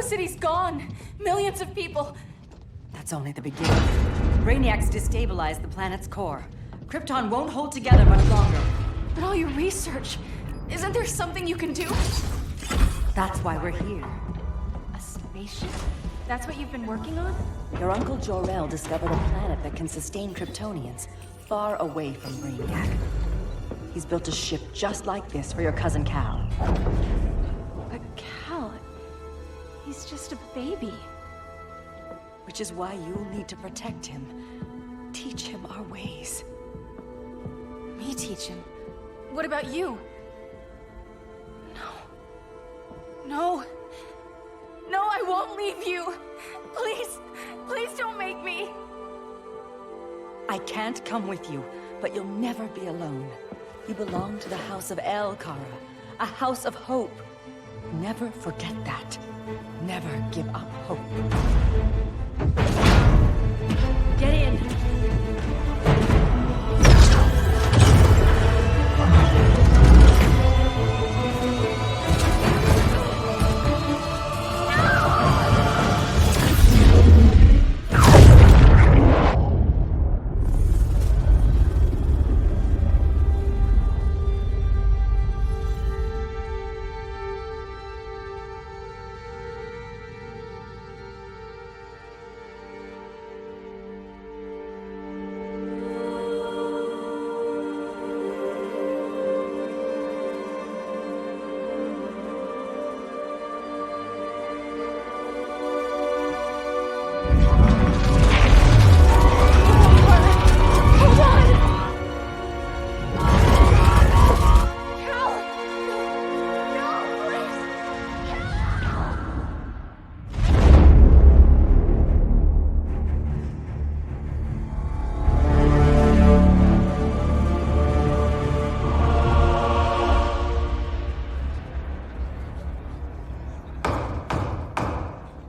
city's gone. Millions of people. That's only the beginning. Brainiacs destabilized the planet's core. Krypton won't hold together much longer. But all your research, isn't there something you can do? That's why we're here. A spaceship? That's what you've been working on? Your uncle Jor-El discovered a planet that can sustain Kryptonians, far away from Brainiac. He's built a ship just like this for your cousin Cal. But Cal... he's just a baby. Which is why you'll need to protect him. Teach him our ways. Me teach him? What about you? No. No, I won't leave you. Please, please don't make me. I can't come with you, but you'll never be alone. You belong to the House of El Kara, a house of hope. Never forget that. Never give up hope. Get in.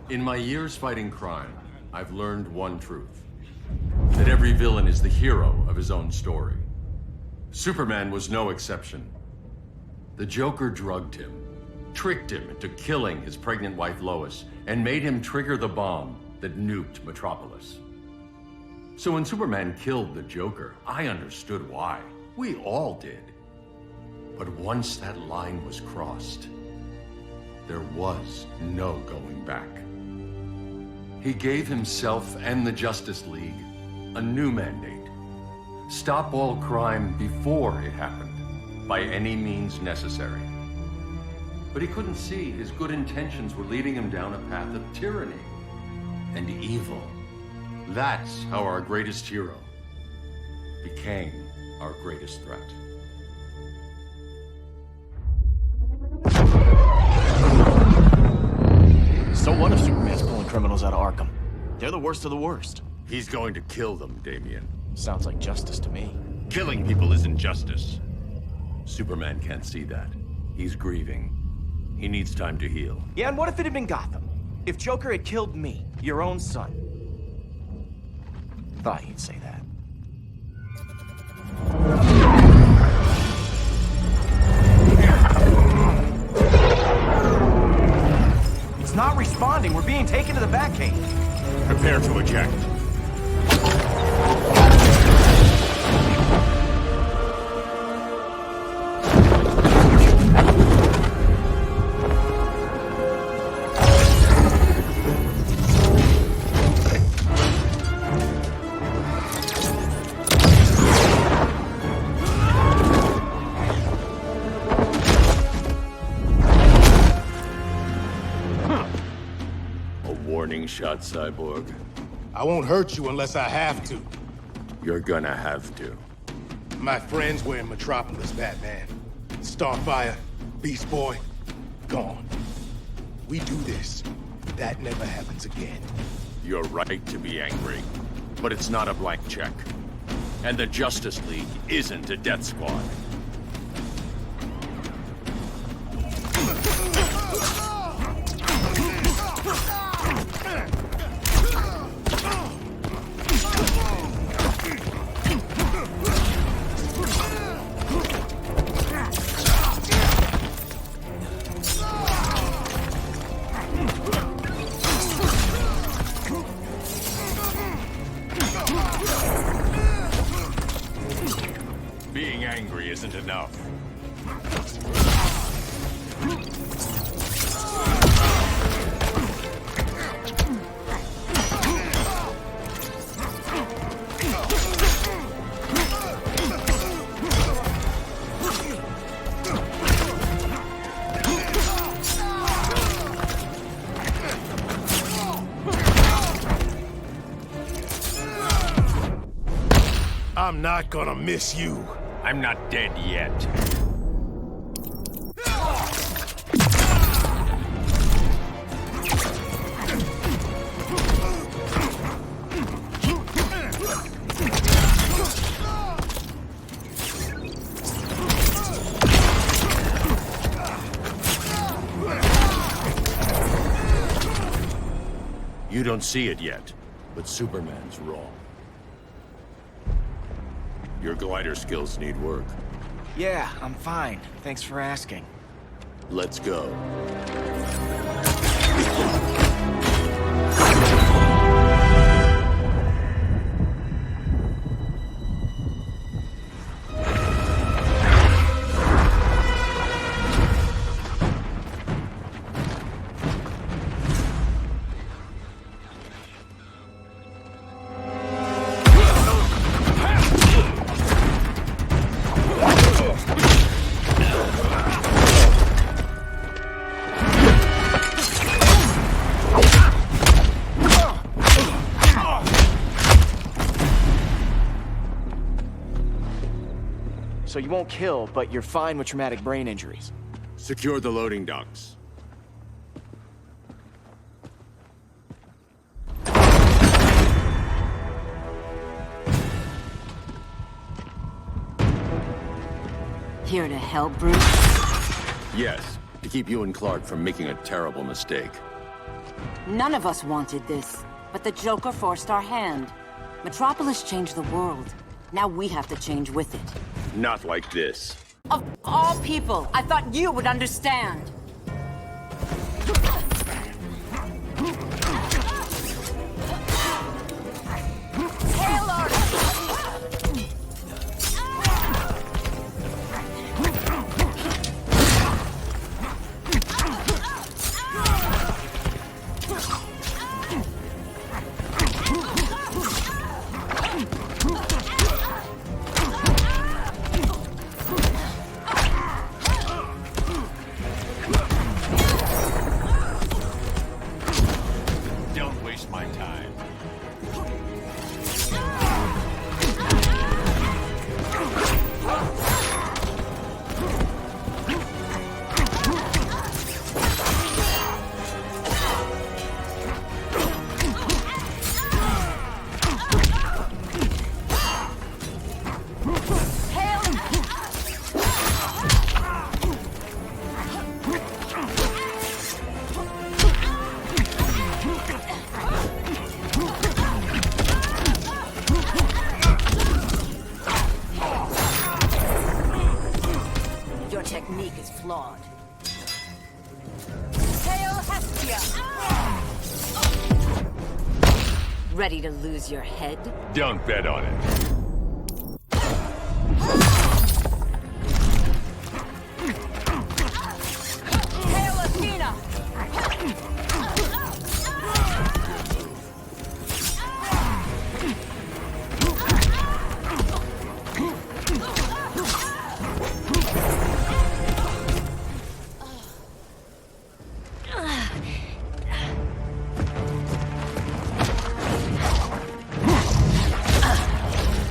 In my years fighting crime, I've learned one truth. That every villain is the hero of his own story. Superman was no exception. The Joker drugged him, tricked him into killing his pregnant wife Lois, and made him trigger the bomb that nuked Metropolis. So when Superman killed the Joker, I understood why. We all did. But once that line was crossed, there was no going back. He gave himself and the Justice League a new mandate. Stop all crime before it happened, by any means necessary. But he couldn't see his good intentions were leading him down a path of tyranny and evil. That's how our greatest hero became our greatest threat. So what if Superman's pulling criminals out of Arkham? They're the worst of the worst. He's going to kill them, Damian. Sounds like justice to me. Killing people isn't justice. Superman can't see that. He's grieving. He needs time to heal. Yeah, and what if it had been Gotham? If Joker had killed me, your own son? Thought you'd say that. It's not responding. We're being taken to the Batcave. Prepare to eject. Warning shot, Cyborg. I won't hurt you unless I have to. You're gonna have to. My friends were in Metropolis, Batman. Starfire, Beast Boy, gone. We do this. That never happens again. You're right to be angry, but it's not a blank check. And the Justice League isn't a death squad. story isn't enough. I'm not gonna miss you. I'm not dead yet. You don't see it yet, but Superman's wrong. Your glider skills need work. Yeah, I'm fine. Thanks for asking. Let's go. So you won't kill, but you're fine with traumatic brain injuries. Secure the loading docks. Here to help, Bruce? Yes, to keep you and Clark from making a terrible mistake. None of us wanted this, but the Joker forced our hand. Metropolis changed the world. Now we have to change with it. Not like this. Of all people, I thought you would understand. Don't waste my time. Your technique is flawed. Hail Hestia! Ready to lose your head? Don't bet on it. Hail Athena!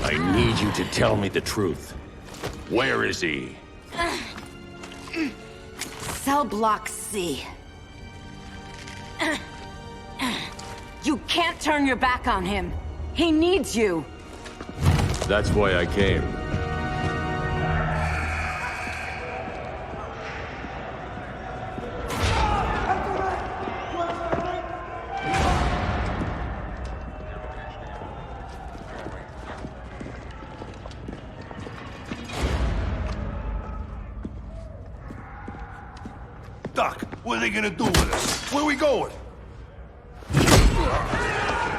I need you to tell me the truth. Where is he? Cell Block C. You can't turn your back on him. He needs you. That's why I came. Doc, what are they gonna do with us? Where we going?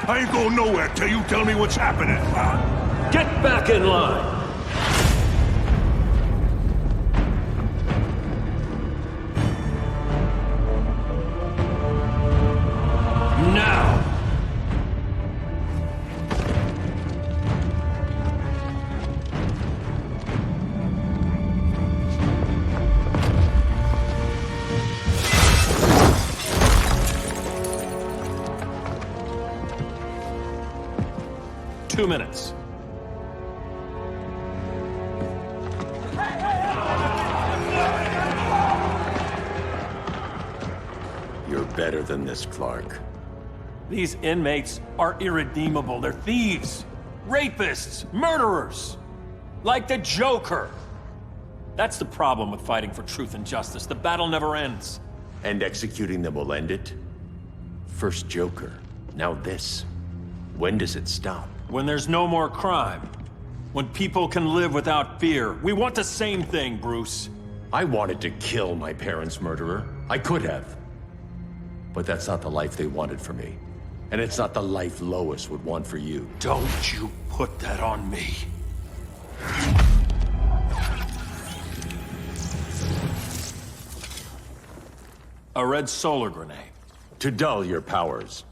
I ain't going nowhere till you tell me what's happening. Get back in line! 2 minutes. You're better than this, Clark. These inmates are irredeemable. They're thieves, rapists, murderers. Like the Joker. That's the problem with fighting for truth and justice. The battle never ends. And executing them will end it? First Joker, now this. When does it stop? When there's no more crime. When people can live without fear. We want the same thing, Bruce. I wanted to kill my parents' murderer. I could have. But that's not the life they wanted for me. And it's not the life Lois would want for you. Don't you put that on me. A red solar grenade. To dull your powers,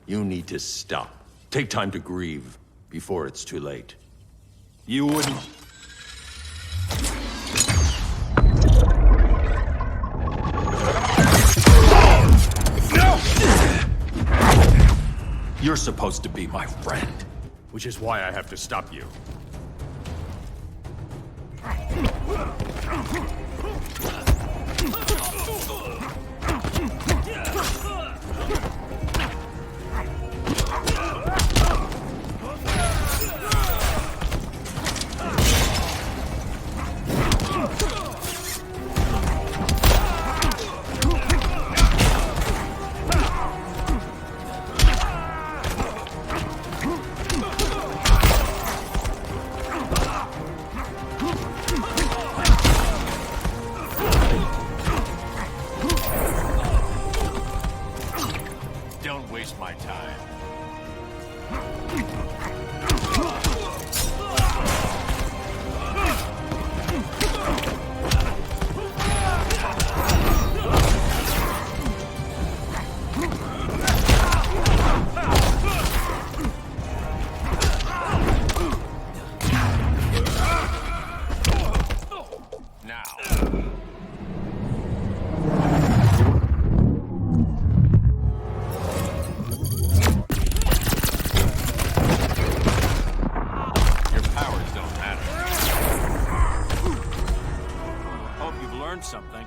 you need to stop. Take time to grieve before it's too late. You wouldn't... No! You're supposed to be my friend. Which is why I have to stop you. Don't waste my time. Something.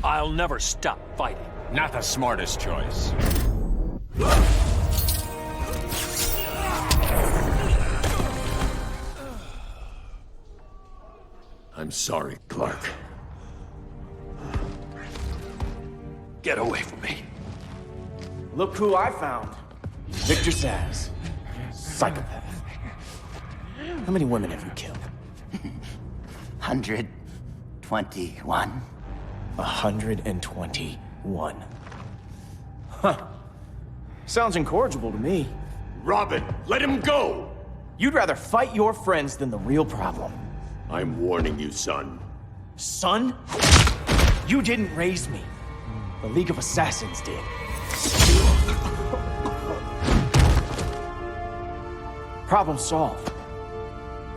I'll never stop fighting. Not the smartest choice. I'm sorry, Clark. Get away from me. Look who I found. Victor Zsasz. Psychopath. How many women have you killed? 121. 121. Huh. Sounds incorrigible to me. Robin, let him go! You'd rather fight your friends than the real problem. I'm warning you, son. Son? You didn't raise me. The League of Assassins did. Problem solved.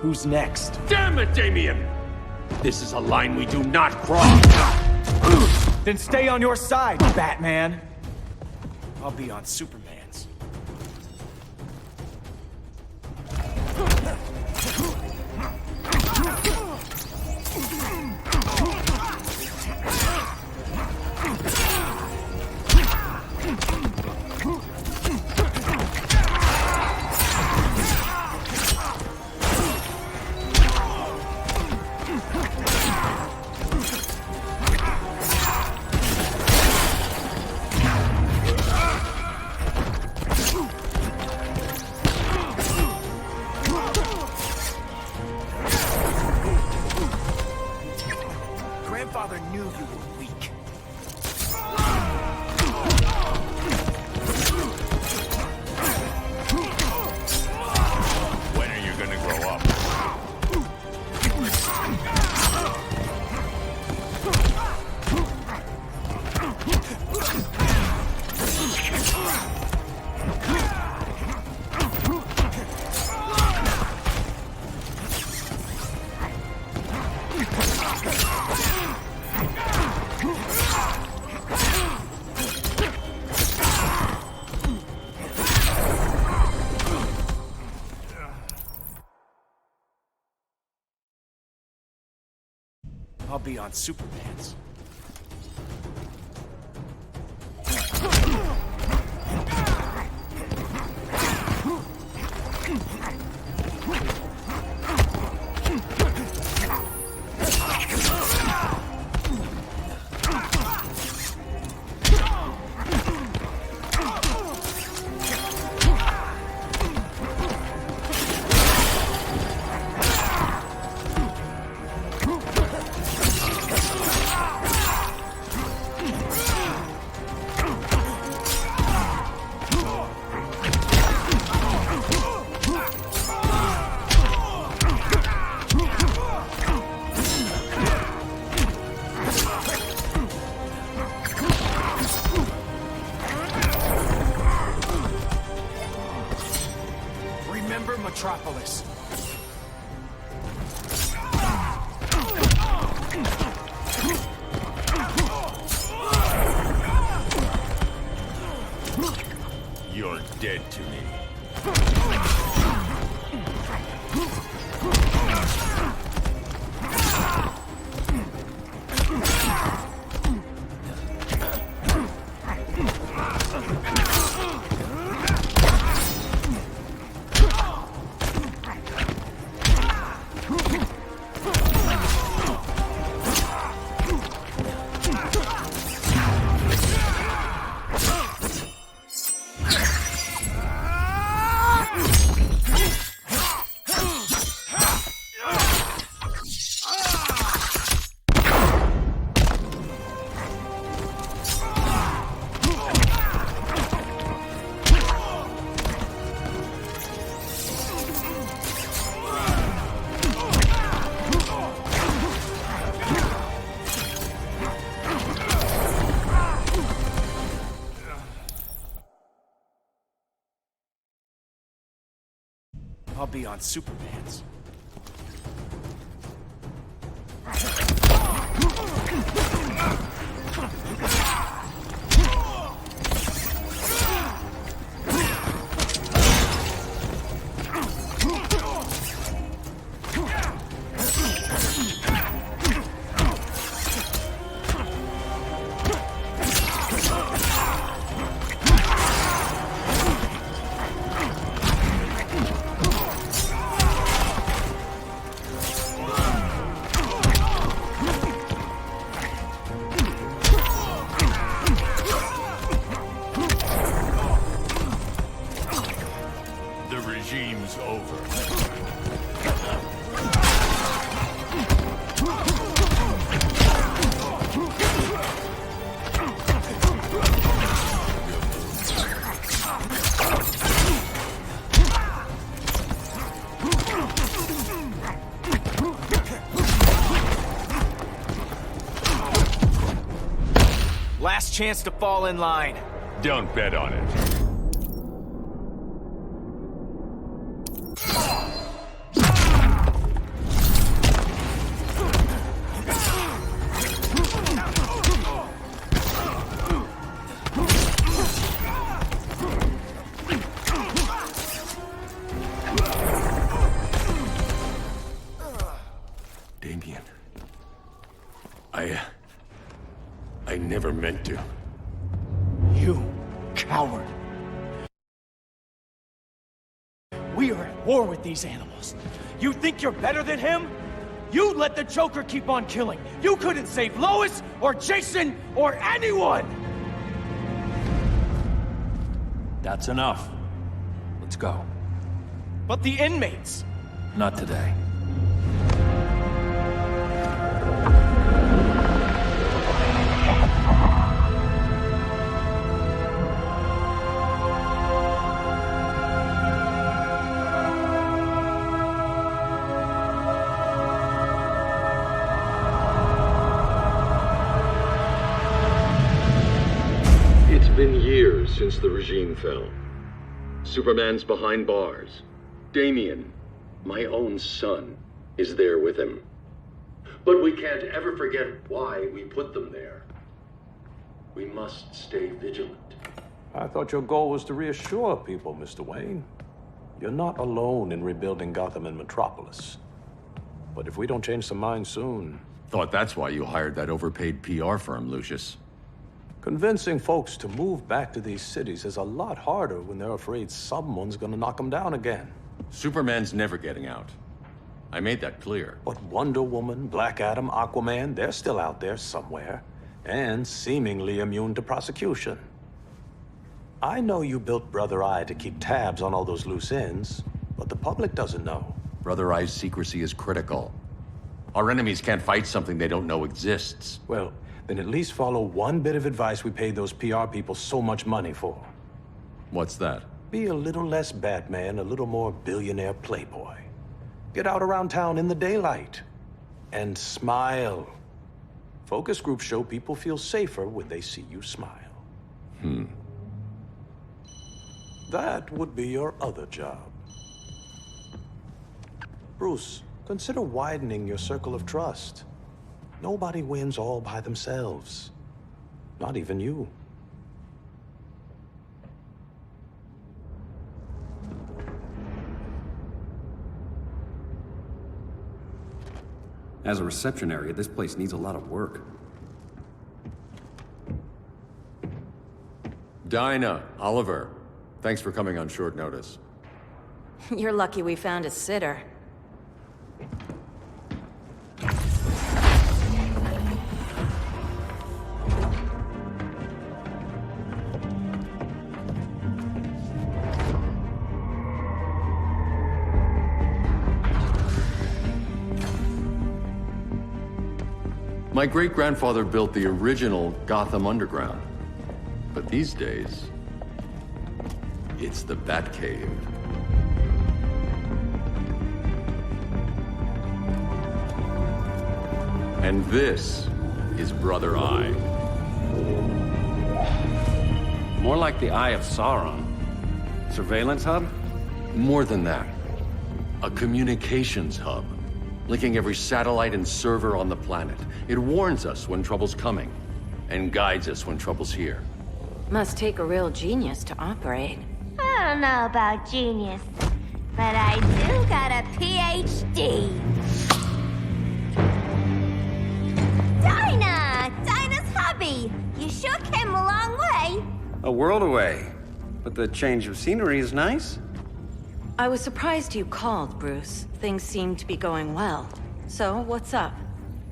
Who's next? Damn it, Damien! This is a line we do not cross! Then stay on your side, Batman. I'll be on Superman's. I'll be on Superman's. Remember Metropolis. You're dead to me. I'll be on Superman's. The regime's over. Last chance to fall in line. Don't bet on it. Damien. I never meant to. You coward. We are at war with these animals. You think you're better than him? You let the Joker keep on killing. You couldn't save Lois or Jason or anyone! That's enough. Let's go. But the inmates. Not today. It's been years since the regime fell. Superman's behind bars. Damien, my own son, is there with him. But we can't ever forget why we put them there. We must stay vigilant. I thought your goal was to reassure people, Mr. Wayne. You're not alone in rebuilding Gotham and Metropolis. But if we don't change some minds soon, Thought that's why you hired that overpaid PR firm, Lucius. Convincing folks to move back to these cities is a lot harder when they're afraid someone's gonna knock them down again. Superman's never getting out. I made that clear. But Wonder Woman, Black Adam, Aquaman, they're still out there somewhere, and seemingly immune to prosecution. I know you built Brother Eye to keep tabs on all those loose ends, but the public doesn't know. Brother Eye's secrecy is critical. Our enemies can't fight something they don't know exists. Well, then at least follow one bit of advice we paid those PR people so much money for. What's that? Be a little less Batman, a little more billionaire playboy. Get out around town in the daylight. And smile. Focus groups show people feel safer when they see you smile. That would be your other job. Bruce, consider widening your circle of trust. Nobody wins all by themselves. Not even you. As a reception area, this place needs a lot of work. Dinah, Oliver, thanks for coming on short notice. You're lucky we found a sitter. My great-grandfather built the original Gotham Underground. But these days, it's the Batcave. And this is Brother Eye. More like the Eye of Sauron. Surveillance hub? More than that. A communications hub, linking every satellite and server on the planet. It warns us when trouble's coming, and guides us when trouble's here. Must take a real genius to operate. I don't know about genius, but I do got a PhD. Dinah's hubby! You shook him a long way. A world away. But the change of scenery is nice. I was surprised you called, Bruce. Things seem to be going well. So, what's up?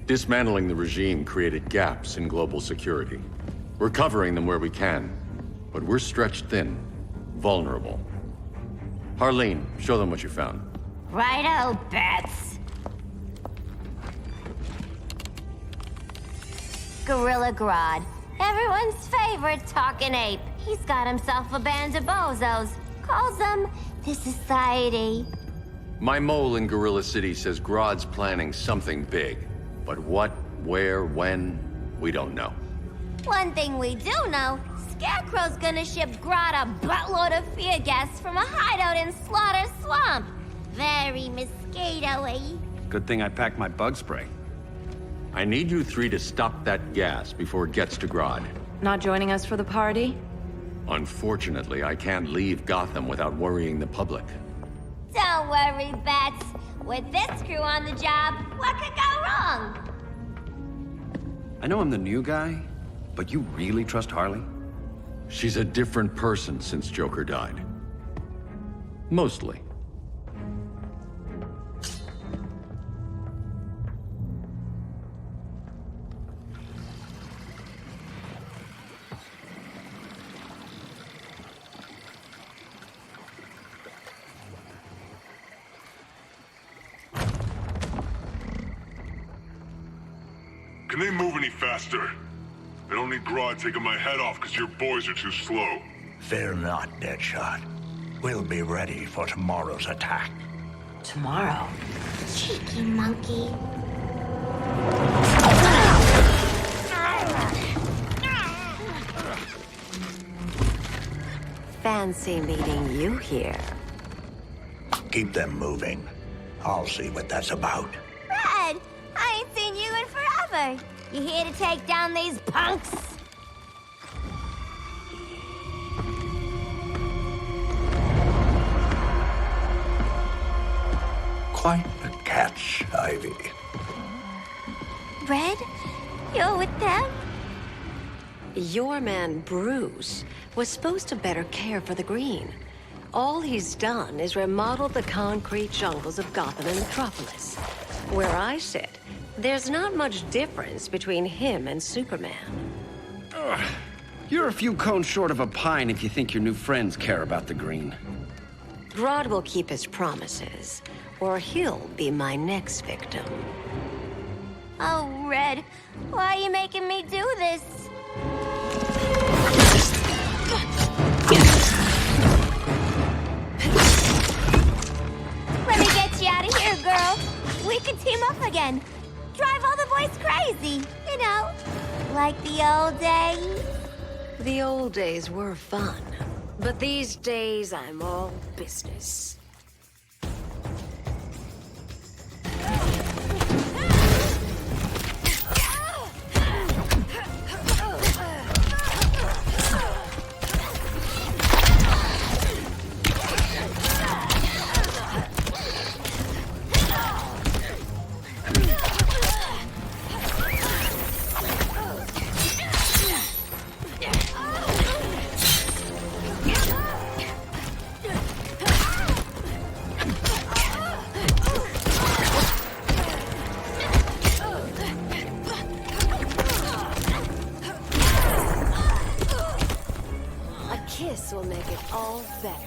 Dismantling the regime created gaps in global security. We're covering them where we can, but we're stretched thin, vulnerable. Harleen, show them what you found. Righto, Bats. Gorilla Grodd. Everyone's favorite talking ape. He's got himself a band of bozos. Calls them the Society. My mole in Gorilla City says Grodd's planning something big. But what, where, when, we don't know. One thing we do know, Scarecrow's gonna ship Grodd a buttload of fear gas from a hideout in Slaughter Swamp. Very mosquito-y. Good thing I packed my bug spray. I need you three to stop that gas before it gets to Grodd. Not joining us for the party? Unfortunately, I can't leave Gotham without worrying the public. Don't worry, Bats. With this crew on the job, what could go wrong? I know I'm the new guy, but you really trust Harley? She's a different person since Joker died. Mostly. Can they move any faster? I don't need Grodd taking my head off because your boys are too slow. Fear not, Deadshot. We'll be ready for tomorrow's attack. Tomorrow? Cheeky monkey. Fancy meeting you here. Keep them moving. I'll see what that's about. Red, I ain't seen you in forever. You here to take down these punks? Quite a catch, Ivy. Red? You're with them? Your man, Bruce, was supposed to better care for the Green. All he's done is remodel the concrete jungles of Gotham and Metropolis. Where I sit, there's not much difference between him and Superman. Ugh. You're a few cones short of a pine if you think your new friends care about the Green. Grodd will keep his promises, or he'll be my next victim. Oh, Red, why are you making me do this? Let me get you out of here, girl. We can team up again. Drive all the boys crazy, you know, like the old days. The old days were fun, but these days I'm all business. This will make it all better.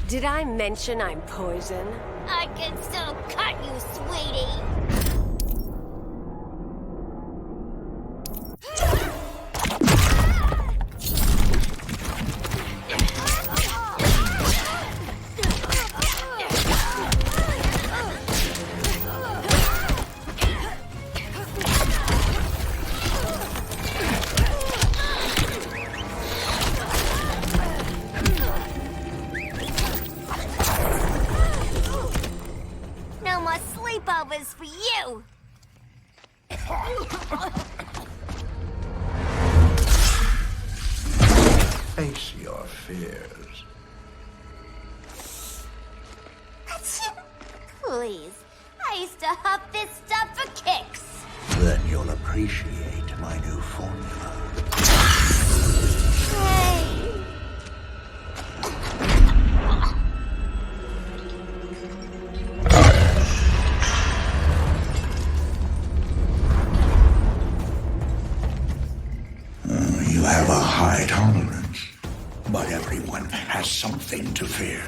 Did I mention I'm poison? I can still cut you, sweetie. No more sleepovers for you! Face your fears. Please, I used to huff this stuff for kicks. Then you'll appreciate my new formula. Hey. You have a high tolerance, but everyone has something to fear.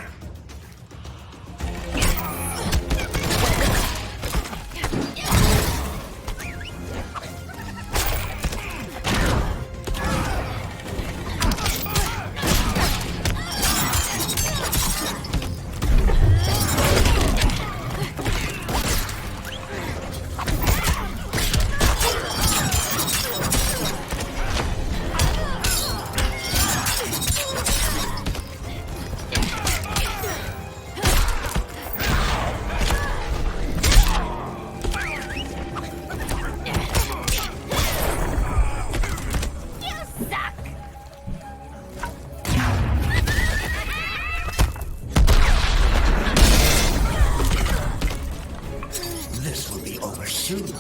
This will be over soon.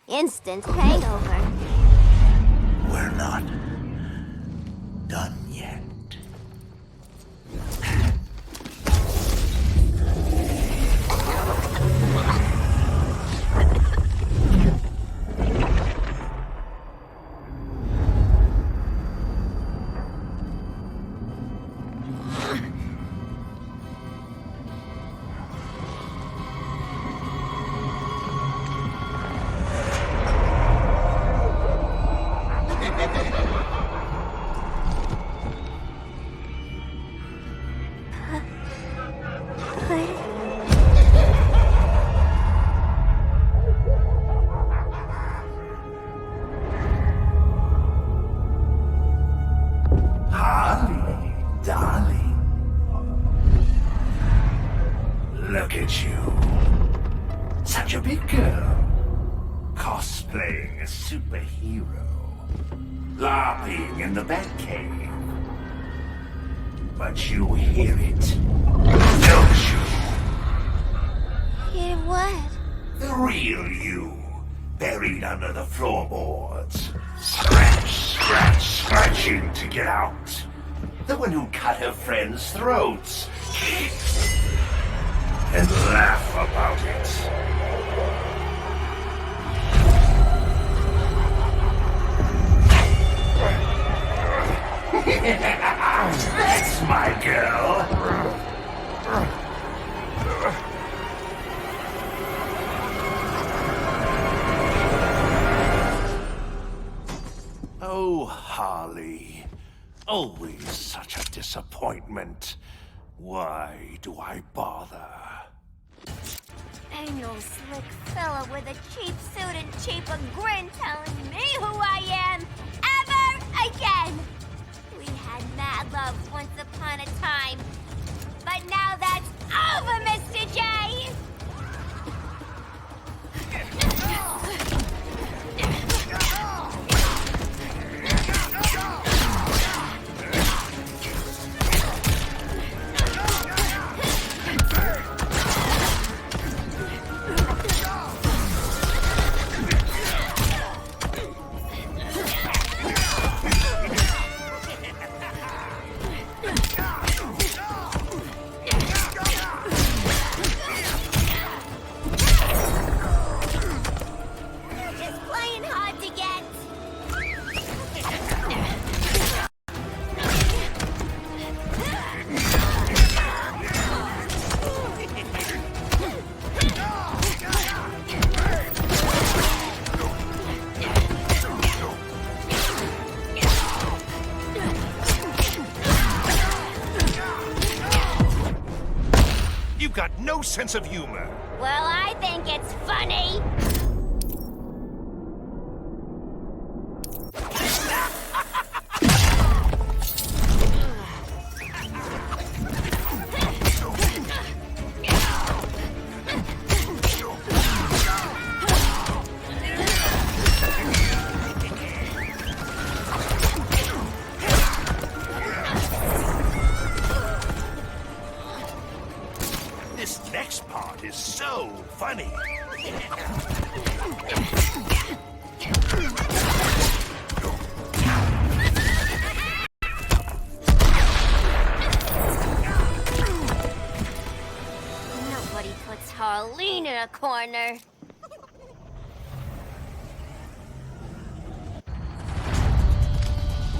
Instant hangover. We're not done yet. LARPing in the Batcave. But you hear it, don't you? Hear what? The real you, buried under the floorboards. Scratch, scratch, scratching to get out. The one who cut her friends' throats. And laugh about it. That's my girl. Oh, Harley. Always such a disappointment. Why do I bother? Ain't no slick fella with a cheap suit and cheaper grin telling me who I am ever again. We had mad love once upon a time, but now that's over, Mr. J. You've got no sense of humor. Well, I think it's funny. This next part is so funny. Nobody puts Harleen in a corner.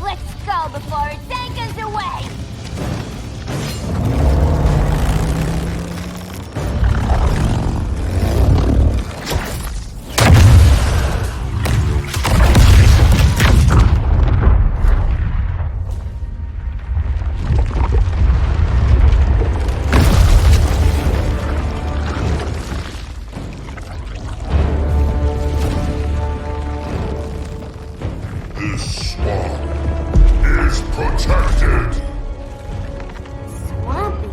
Let's go before it takes us away! This swamp is protected. Swampy?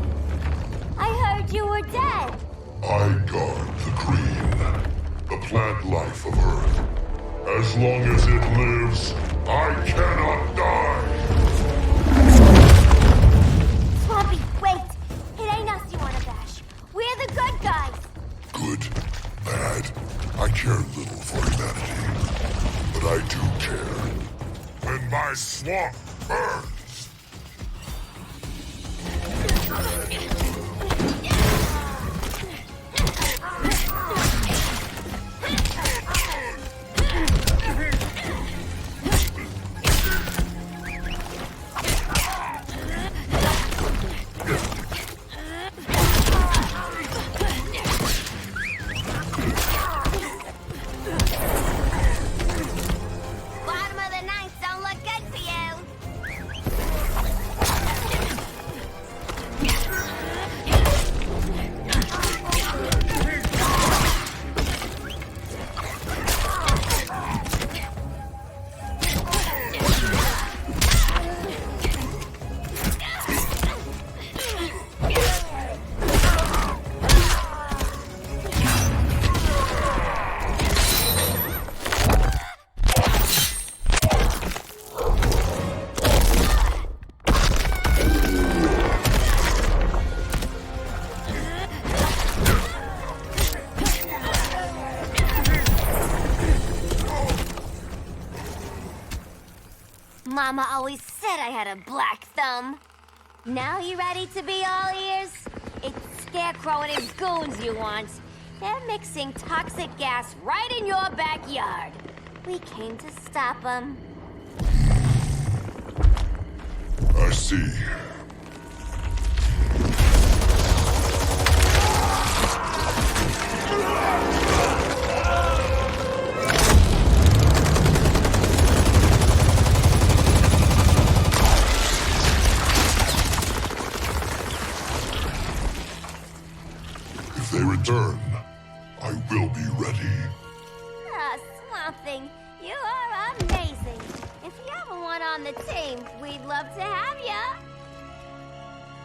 I heard you were dead. I guard the green, the plant life of Earth. As long as it lives, I cannot die. Swampy, wait! It ain't us you wanna bash. We're the good guys. Good, bad, I care little for humanity. But I do care. When my swamp burns! Bottom of the ninth don't look good for you. Mama always said I had a black thumb. Now you ready to be all ears? It's Scarecrow and his goons you want. They're mixing toxic gas right in your backyard. We came to stop them. I see. If they return, I will be ready. Ah, Swamp Thing, you are amazing. If you ever want on the team, we'd love to have ya.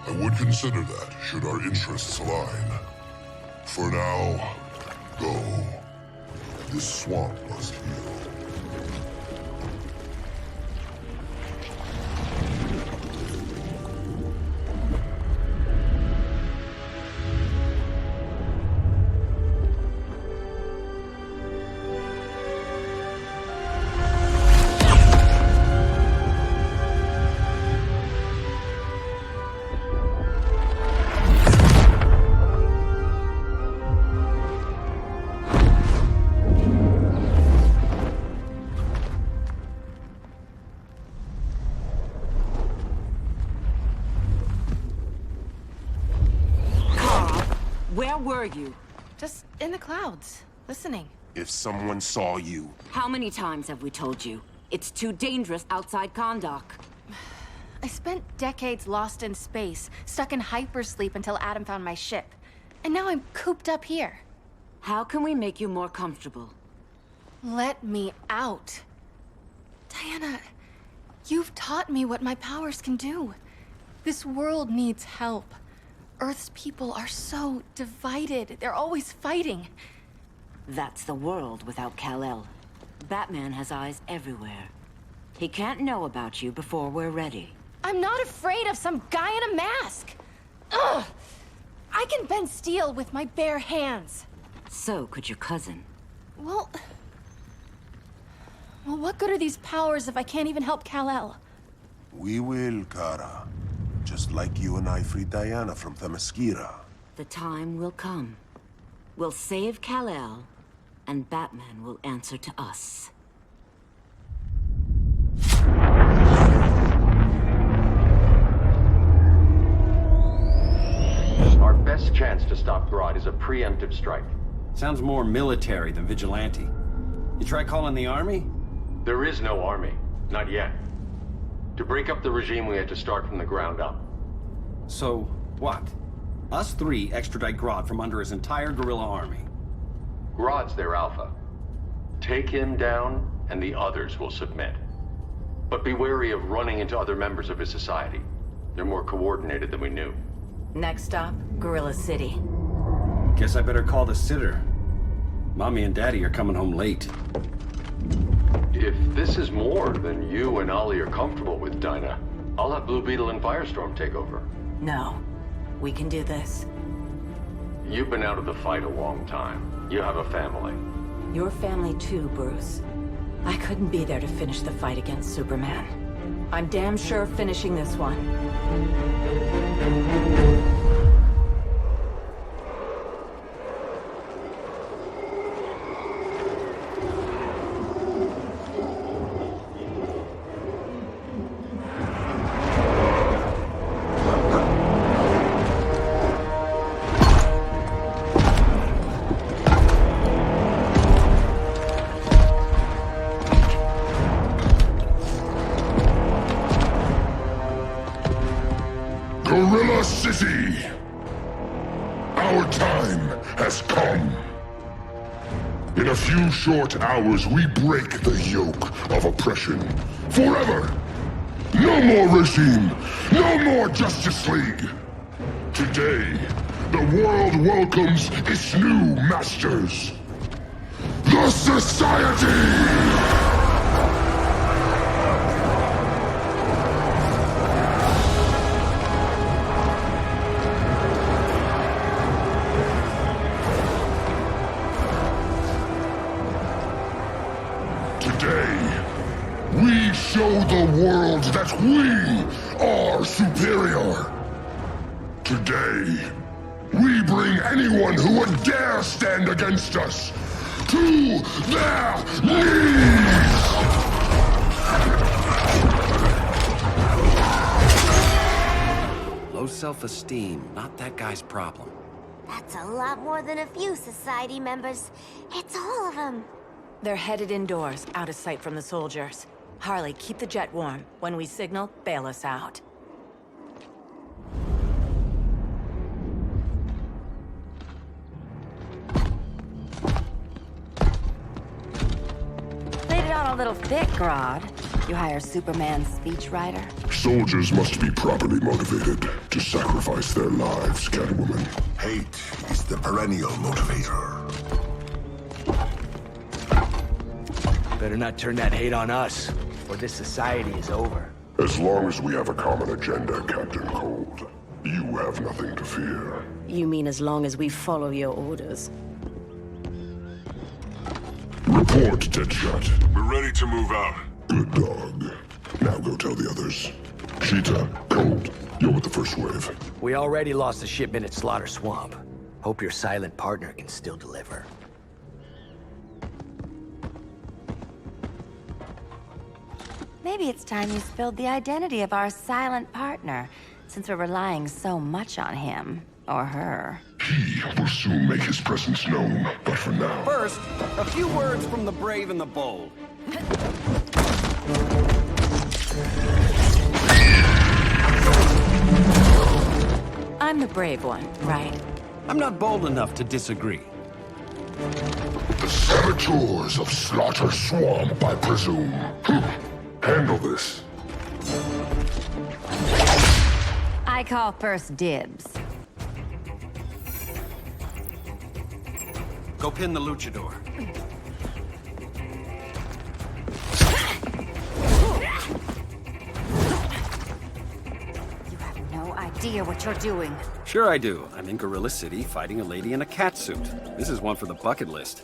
I would consider that, should our interests align. For now, go. This swamp must heal. Where were you? Just in the clouds, listening. If someone saw you... How many times have we told you? It's too dangerous outside Kahndaq. I spent decades lost in space, stuck in hypersleep until Adam found my ship. And now I'm cooped up here. How can we make you more comfortable? Let me out. Diana, you've taught me what my powers can do. This world needs help. Earth's people are so divided. They're always fighting. That's the world without Kal-El. Batman has eyes everywhere. He can't know about you before we're ready. I'm not afraid of some guy in a mask. Ugh! I can bend steel with my bare hands. So could your cousin. Well, what good are these powers if I can't even help Kal-El? We will, Kara. Just like you and I freed Diana from Themyscira. The time will come. We'll save Kal-El, and Batman will answer to us. Our best chance to stop Grodd is a preemptive strike. Sounds more military than vigilante. You try calling the army? There is no army. Not yet. To break up the regime, we had to start from the ground up. So, what? Us three extradite Grodd from under his entire guerrilla army. Grodd's their alpha. Take him down, and the others will submit. But be wary of running into other members of his society. They're more coordinated than we knew. Next stop, Gorilla City. Guess I better call the sitter. Mommy and Daddy are coming home late. If this is more than you and Ollie are comfortable with, Dinah, I'll have Blue Beetle and Firestorm take over. No. We can do this. You've been out of the fight a long time. You have a family. Your family too, Bruce. I couldn't be there to finish the fight against Superman. I'm damn sure finishing this one. Gorilla City! Our time has come. In a few short hours, we break the yoke of oppression. Forever! No more regime! No more Justice League! Today, the world welcomes its new masters. The Society! Today, we show the world that we are superior. Today, we bring anyone who would dare stand against us to their knees! Low self-esteem, not that guy's problem. That's a lot more than a few society members. It's all of them. They're headed indoors, out of sight from the soldiers. Harley, keep the jet warm. When we signal, bail us out. Laid it on a little thick, Grodd. You hire Superman's speechwriter? Soldiers must be properly motivated to sacrifice their lives, Catwoman. Hate is the perennial motivator. Better not turn that hate on us, or this society is over. As long as we have a common agenda, Captain Cold, you have nothing to fear. You mean as long as we follow your orders? Report, Deadshot. We're ready to move out. Good dog. Now go tell the others. Cheetah, Cold, you're with the first wave. We already lost a shipment at Slaughter Swamp. Hope your silent partner can still deliver. Maybe it's time you spilled the identity of our silent partner, since we're relying so much on him. Or her. He will soon make his presence known, but for now... First, a few words from the brave and the bold. I'm the brave one, right? I'm not bold enough to disagree. The saboteurs of Slaughter Swamp, I presume. Handle this. I call first dibs. Go pin the luchador. You have no idea what you're doing. Sure I do. I'm in Gorilla City fighting a lady in a cat suit. This is one for the bucket list.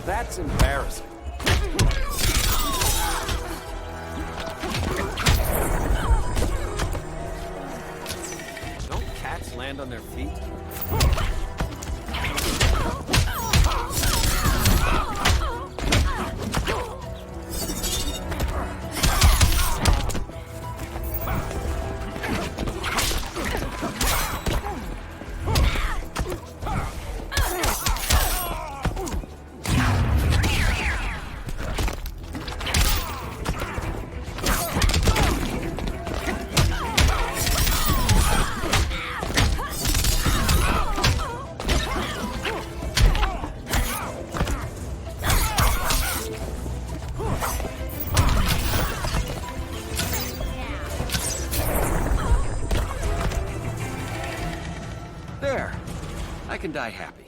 That's embarrassing. Don't cats land on their feet? There. I can die happy.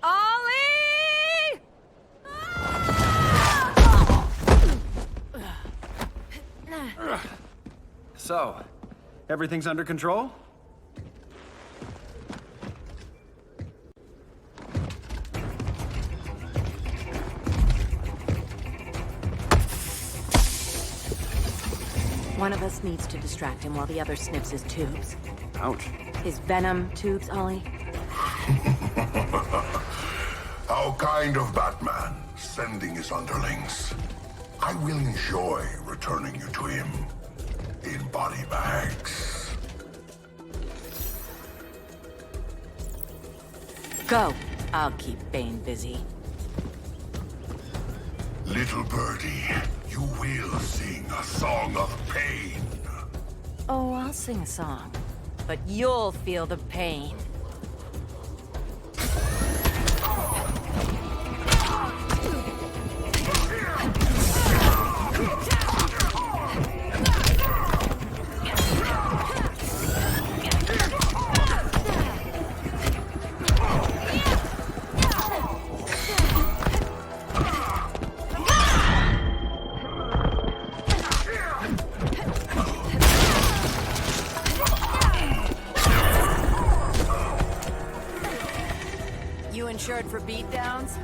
Ollie! So, everything's under control? One of us needs to distract him while the other sniffs his tubes. Ouch. His venom tubes, Ollie? How kind of Batman, sending his underlings. I will enjoy returning you to him in body bags. Go. I'll keep Bane busy. Little birdie, you will sing a song of pain. Oh, I'll sing a song. But you'll feel the pain. You insured for beatdowns?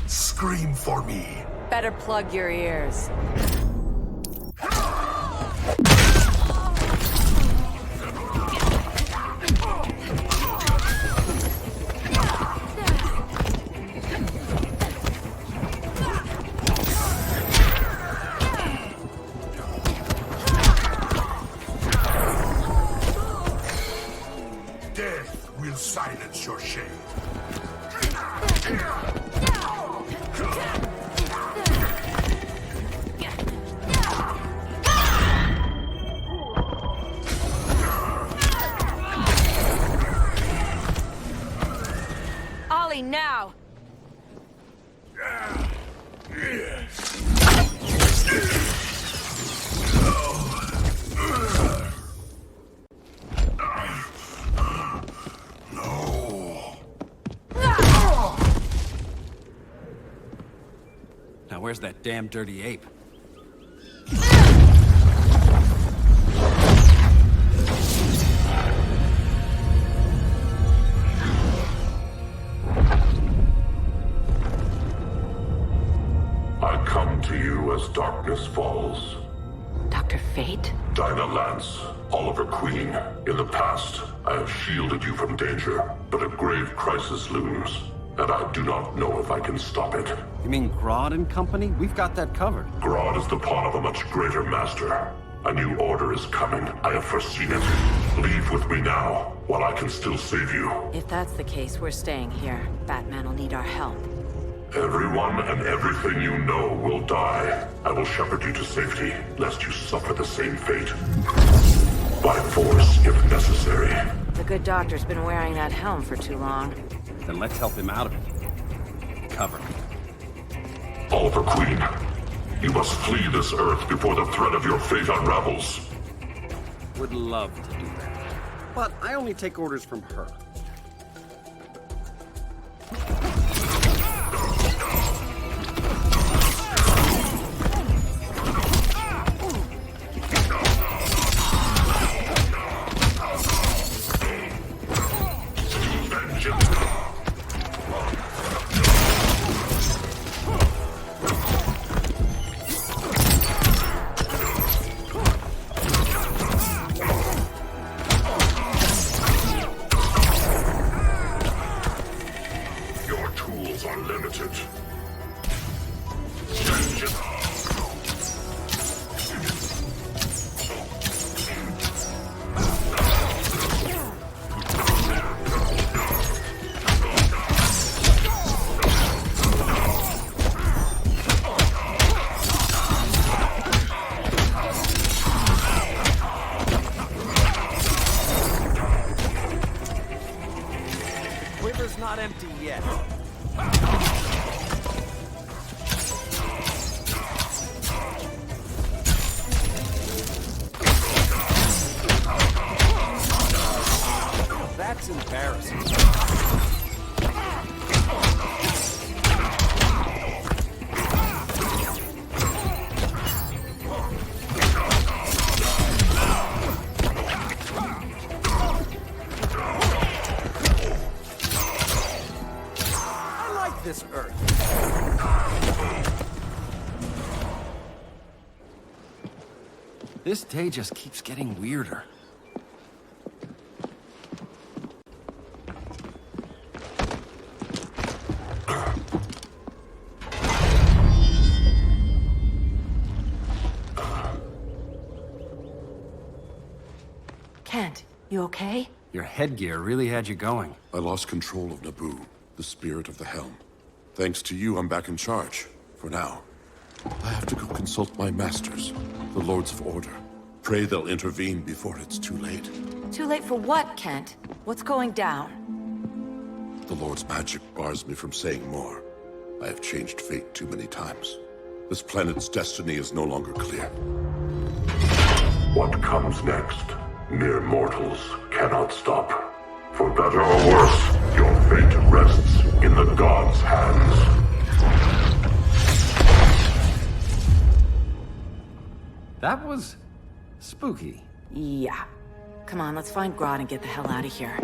Scream for me. Better plug your ears. Death will silence your shame. Ollie, now! Now where's that damn dirty ape? I come to you as darkness falls. Dr. Fate? Dinah Lance, Oliver Queen. In the past, I have shielded you from danger, but a grave crisis looms, and I do not know if I can stop it. You mean Grodd and company? We've got that covered. Grodd is the pawn of a much greater master. A new order is coming. I have foreseen it. Leave with me now, while I can still save you. If that's the case, we're staying here. Batman will need our help. Everyone and everything you know will die. I will shepherd you to safety, lest you suffer the same fate. By force, if necessary. The good doctor's been wearing that helm for too long. Then let's help him out of it. Cover me. Oliver Queen, you must flee this Earth before the threat of your fate unravels. Would love to do that. But I only take orders from her. Quiver's not empty yet. That's embarrassing. This Earth. This day just keeps getting weirder. Kent, you okay? Your headgear really had you going. I lost control of Naboo, the spirit of the helm. Thanks to you, I'm back in charge. For now. I have to go consult my masters, the Lords of Order. Pray they'll intervene before it's too late. Too late for what, Kent? What's going down? The Lord's magic bars me from saying more. I have changed fate too many times. This planet's destiny is no longer clear. What comes next, mere mortals cannot stop. For better or worse, your fate rests in the gods' hands. That was spooky. Yeah. Come on, let's find Grodd and get the hell out of here.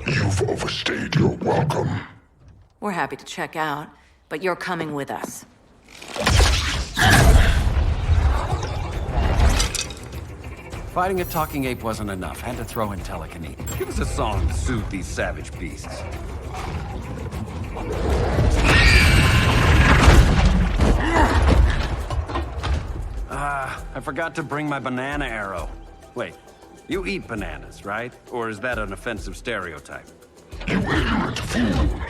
You've overstayed your welcome. We're happy to check out, but you're coming with us. Fighting a talking ape wasn't enough. Had to throw in telekinesis. Give us a song to soothe these savage beasts. I forgot to bring my banana arrow. Wait, you eat bananas, right? Or is that an offensive stereotype? You ignorant fool!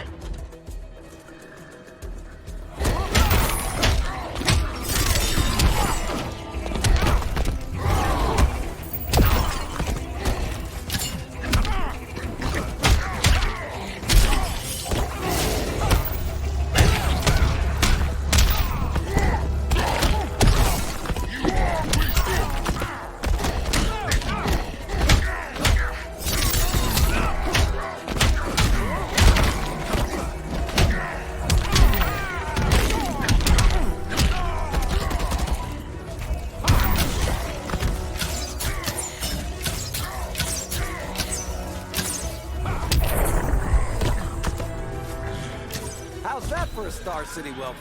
How's that for a Star City welcome?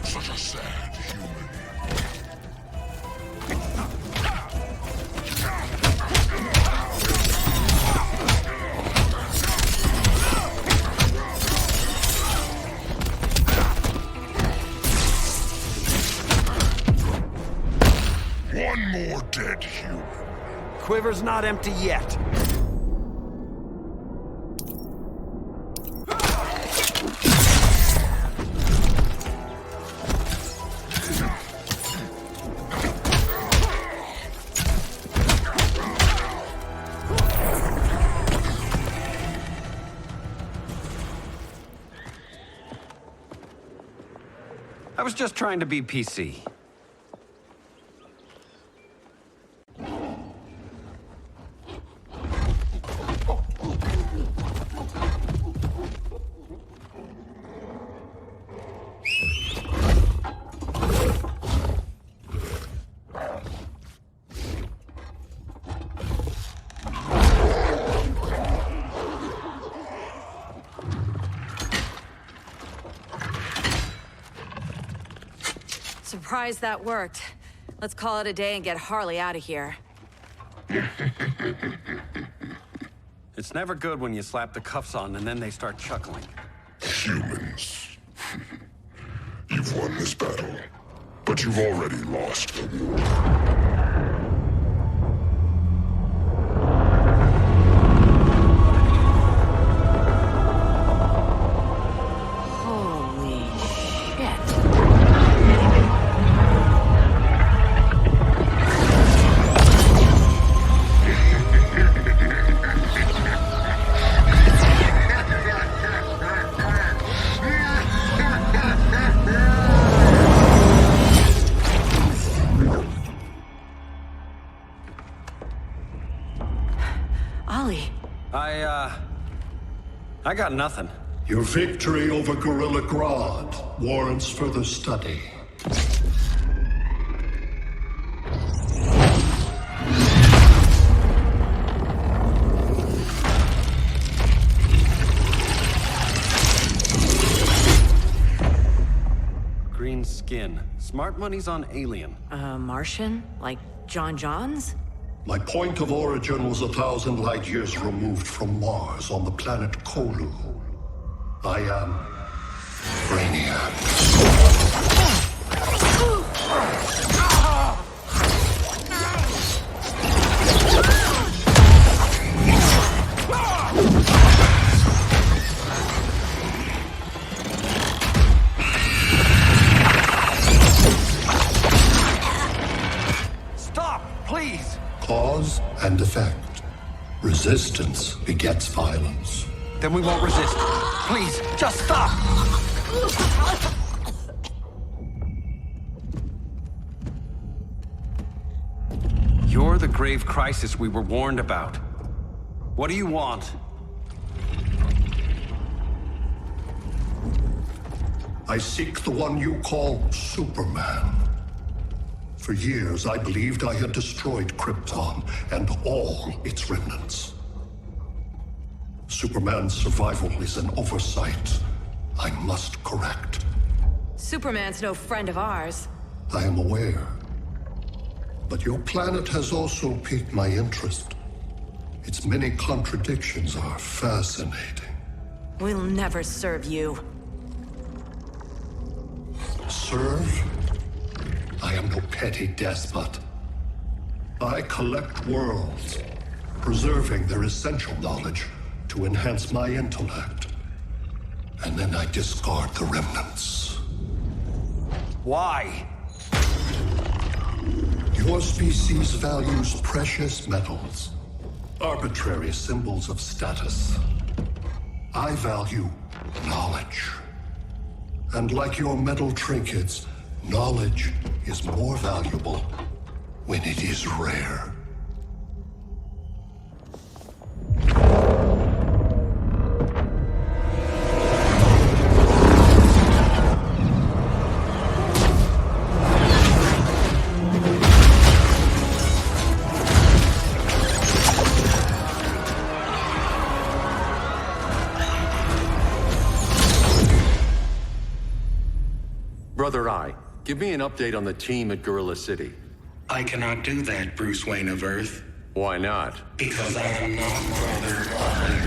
Such a sad human. One more dead human. Quiver's not empty yet. I was just trying to be PC. Surprised that worked. Let's call it a day and get Harley out of here. It's never good when you slap the cuffs on and then they start chuckling. Humans. You've won this battle, but you've already lost the war. I got nothing. Your victory over Gorilla Grodd warrants further study. Green skin. Smart money's on alien. Martian? Like John Johns? My point of origin was 1,000 light years removed from Mars on the planet Kolu. I am Brainiac. Stop, please! Cause and effect. Resistance begets violence. Then we won't resist. Please, just stop! You're the grave crisis we were warned about. What do you want? I seek the one you call Superman. For years, I believed I had destroyed Krypton and all its remnants. Superman's survival is an oversight I must correct. Superman's no friend of ours. I am aware. But your planet has also piqued my interest. Its many contradictions are fascinating. We'll never serve you. Serve? I am no petty despot. I collect worlds, preserving their essential knowledge to enhance my intellect. And then I discard the remnants. Why? Your species values precious metals, arbitrary symbols of status. I value knowledge. And like your metal trinkets, knowledge is more valuable when it is rare. Brother Eye, give me an update on the team at Gorilla City. I cannot do that, Bruce Wayne of Earth. Why not? Because I am not Brother Eye.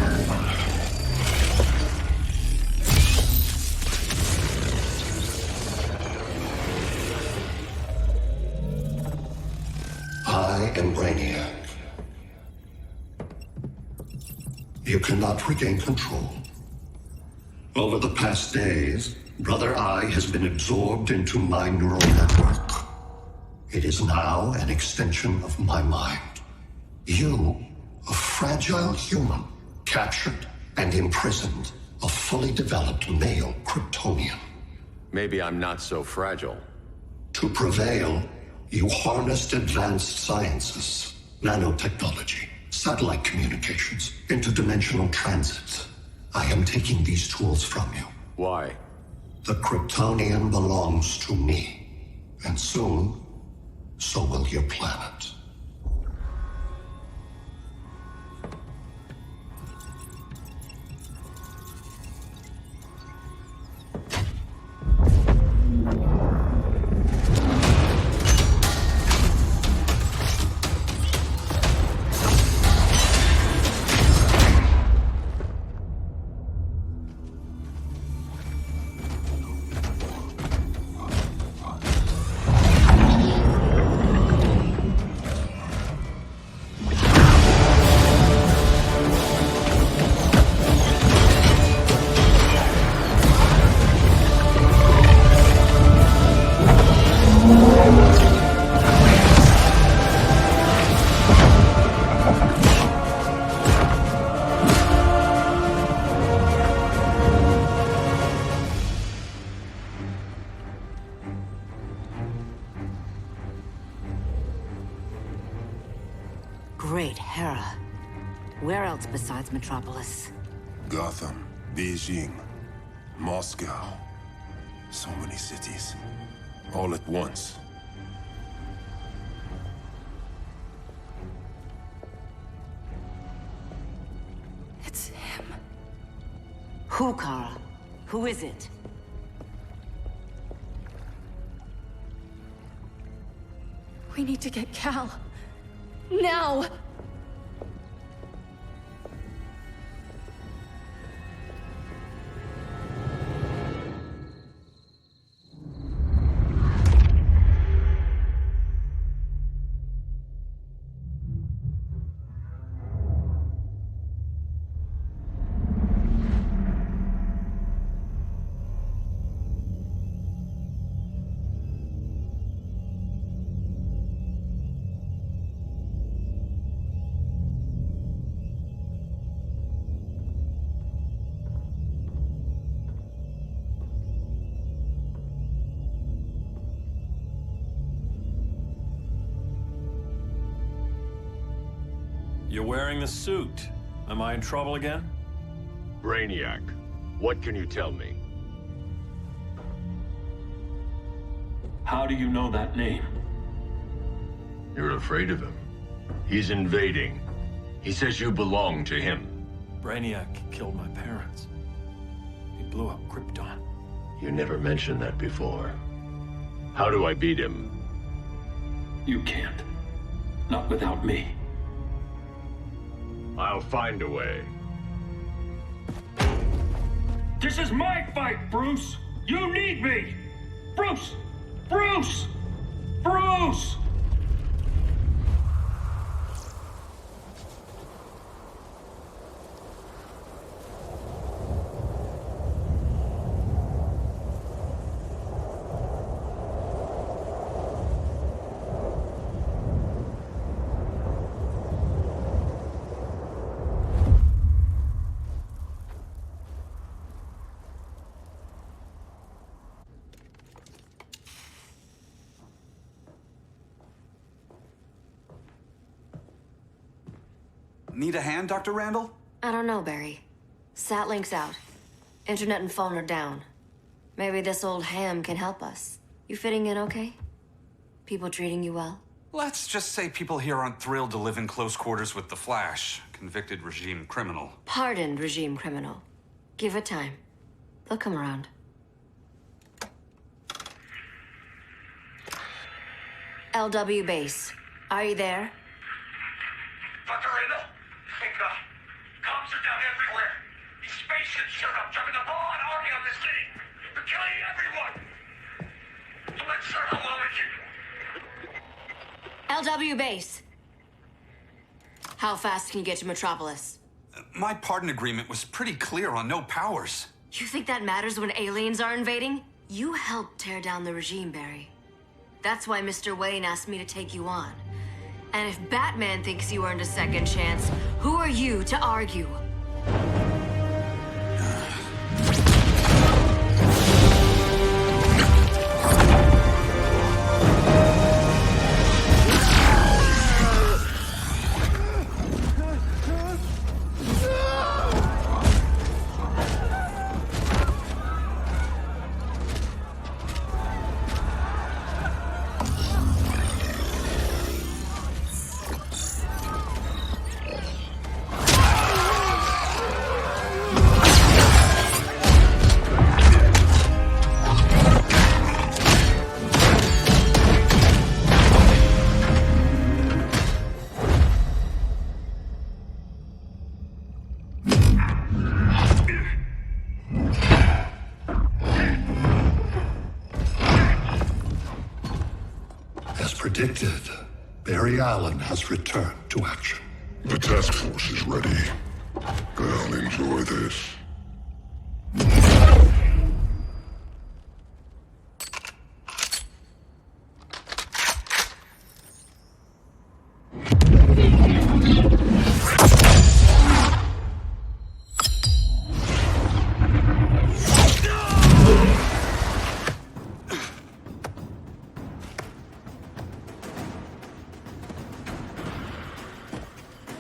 I am Brainiac. You cannot regain control. Over the past days, Brother Eye has been absorbed into my neural network. It is now an extension of my mind. You, a fragile human, captured and imprisoned a fully developed male Kryptonian. Maybe I'm not so fragile. To prevail, you harnessed advanced sciences, nanotechnology, satellite communications, interdimensional transit. I am taking these tools from you. Why? The Kryptonian belongs to me. And soon, so will your planet. Great Hera. Where else besides Metropolis? Gotham, Beijing, Moscow. So many cities. All at once. It's him. Who, Kara? Who is it? We need to get Cal. Now! You're wearing the suit. Am I in trouble again? Brainiac, what can you tell me? How do you know that name? You're afraid of him. He's invading. He says you belong to him. Brainiac killed my parents. He blew up Krypton. You never mentioned that before. How do I beat him? You can't. Not without me. I'll find a way. This is my fight, Bruce! You need me! Bruce! Bruce! Bruce! Need a hand, Dr. Randall? I don't know, Barry. Satlink's out. Internet and phone are down. Maybe this old ham can help us. You fitting in okay? People treating you well? Let's just say people here aren't thrilled to live in close quarters with the Flash, convicted regime criminal. Pardoned regime criminal. Give it time. They'll come around. LW base. Are you there? Dr. Randall? Cops are down everywhere. These spaceships showed up, dropping the ball and army on this city. They're killing everyone. So let's start a LW base. How fast can you get to Metropolis? My pardon agreement was pretty clear on no powers. You think that matters when aliens are invading? You helped tear down the regime, Barry. That's why Mr. Wayne asked me to take you on. And if Batman thinks you earned a second chance, who are you to argue? Predicted, Barry Allen has returned to action. The task force is ready. I'll enjoy this.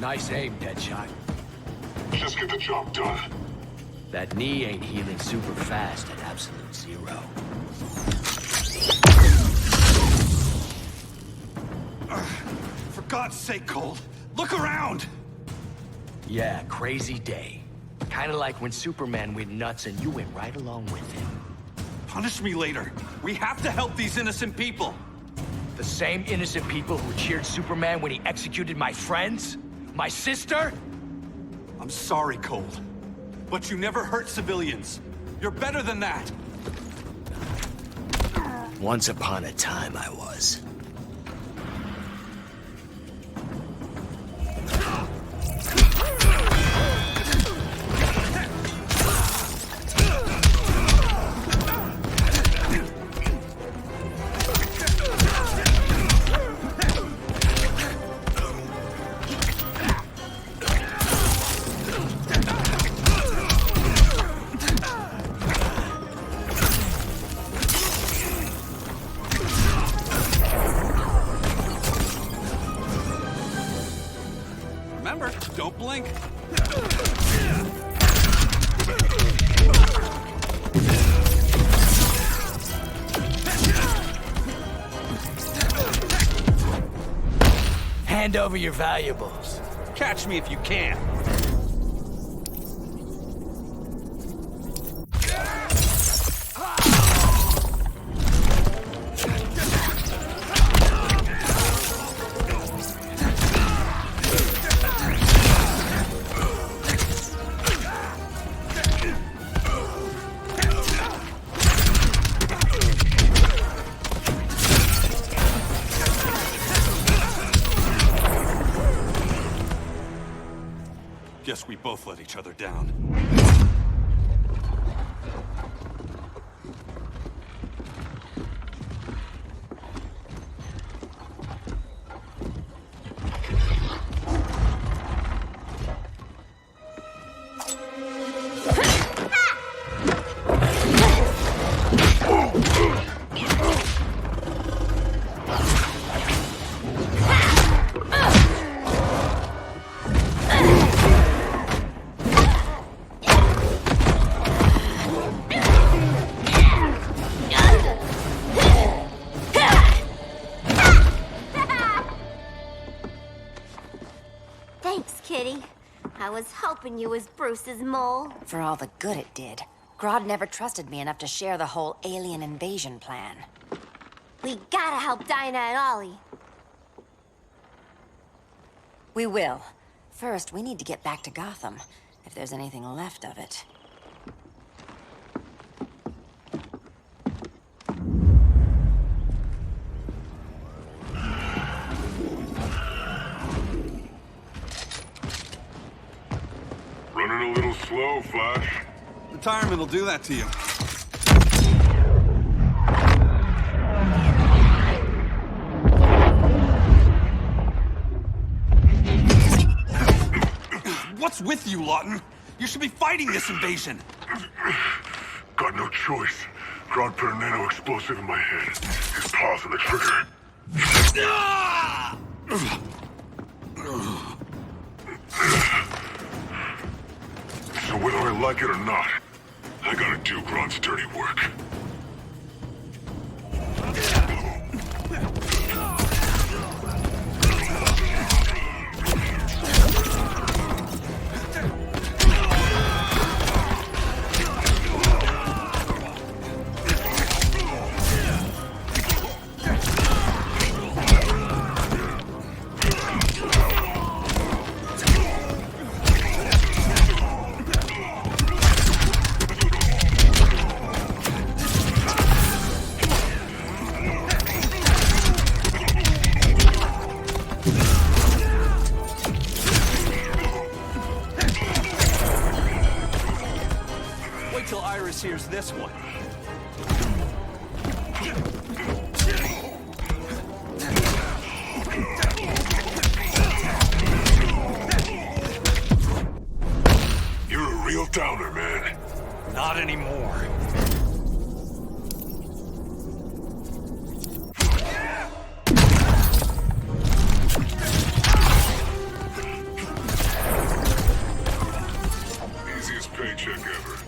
Nice aim, Deadshot. Just get the job done. That knee ain't healing super fast at absolute zero. For God's sake, Cole, look around! Yeah, crazy day. Kinda like when Superman went nuts and you went right along with him. Punish me later. We have to help these innocent people. The same innocent people who cheered Superman when he executed my friends? My sister? I'm sorry, Cold. But you never hurt civilians. You're better than that. Once upon a time, I was. Remember, don't blink. Hand over your valuables. Catch me if you can. Guess we both let each other down. Thanks, Kitty. I was hoping you was Bruce's mole. For all the good it did. Grodd never trusted me enough to share the whole alien invasion plan. We gotta help Dinah and Ollie. We will. First, we need to get back to Gotham, if there's anything left of it. Running a little slow, Flash. Retirement will do that to you. What's with you, Lawton? You should be fighting this invasion. Got no choice. Grodd put a nano explosive in my head. His paws on the trigger. So whether I like it or not, I gotta do Grodd's dirty work. Wait till Iris hears this one. You're a real downer, man. Not anymore. Easiest paycheck ever.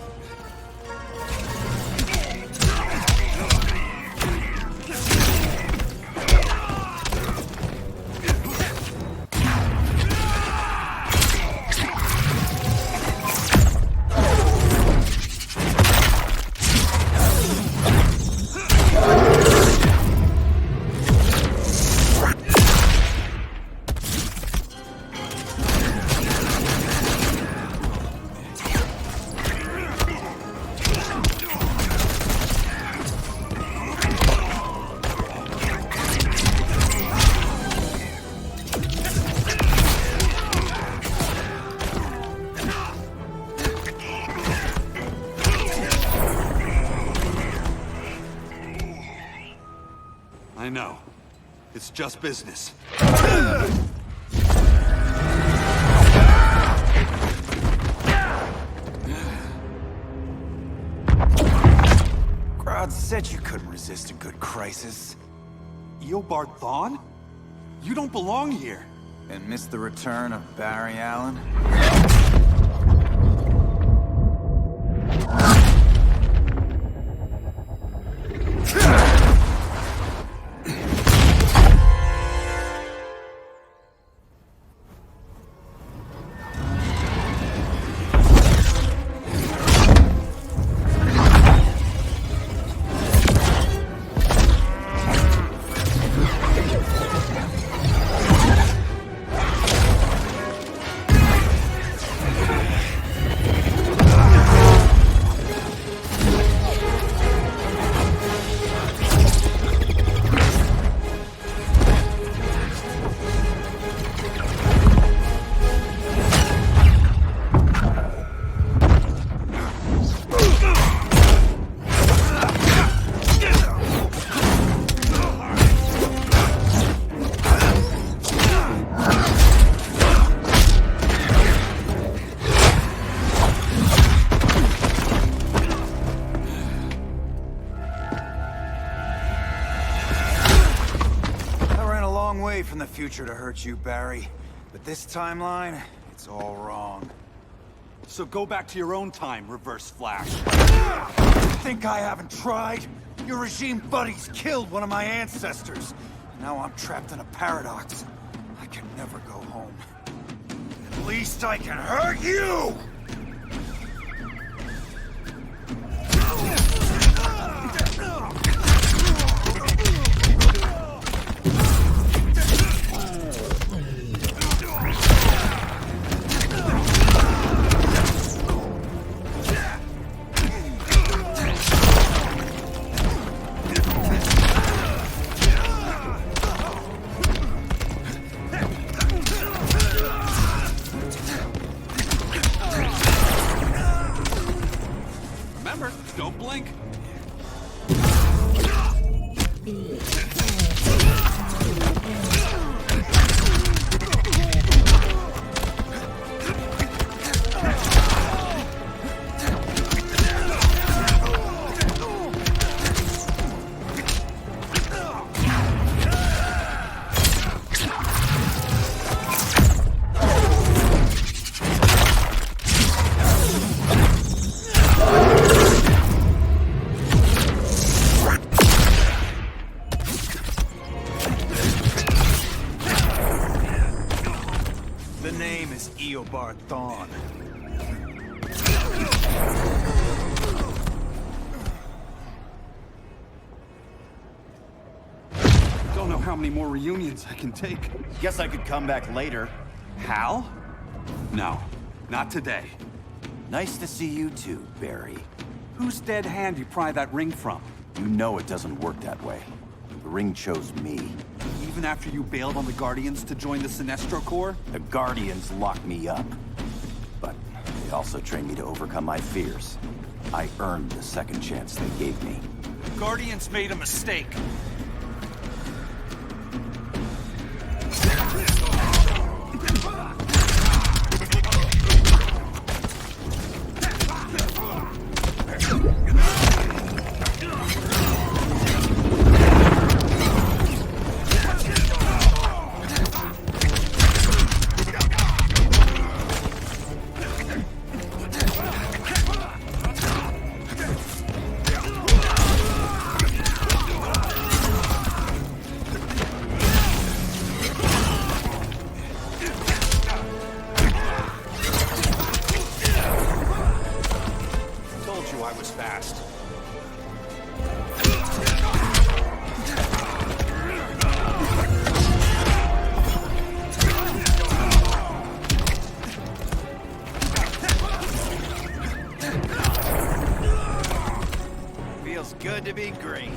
know. It's just business. Crowd said you couldn't resist a good crisis. Eobard Thawne? You don't belong here. And miss the return of Barry Allen? From the future to hurt you, Barry. But this timeline, it's all wrong. So go back to your own time, Reverse Flash. Think I haven't tried? Your regime buddies killed one of my ancestors. Now I'm trapped in a paradox. I can never go home. At least I can hurt you! Remember, don't blink. The name is Eobard Thawne. Don't know how many more reunions I can take. Guess I could come back later. Hal? No, not today. Nice to see you too, Barry. Whose dead hand you pry that ring from? You know it doesn't work that way. The ring chose me. Even after you bailed on the Guardians to join the Sinestro Corps? The Guardians locked me up. But they also trained me to overcome my fears. I earned the second chance they gave me. Guardians made a mistake. I was fast. Feels good to be green.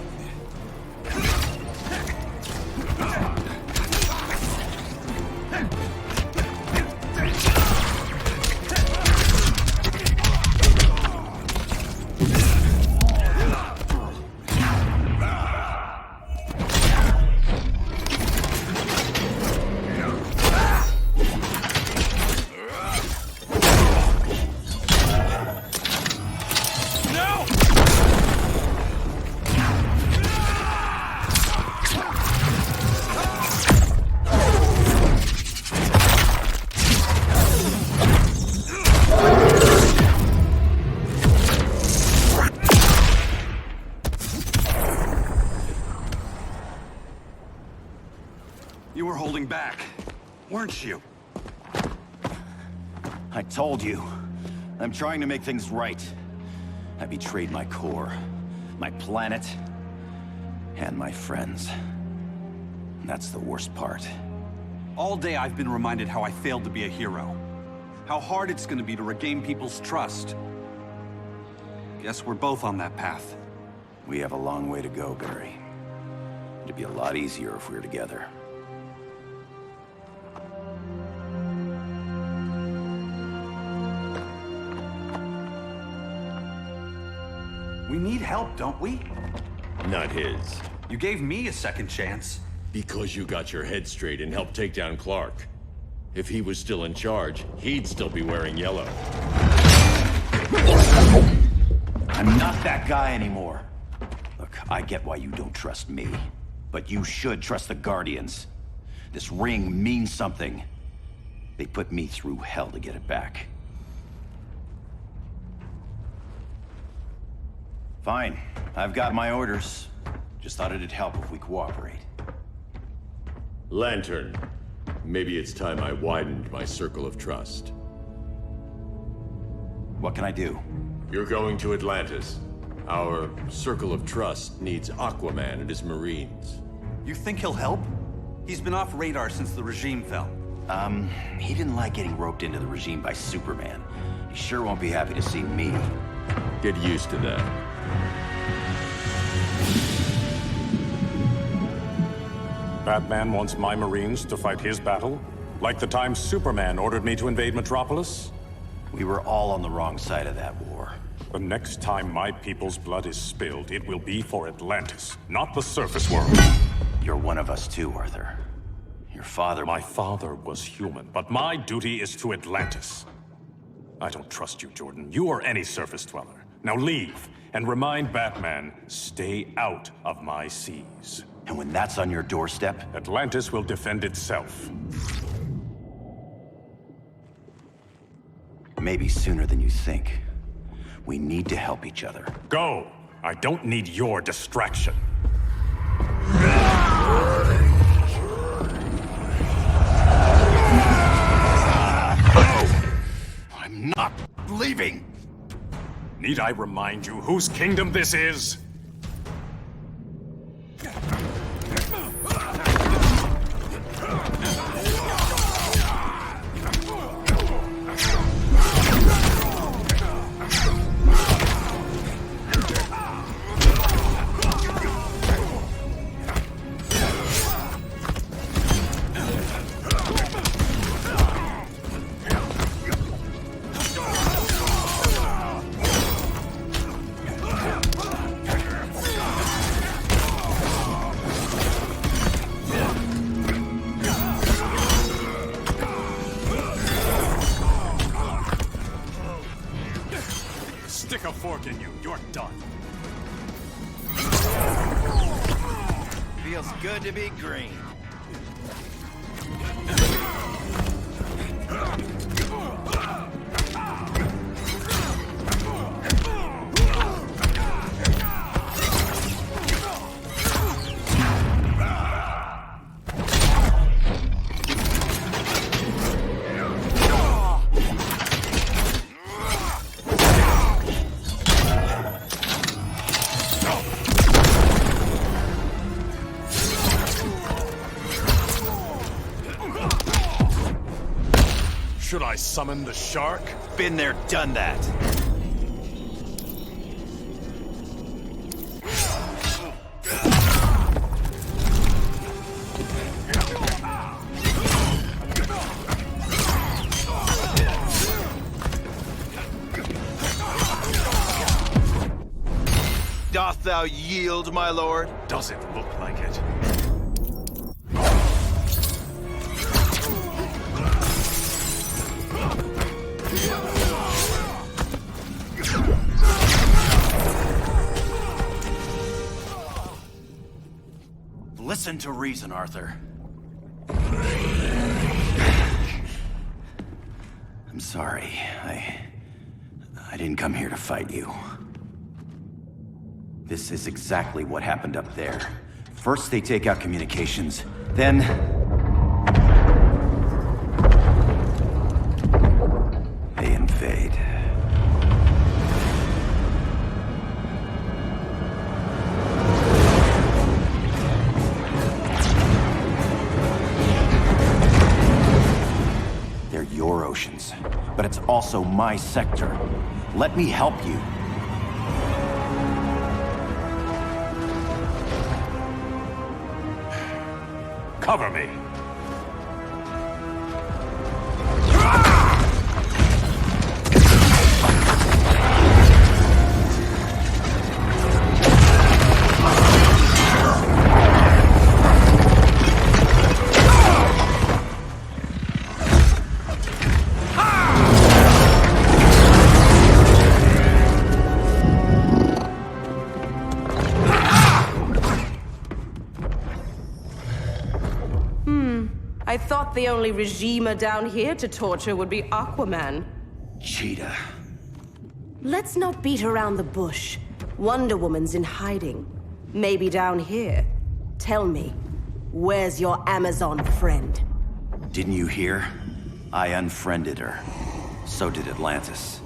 weren't you? I told you. I'm trying to make things right. I betrayed my core, my planet, and my friends. That's the worst part. All day I've been reminded how I failed to be a hero. How hard it's gonna be to regain people's trust. Guess we're both on that path. We have a long way to go, Barry. It'd be a lot easier if we were together. We need help, don't we? Not his. You gave me a second chance. Because you got your head straight and helped take down Clark. If he was still in charge, he'd still be wearing yellow. I'm not that guy anymore. Look, I get why you don't trust me. But you should trust the Guardians. This ring means something. They put me through hell to get it back. Fine. I've got my orders. Just thought it'd help if we cooperate. Lantern. Maybe it's time I widened my circle of trust. What can I do? You're going to Atlantis. Our circle of trust needs Aquaman and his Marines. You think he'll help? He's been off radar since the regime fell. He didn't like getting roped into the regime by Superman. He sure won't be happy to see me. Get used to that. Batman wants my Marines to fight his battle? Like the time Superman ordered me to invade Metropolis? We were all on the wrong side of that war. The next time my people's blood is spilled, it will be for Atlantis, not the surface world. You're one of us too, Arthur. Your father... My father was human, but my duty is to Atlantis. I don't trust you, Jordan. You or any surface dweller. Now leave, and remind Batman, stay out of my seas. And when that's on your doorstep? Atlantis will defend itself. Maybe sooner than you think. We need to help each other. Go! I don't need your distraction. I'm not leaving! Need I remind you whose kingdom this is? Stick a fork in you, you're done. Feels good to be green. Should I summon the shark? Been there, done that. Doth thou yield, my lord? Does it look like it? Listen to reason, Arthur. I'm sorry. I didn't come here to fight you. This is exactly what happened up there. First they take out communications, then... also my sector. Let me help you. Cover me. I thought the only regimer down here to torture would be Aquaman. Cheetah. Let's not beat around the bush. Wonder Woman's in hiding. Maybe down here. Tell me, where's your Amazon friend? Didn't you hear? I unfriended her. So did Atlantis.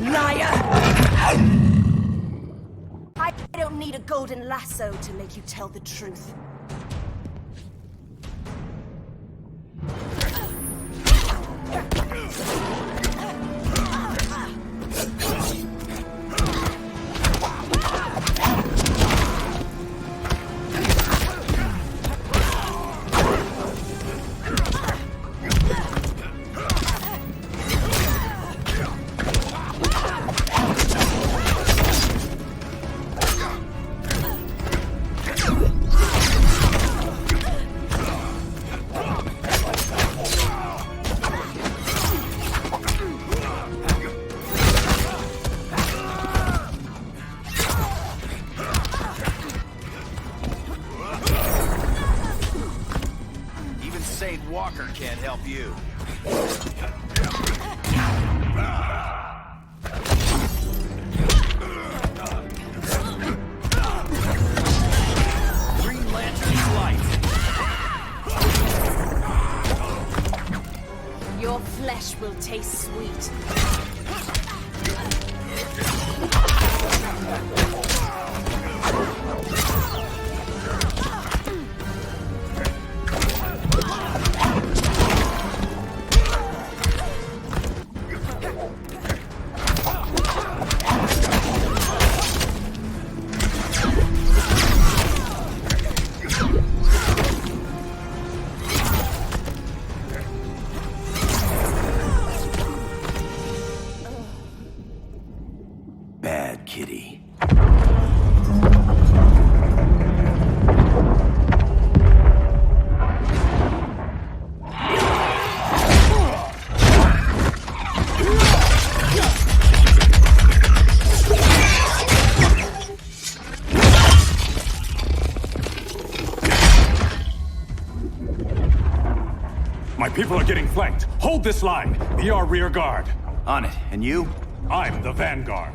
Liar! I don't need a golden lasso to make you tell the truth. Walker can't help you. Green Lantern's light. Your flesh will taste sweet. Bad kitty. My people are getting flanked. Hold this line. Be our rear guard. On it. And you? I'm the vanguard.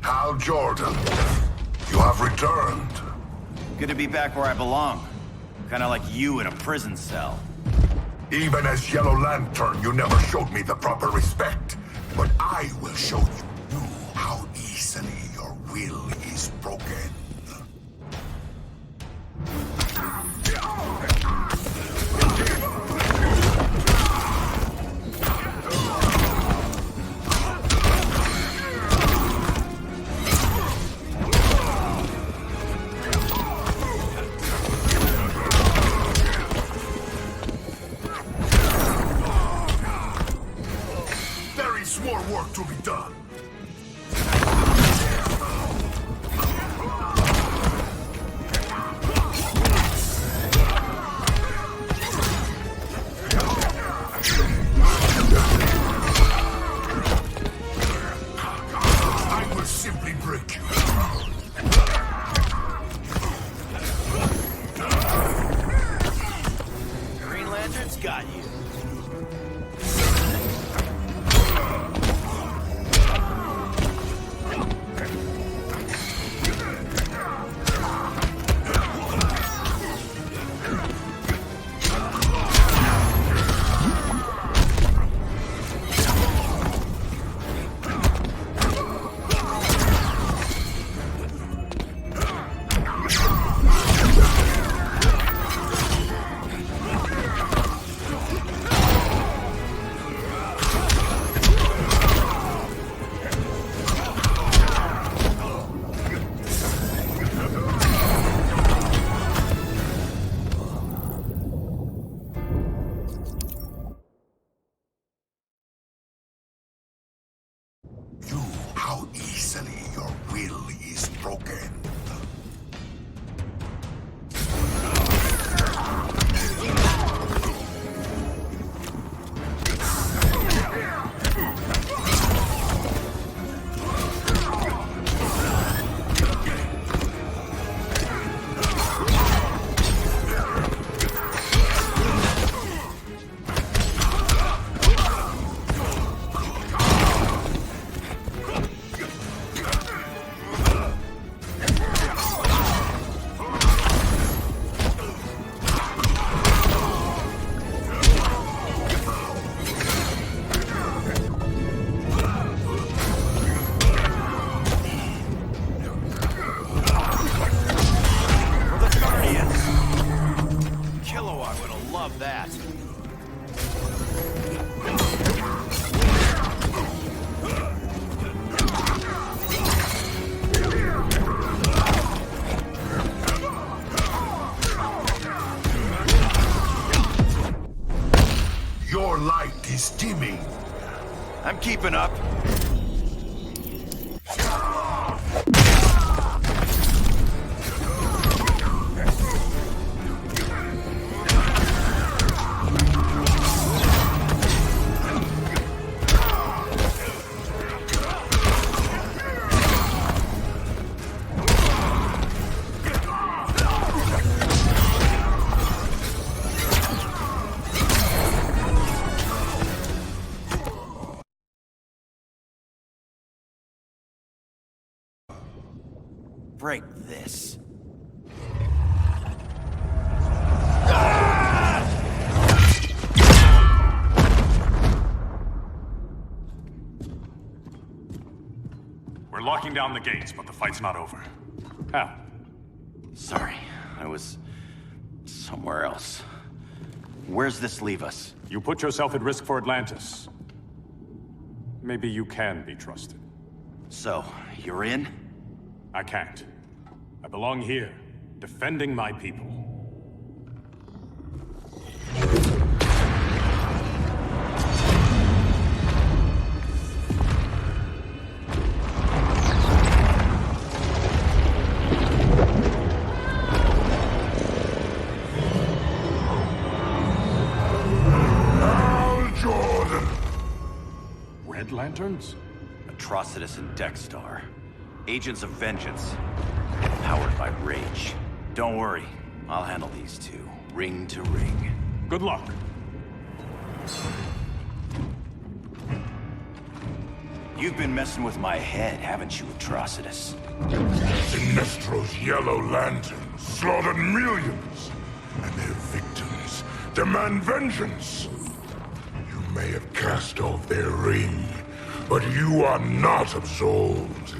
Hal Jordan, you have returned. Good to be back where I belong. Kinda like you in a prison cell. Even as Yellow Lantern, you never showed me the proper respect. But I will show you how easily your will is broken. There is more work to be done. I will simply break you. Green Lantern's got you. would love that. Your light is dimming. I'm keeping up. Break this. We're locking down the gates, but the fight's not over. How? Sorry, I was somewhere else. Where's this leave us? You put yourself at risk for Atlantis. Maybe you can be trusted. So, you're in? I can't. I belong here, defending my people. Red Lanterns? Atrocitus and Dexstar. Agents of Vengeance. Powered by rage. Don't worry, I'll handle these two, ring to ring. Good luck. You've been messing with my head, haven't you, Atrocitus? Sinestro's Yellow Lanterns slaughtered millions, and their victims demand vengeance. You may have cast off their ring, but you are not absolved.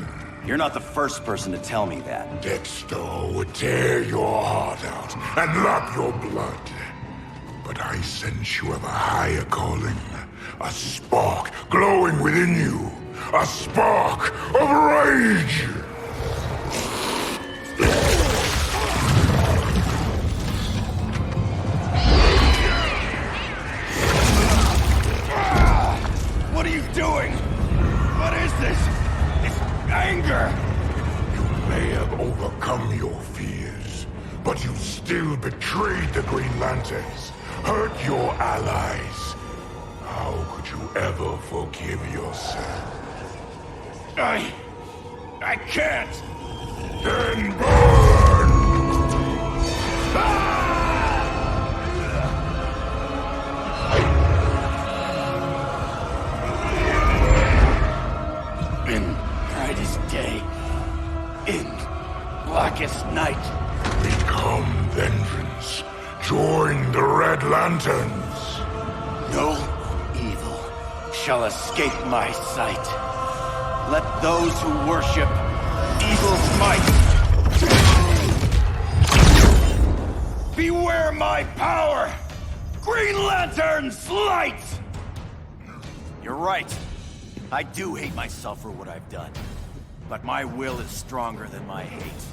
You're not the first person to tell me that. Dexter would tear your heart out and lap your blood. But I sense you have a higher calling. A spark glowing within you. A spark of rage! What are you doing? What is this? It's anger! You may have overcome your fears, but you still betrayed the Green Lanterns, hurt your allies. How could you ever forgive yourself? I can't! Then burn! In brightest day, in blackest night. Become vengeance. Join the Red Lanterns. No evil shall escape my sight. Let those who worship evil's might beware my power! Green Lantern's light! You're right. I do hate myself for what I've done. But my will is stronger than my hate.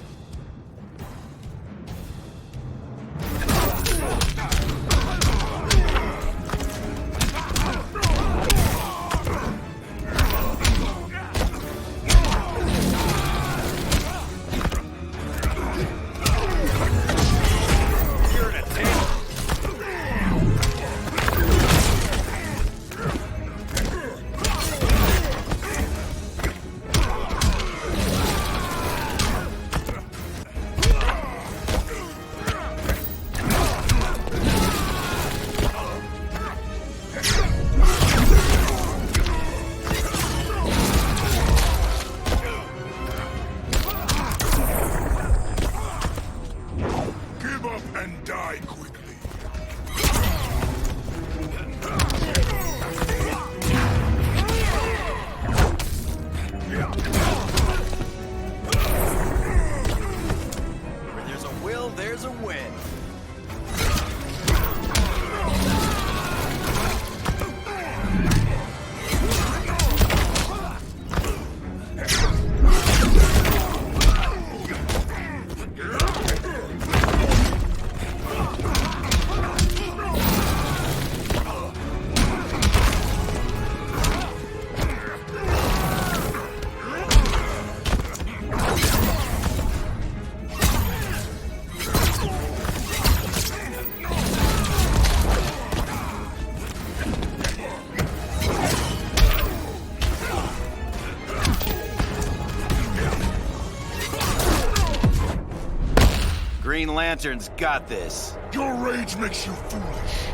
Green Lantern's got this. Your rage makes you foolish.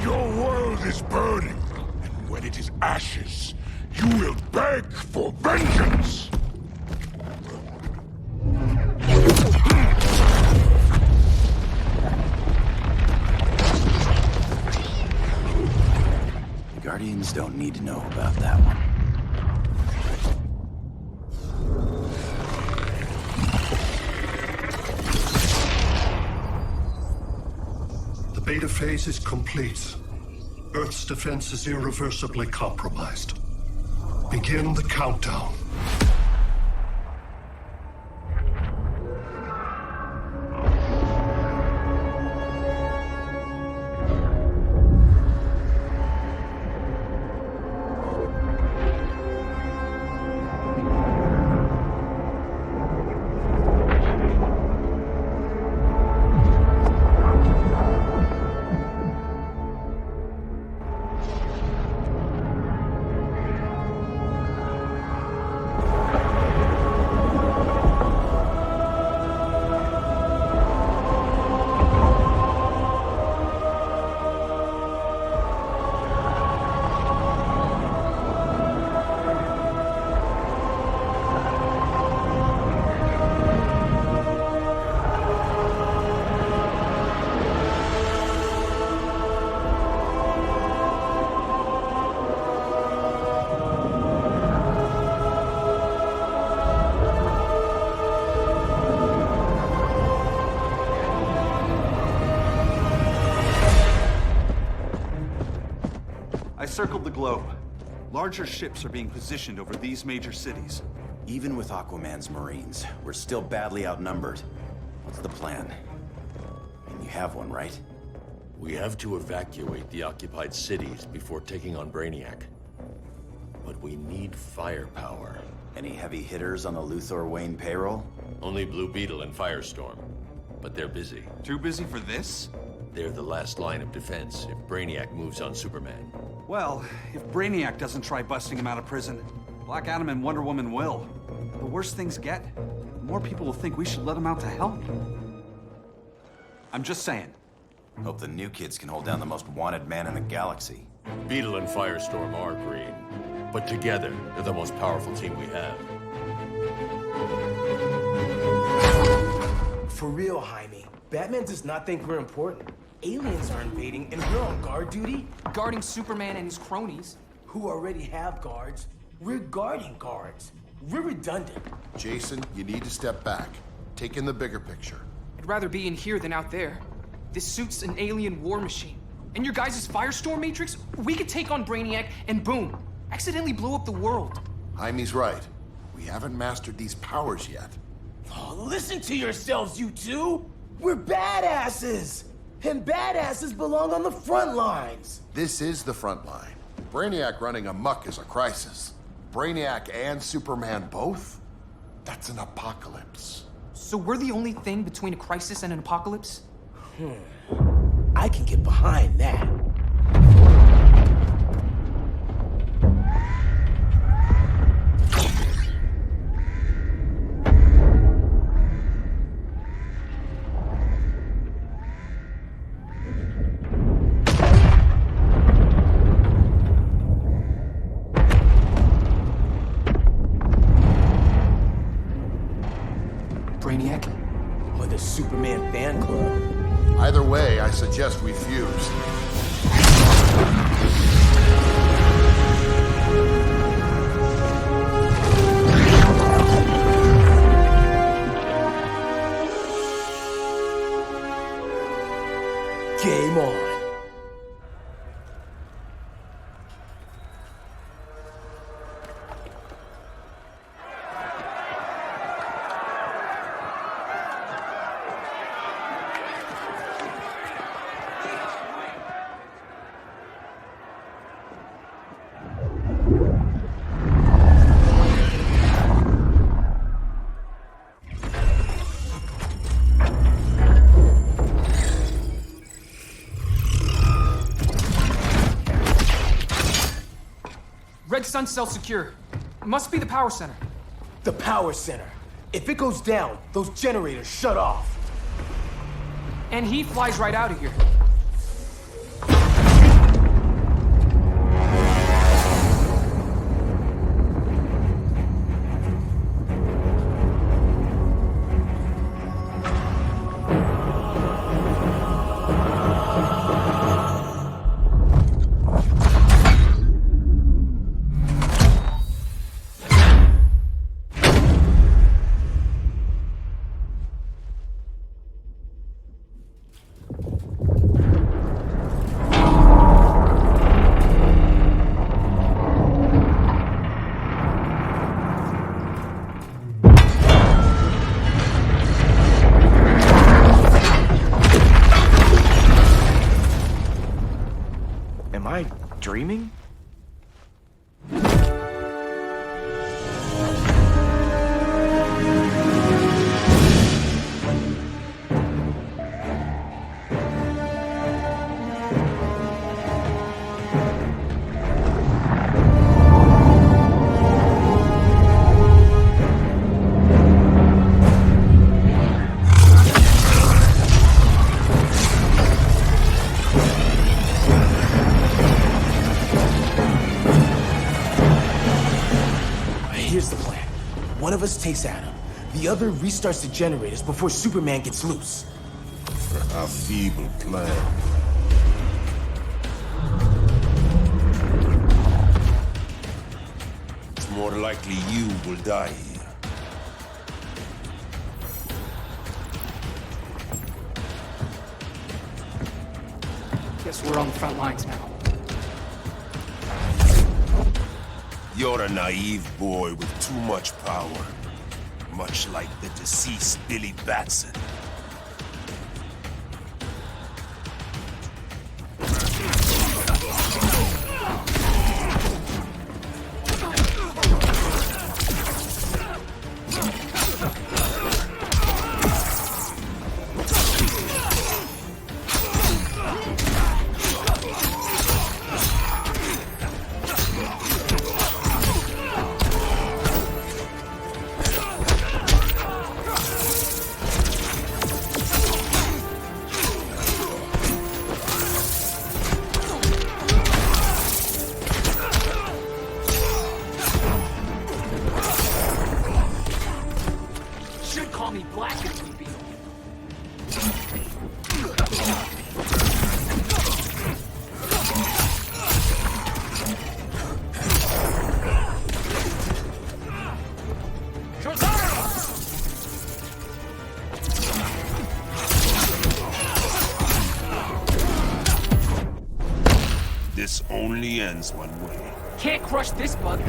Your world is burning, and when it is ashes, you will beg for vengeance! The Guardians don't need to know about that one. The beta phase is complete. Earth's defense is irreversibly compromised. Begin the countdown. I circled the globe. Larger ships are being positioned over these major cities. Even with Aquaman's Marines, we're still badly outnumbered. What's the plan? And you have one, right? We have to evacuate the occupied cities before taking on Brainiac. But we need firepower. Any heavy hitters on the Luthor Wayne payroll? Only Blue Beetle and Firestorm. But they're busy. Too busy for this? They're the last line of defense if Brainiac moves on Superman. Well, if Brainiac doesn't try busting him out of prison, Black Adam and Wonder Woman will. The worse things get, the more people will think we should let him out to help. I'm just saying. Hope the new kids can hold down the most wanted man in the galaxy. Beetle and Firestorm are green, but together, they're the most powerful team we have. For real, Jaime. Batman does not think we're important. Aliens are invading, and we're on guard duty? Guarding Superman and his cronies. Who already have guards. We're guarding guards. We're redundant. Jason, you need to step back. Take in the bigger picture. I'd rather be in here than out there. This suit's an alien war machine. And your guys' Firestorm Matrix, we could take on Brainiac and boom, accidentally blow up the world. Jaime's right. We haven't mastered these powers yet. Oh, listen to yourselves, you two! We're badasses! And badasses belong on the front lines! This is the front line. Brainiac running amok is a crisis. Brainiac and Superman both? That's an apocalypse. So we're the only thing between a crisis and an apocalypse? I can get behind that. Brainiac? Or the Superman fan club? Either way, I suggest we fuse. Game on. Red Sun cell's secure. It must be the power center. The power center. If it goes down, those generators shut off. And he flies right out of here. Am I dreaming? Here's the plan. One of us takes Adam. The other restarts the generators before Superman gets loose. A feeble plan. It's more likely you will die here. Guess we're on the front lines now. You're a naive boy with too much power. Much like the deceased Billy Batson. Call me Black if we beat. This only ends one way. Can't crush this bug.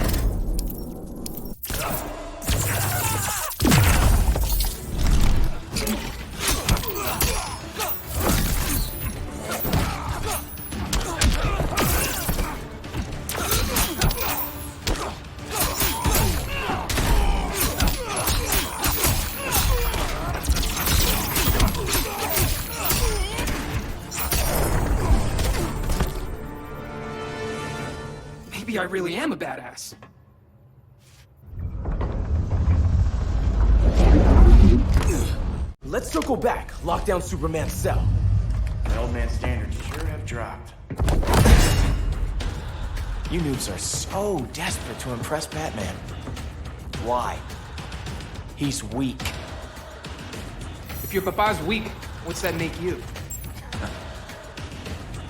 Maybe I really am a badass. Let's circle back, lock down Superman's cell. The old man's standards sure have dropped. You noobs are so desperate to impress Batman. Why? He's weak. If your papa's weak, what's that make you?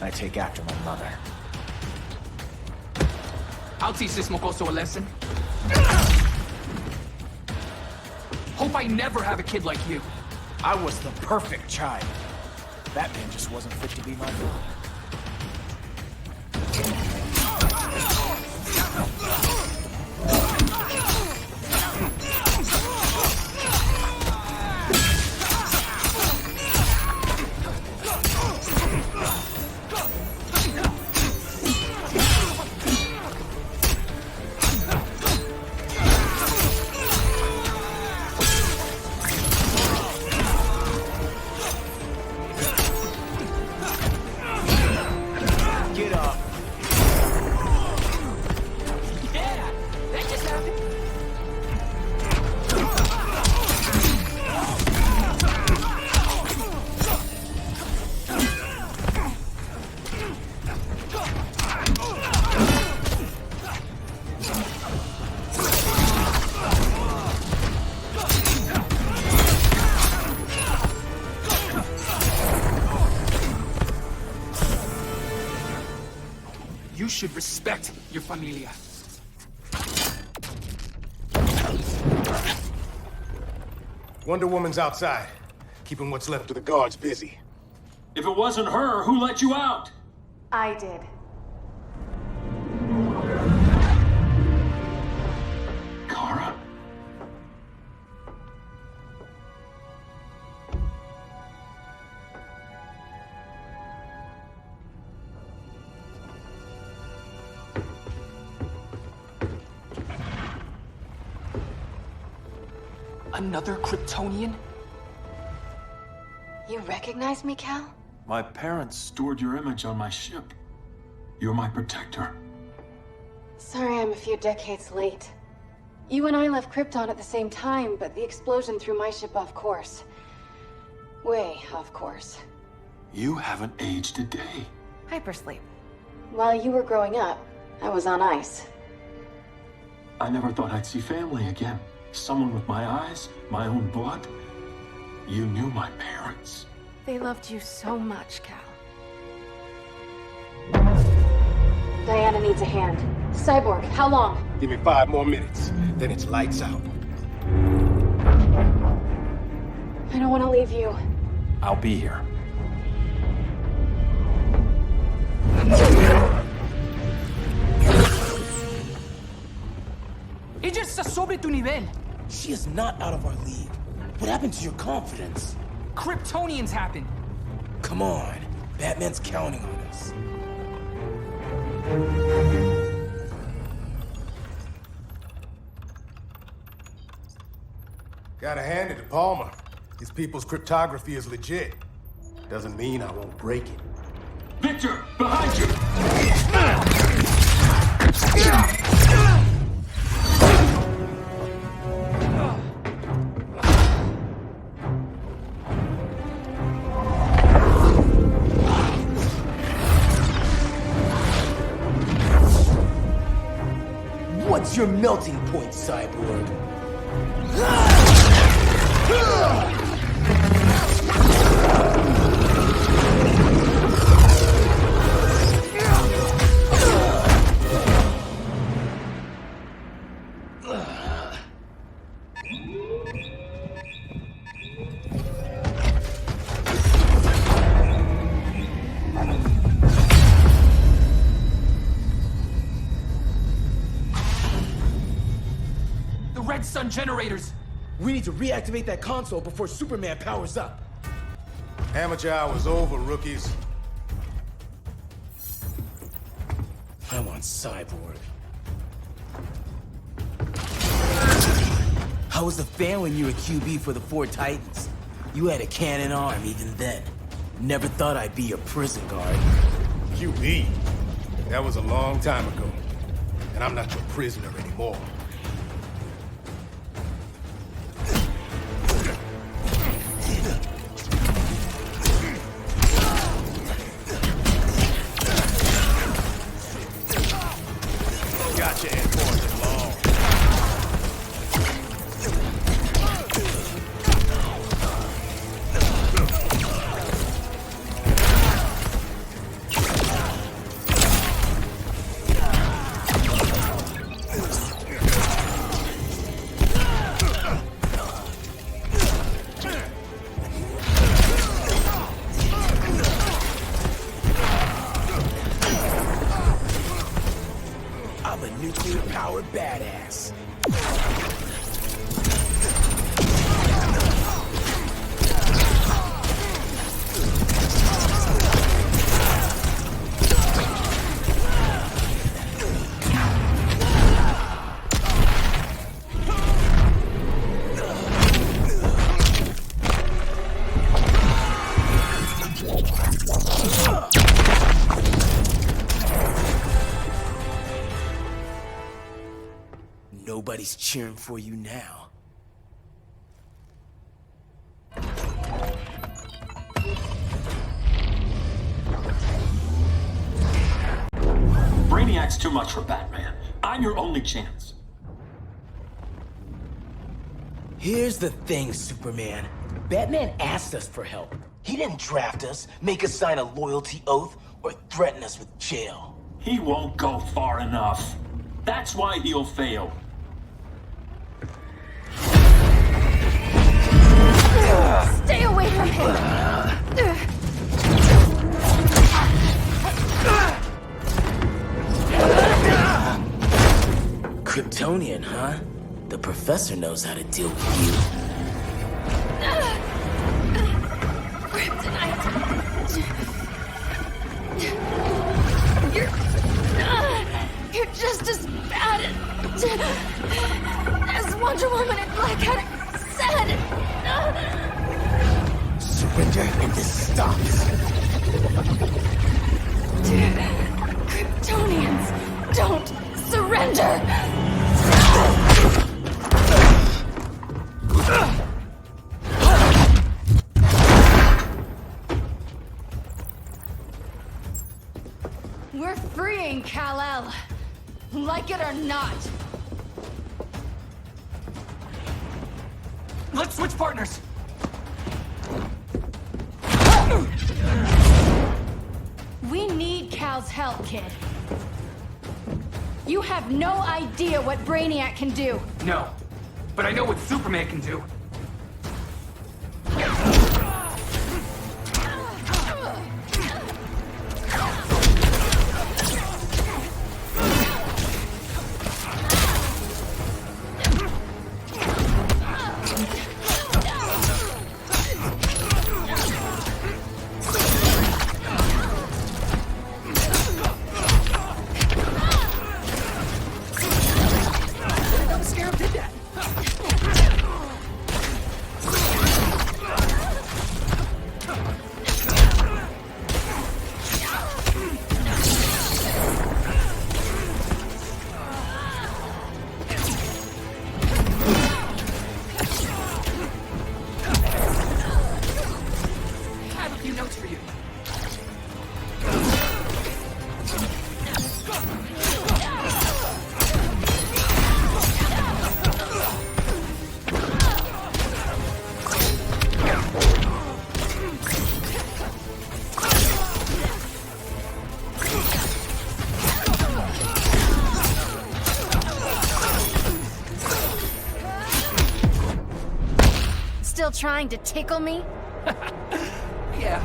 I take after my mother. I'll teach this mocoso a lesson. Hope I never have a kid like you. I was the perfect child. Batman just wasn't fit to be my father. You should respect your familia. Wonder Woman's outside, keeping what's left of the guards busy. If it wasn't her, who let you out? I did. Kara? Another Kryptonian? You recognize me, Cal? My parents stored your image on my ship. You're my protector. Sorry I'm a few decades late. You and I left Krypton at the same time, but the explosion threw my ship off course. Way off course. You haven't aged a day. Hypersleep. While you were growing up, I was on ice. I never thought I'd see family again. Someone with my eyes, my own blood. You knew my parents. They loved you so much, Cal. Diana needs a hand. Cyborg, how long? Give me 5 more minutes, then it's lights out. I don't want to leave you. I'll be here. Ella está sobre tu nivel. She is not out of our league. What happened to your confidence? Kryptonians happen. Come on. Batman's counting on us. Gotta hand it to Palmer. His people's cryptography is legit. Doesn't mean I won't break it. Victor, behind you! What's your melting point, Cyborg? Red Sun generators! We need to reactivate that console before Superman powers up. Amateur hour's over, rookies. I want Cyborg. How was the fan when you were QB for the 4 Titans? You had a cannon arm even then. Never thought I'd be a prison guard. QB? That was a long time ago. And I'm not your prisoner anymore. Gotcha, Ed long. I'm a nuclear-powered badass. Nobody's cheering for you now. Brainiac's too much for Batman. I'm your only chance. Here's the thing, Superman. Batman asked us for help. He didn't draft us, make us sign a loyalty oath, or threaten us with jail. He won't go far enough. That's why he'll fail. Stay away from him! Kryptonian, huh? The professor knows how to deal with you. Kryptonite! You're just as bad as Wonder Woman and Blackadder said! Surrender and this stops. Kryptonians, don't surrender! We're freeing Kal-El, like it or not. Let's switch partners. We need Cal's help, kid. You have no idea what Brainiac can do. No, but I know what Superman can do. Still trying to tickle me? Yeah.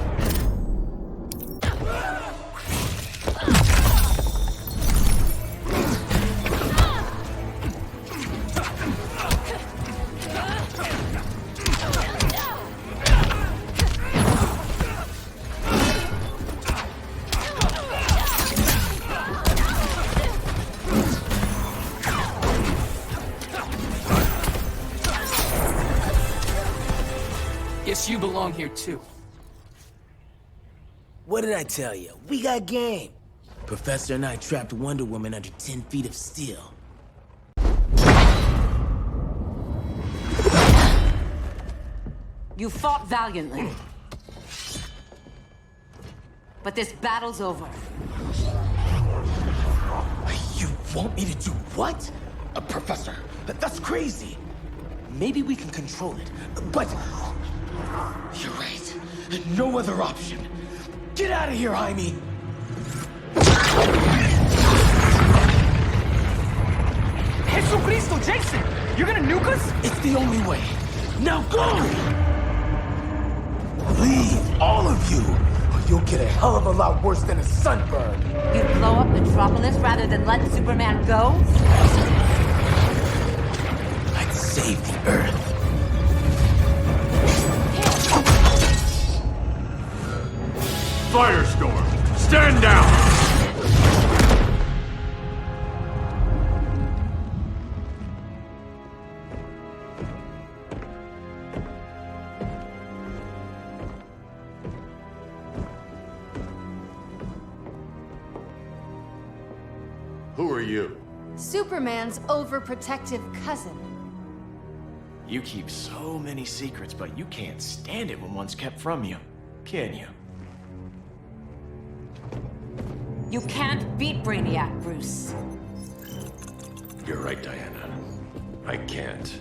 Guess you belong here too. What did I tell you? We got game. Professor and I trapped Wonder Woman under 10 feet of steel. You fought valiantly. But this battle's over. You want me to do what? Professor, that's crazy. Maybe we can control it, but... You're right. No other option. Get out of here, Jaime! Jesucristo, Jason! You're gonna nuke us? It's the only way. Now go! Leave, all of you, or you'll get a hell of a lot worse than a sunburn. You'd blow up Metropolis rather than let Superman go? I'd save the Earth. Firestorm, stand down! Who are you? Superman's overprotective cousin. You keep so many secrets, but you can't stand it when one's kept from you, can you? You can't beat Brainiac, Bruce. You're right, Diana. I can't.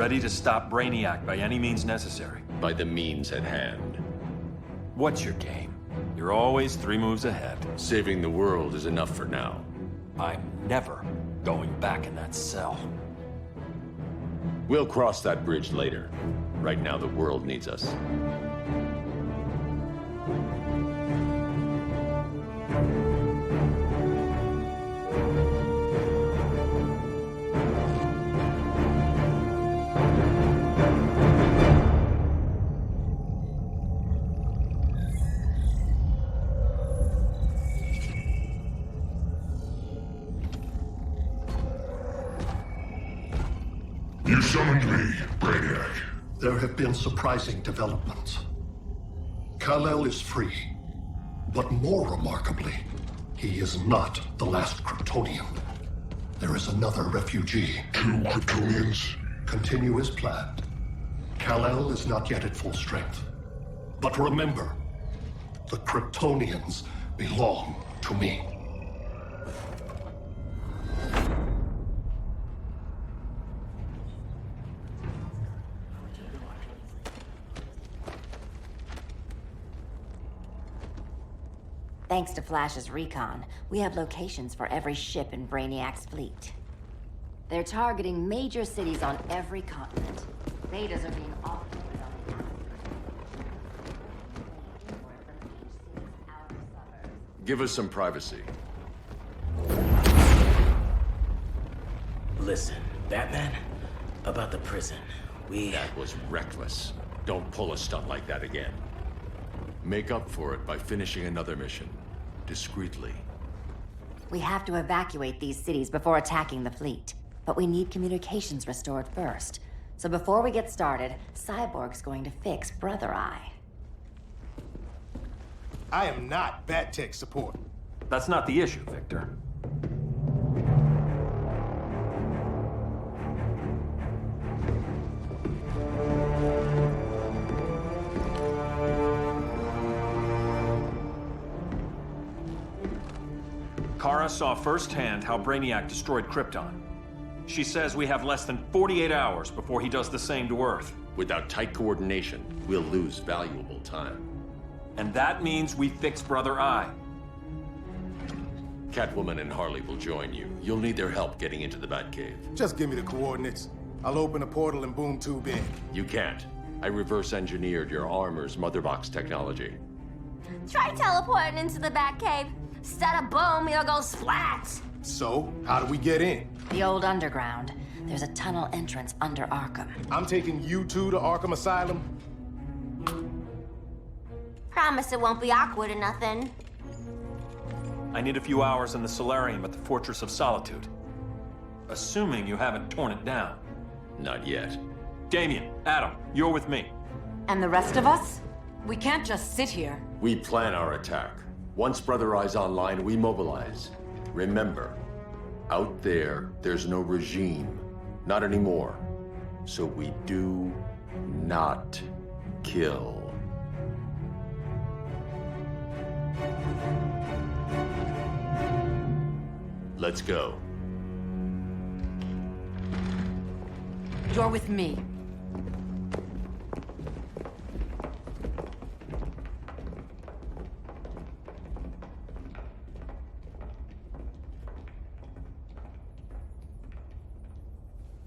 ready to stop Brainiac by any means necessary. By the means at hand. What's your game? You're always 3 moves ahead. Saving the world is enough for now. I'm never going back in that cell. We'll cross that bridge later. Right now, the world needs us. You summoned me, Brainiac. There have been surprising developments. Kal-El is free, but more remarkably, he is not the last Kryptonian. There is another refugee. 2 Kryptonians? Continue as planned. Kal-El is not yet at full strength. But remember, the Kryptonians belong to me. Thanks to Flash's recon, we have locations for every ship in Brainiac's fleet. They're targeting major cities on every continent. Betas are being offloaded on the outskirts. Give us some privacy. Listen, Batman, about the prison, That was reckless. Don't pull a stunt like that again. Make up for it by finishing another mission. Discreetly. We have to evacuate these cities before attacking the fleet. But we need communications restored first. So before we get started, Cyborg's going to fix Brother Eye. I am not Bat-Tech support. That's not the issue, Victor. Kara saw firsthand how Brainiac destroyed Krypton. She says we have less than 48 hours before he does the same to Earth. Without tight coordination, we'll lose valuable time. And that means we fix Brother Eye. Catwoman and Harley will join you. You'll need their help getting into the Batcave. Just give me the coordinates. I'll open a portal and boom tube in. You can't. I reverse engineered your armor's motherbox technology. Try teleporting into the Batcave. Instead of boom, you'll go splat. So, how do we get in? The old underground. There's a tunnel entrance under Arkham. I'm taking you two to Arkham Asylum. Promise it won't be awkward or nothing. I need a few hours in the solarium at the Fortress of Solitude. Assuming you haven't torn it down. Not yet. Damien, Adam, you're with me. And the rest of us? We can't just sit here. We plan our attack. Once Brother Eye's online, we mobilize. Remember, out there's no regime. Not anymore. So we do not kill. Let's go. You're with me.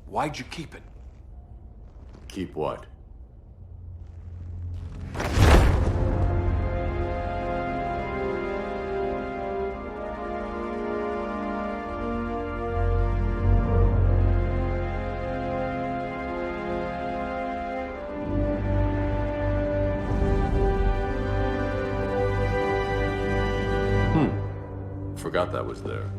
Why'd you keep it? Keep what? Forgot that was there.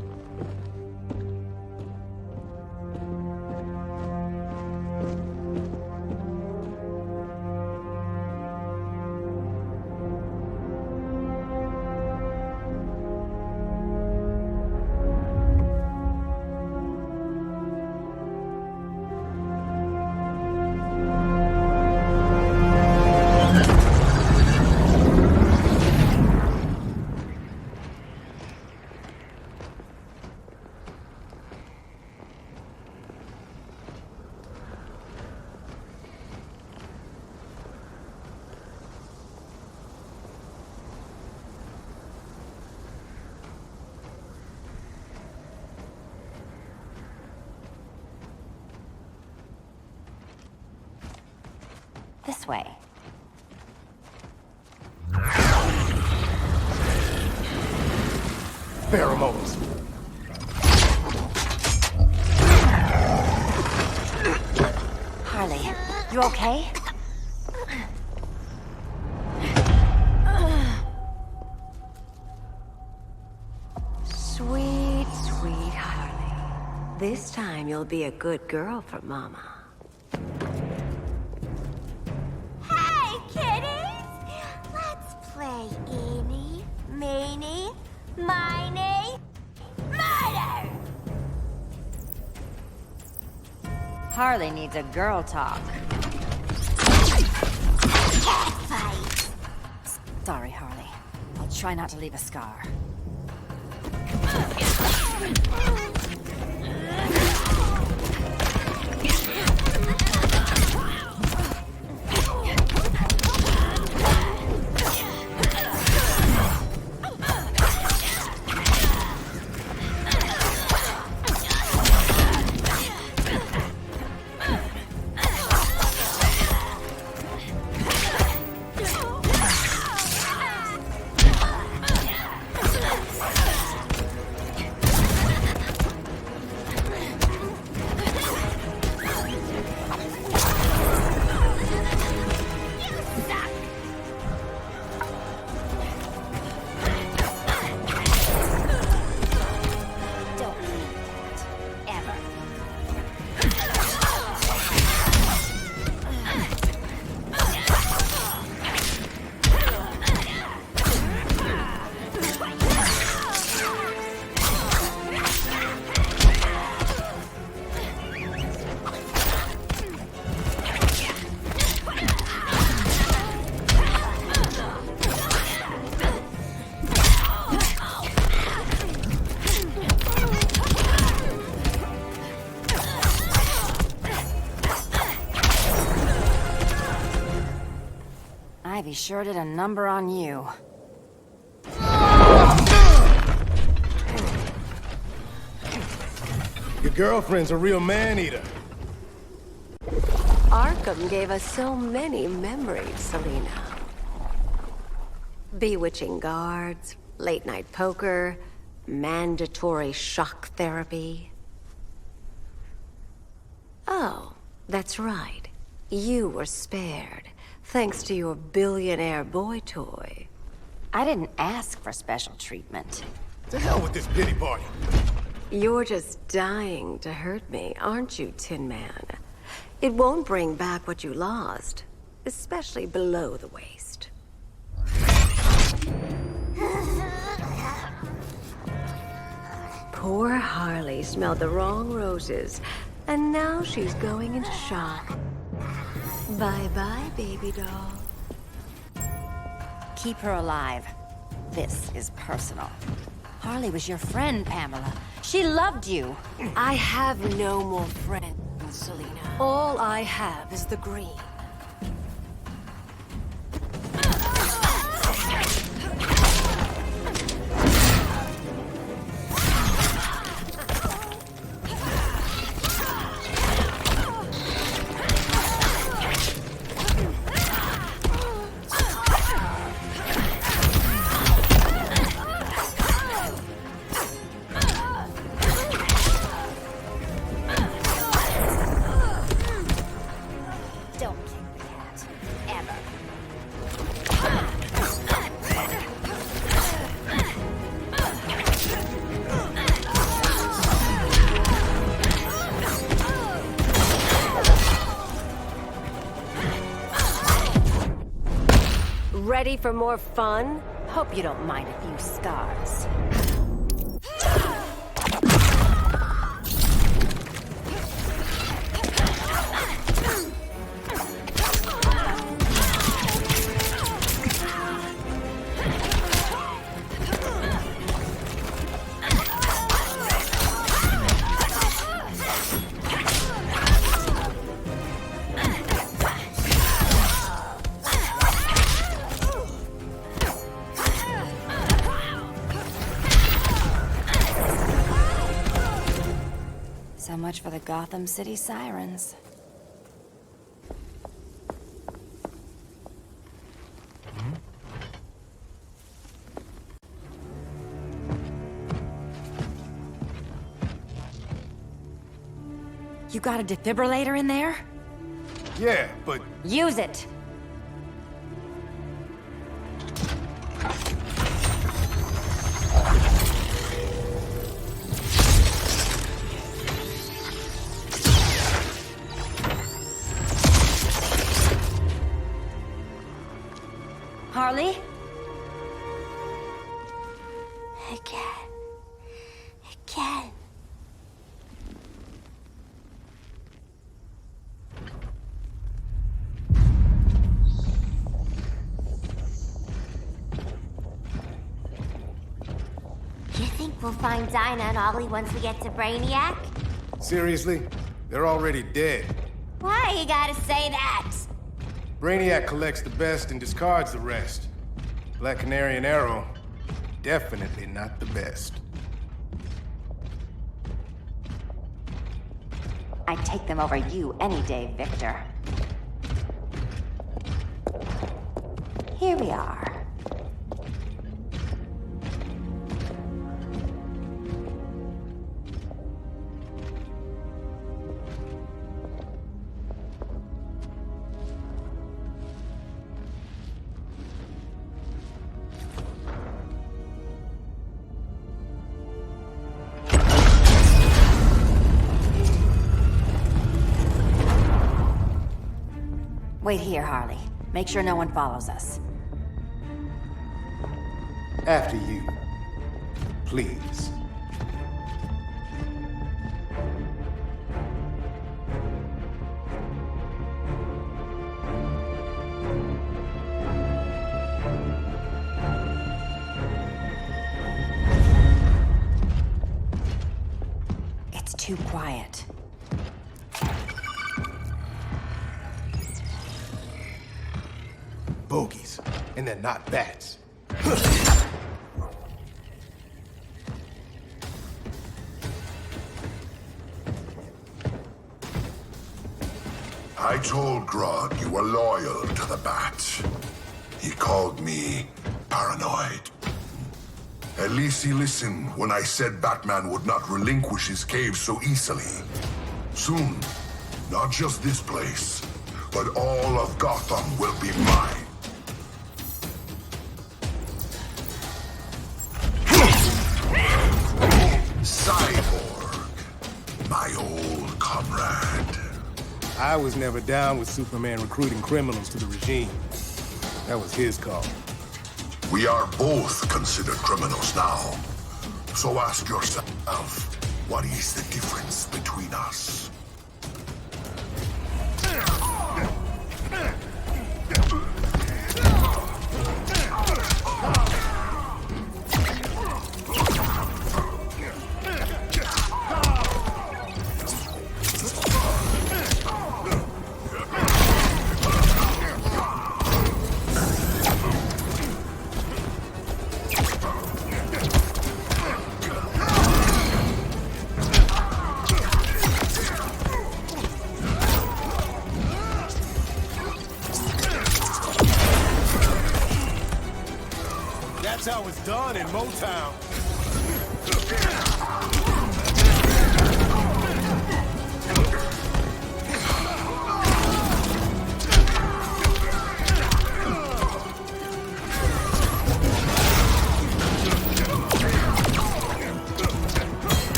this way. Pheromones. Harley, you okay? Sweet, sweet Harley. This time you'll be a good girl for Mama. Hey, kiddies! Let's play Eeny, Meeny, Miny, Murder! Harley needs a girl talk. Fight! Sorry, Harley. I'll try not to leave a scar. Ivy sure did a number on you. Your girlfriend's a real man-eater. Arkham gave us so many memories, Selina. Bewitching guards, late-night poker, mandatory shock therapy. Oh, that's right. You were spared, thanks to your billionaire boy toy. I didn't ask for special treatment. To hell with this pity party. You're just dying to hurt me, aren't you, Tin Man? It won't bring back what you lost, especially below the waist. Poor Harley smelled the wrong roses, and now she's going into shock. Bye-bye, baby doll. Keep her alive. This is personal. Harley was your friend, Pamela. She loved you. I have no more friends, Selina. All I have is the green. Ready for more fun? Hope you don't mind a few scars. So much for the Gotham City sirens. You got a defibrillator in there? Yeah, but... Use it! Harley? Again. You think we'll find Dinah and Ollie once we get to Brainiac? Seriously? They're already dead. Why you gotta say that? Brainiac collects the best and discards the rest. Black Canary and Arrow, definitely not the best. I'd take them over you any day, Victor. Here we are. Wait here, Harley. Make sure no one follows us. After you. Please. It's too quiet. Bogies. And they're not bats. I told Grodd you were loyal to the Bat. He called me paranoid. At least he listened when I said Batman would not relinquish his cave so easily. Soon, not just this place, but all of Gotham will be mine. Cyborg, my old comrade. I was never down with Superman recruiting criminals to the regime. That was his call. We are both considered criminals now. So ask yourself, what is the difference between us? That's how it's done in Motown.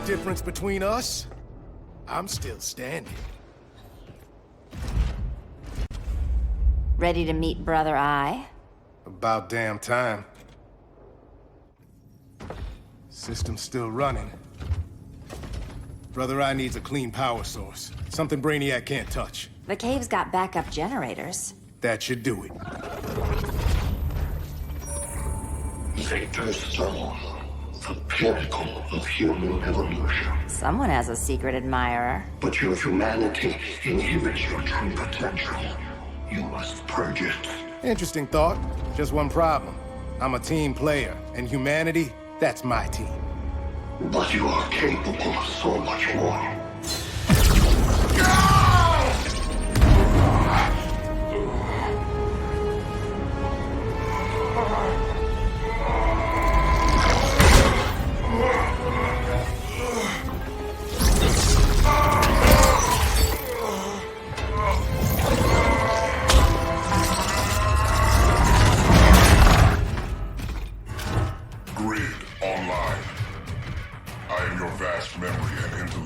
Difference between us, I'm still standing. Ready to meet Brother Eye? About damn time. System's still running. Brother Eye needs a clean power source. Something Brainiac can't touch. The cave's got backup generators. That should do it. Victor's Stone, the pinnacle of human evolution. Someone has a secret admirer. But your humanity inhibits your true potential. You must purge it. Interesting thought. Just one problem. I'm a team player, and humanity, that's my team. But you are capable of so much more.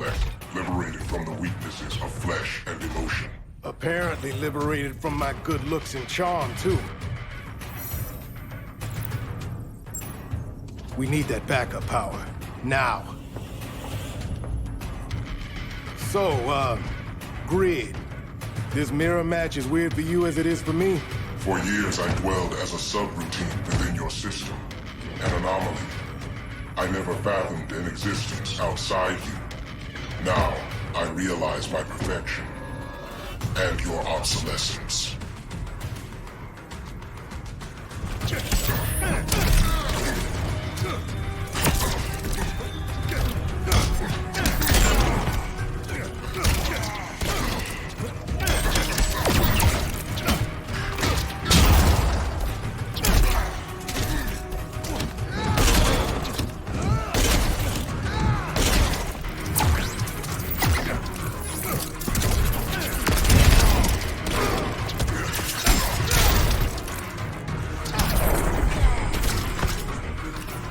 intellect, liberated from the weaknesses of flesh and emotion. Apparently liberated from my good looks and charm, too. We need that backup power. Now. So, Grid. This mirror match as weird for you as it is for me? For years I dwelled as a subroutine within your system. An anomaly. I never fathomed an existence outside you. Now, I realize my perfection. And your obsolescence.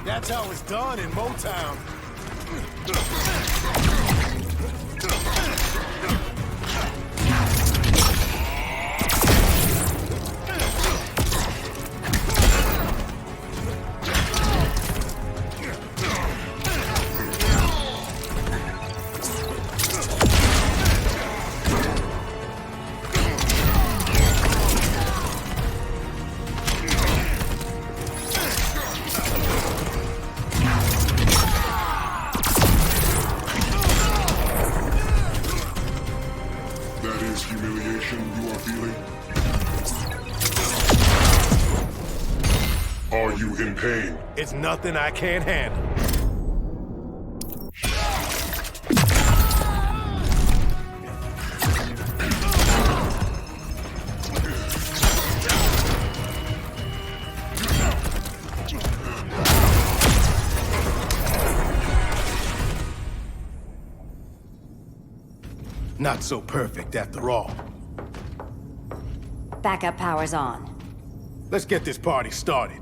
That's how it's done in Motown. Are you in pain? It's nothing I can't handle. Not so perfect after all. Backup power's on. Let's get this party started.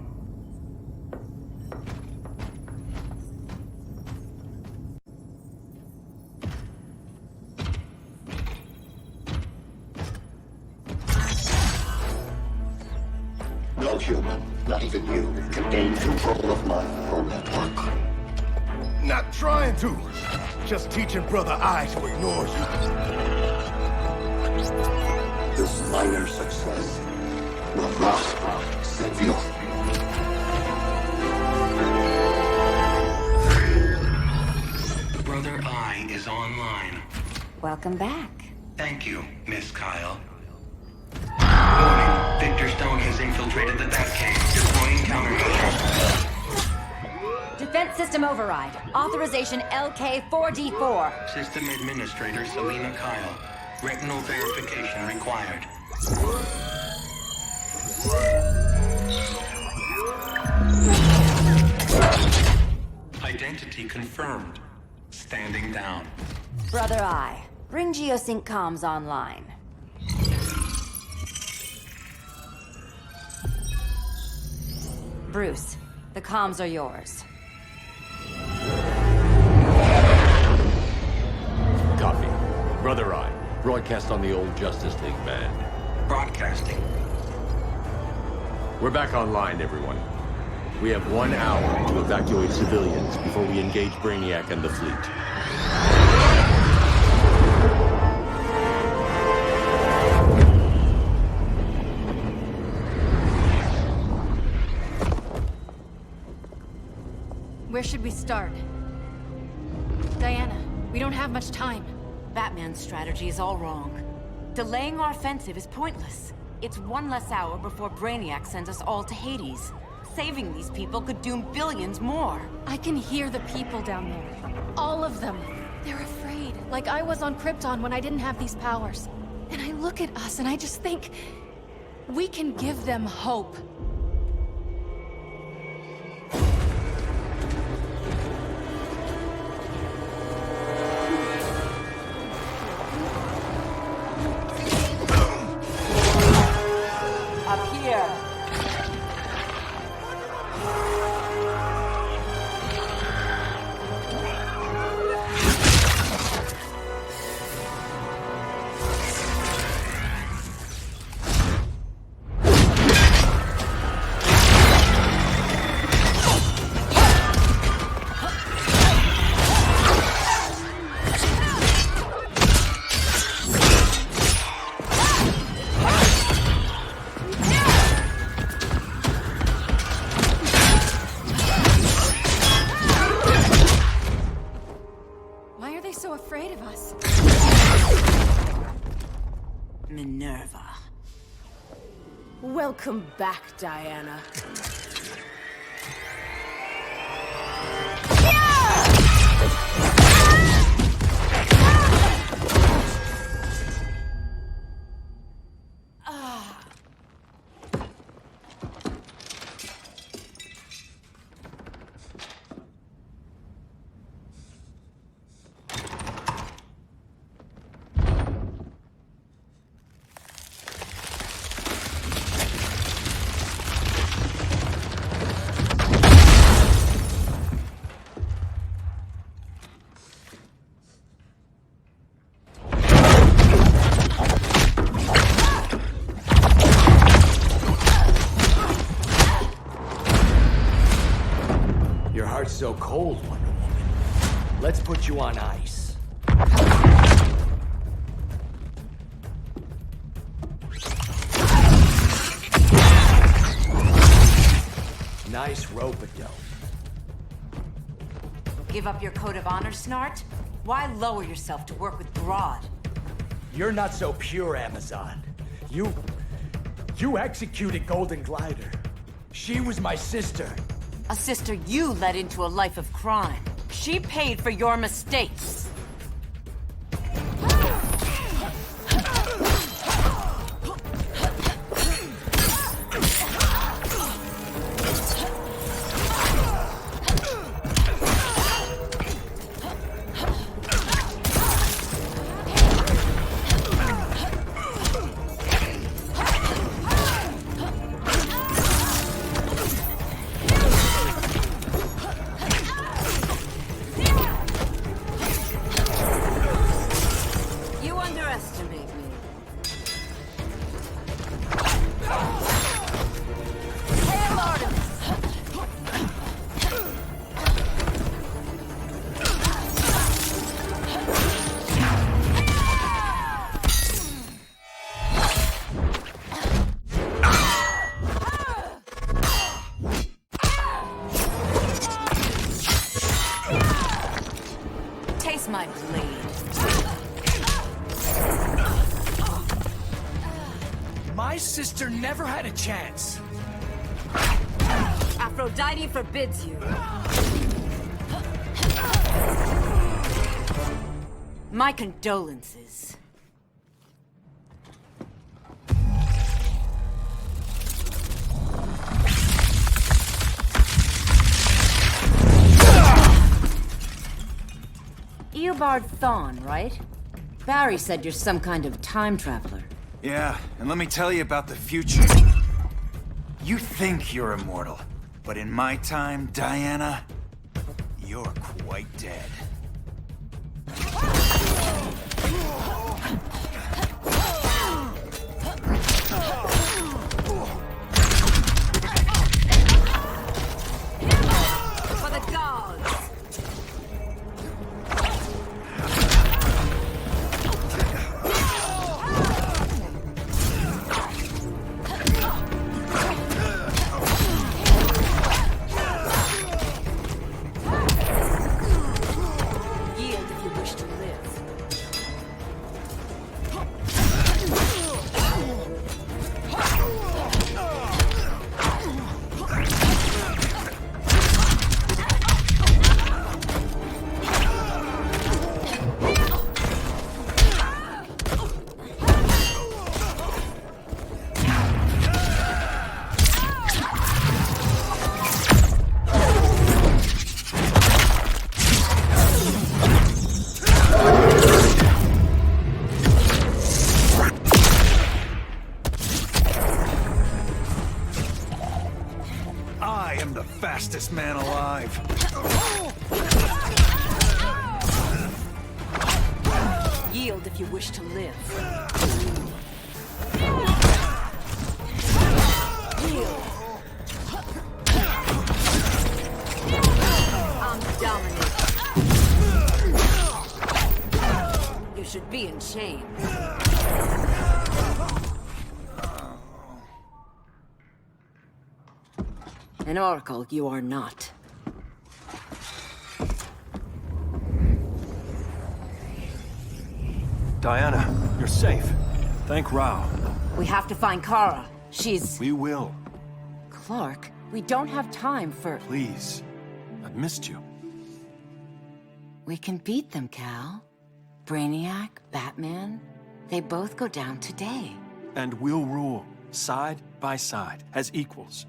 No human, not even you, can gain control of my neural network. Not trying to. Just teaching Brother Eye to ignore you. This minor success will not save you. Brother Eye is online. Welcome back. Thank you, Miss Kyle. Warning, Victor Stone has infiltrated the Batcave, deploying countermeasures. Defense system override. Authorization LK4D4. System Administrator Selena Kyle. Retinal verification required. Identity confirmed. Standing down. Brother Eye, bring Geosync comms online. Bruce, the comms are yours. Copy. Brother Eye, broadcast on the old Justice League band. Broadcasting. We're back online, everyone. We have 1 hour to evacuate civilians before we engage Brainiac and the fleet. Where should we start? Diana, we don't have much time. Batman's strategy is all wrong. Delaying our offensive is pointless. It's one less hour before Brainiac sends us all to Hades. Saving these people could doom billions more. I can hear the people down there. All of them. They're afraid, like I was on Krypton when I didn't have these powers. And I look at us and I just think, we can give them hope. Up here. afraid of us. Minerva. Welcome back, Diana. Your heart's so cold, Wonder Woman. Let's put you on ice. Nice rope-a-dope. Give up your code of honor, Snart? Why lower yourself to work with Grodd? You're not so pure, Amazon. You executed Golden Glider. She was my sister. A sister you led into a life of crime. She paid for your mistakes. My blade. My sister never had a chance. Aphrodite forbids you. My condolences. Eobard Thawne, right? Barry said you're some kind of time traveler. Yeah, and let me tell you about the future. You think you're immortal, but in my time, Diana, you're quite dead. For the gods! Fastest man alive. Yield if you wish to live. Yield. I'm dominating. You should be in chains. An oracle you are not. Diana, you're safe. Thank Rao. We have to find Kara. She's... We will. Clark, we don't have time for... Please. I've missed you. We can beat them, Cal. Brainiac, Batman, they both go down today. And we'll rule, side by side, as equals.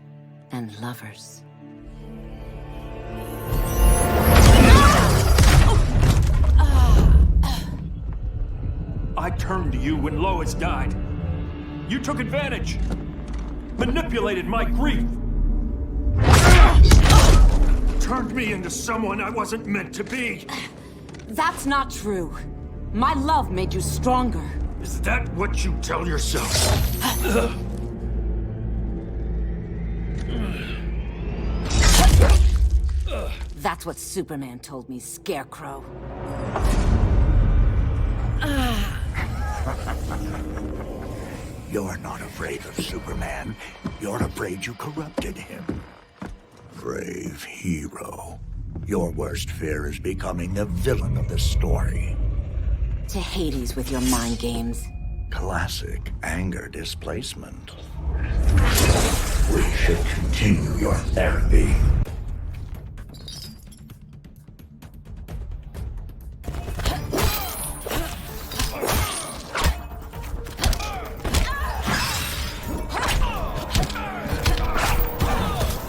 And lovers. I turned to you when Lois died. You took advantage. Manipulated my grief. Turned me into someone I wasn't meant to be. That's not true. My love made you stronger. Is that what you tell yourself? That's what Superman told me, Scarecrow. You're not afraid of Superman. You're afraid you corrupted him. Brave hero. Your worst fear is becoming the villain of the story. To Hades with your mind games. Classic anger displacement. We should continue your therapy.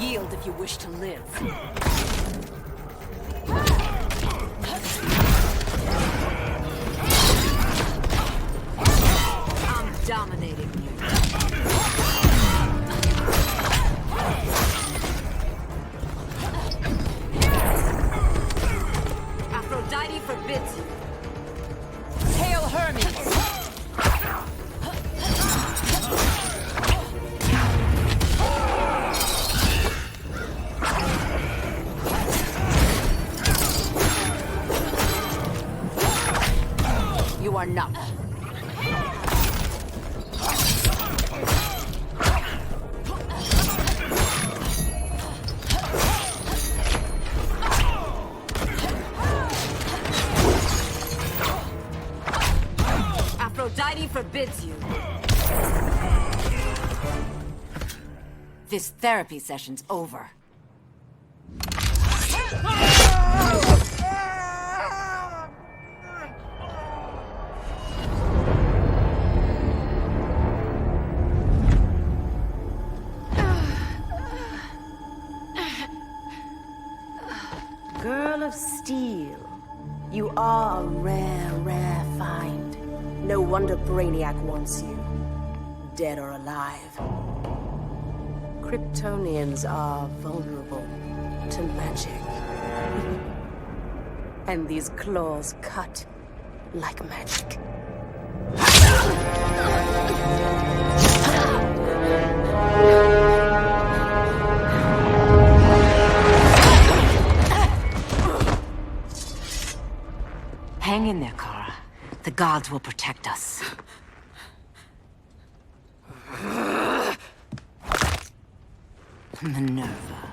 Yield if you wish to live. Dominating you. Aphrodite forbids you. Hail Hermes! You are not. Aphrodite forbids you. This therapy session's over. Girl of Steel, you are a rare, rare find. No wonder Brainiac wants you, dead or alive. Kryptonians are vulnerable to magic. And these claws cut like magic. Hang in there, Kara. The gods will protect us. Minerva.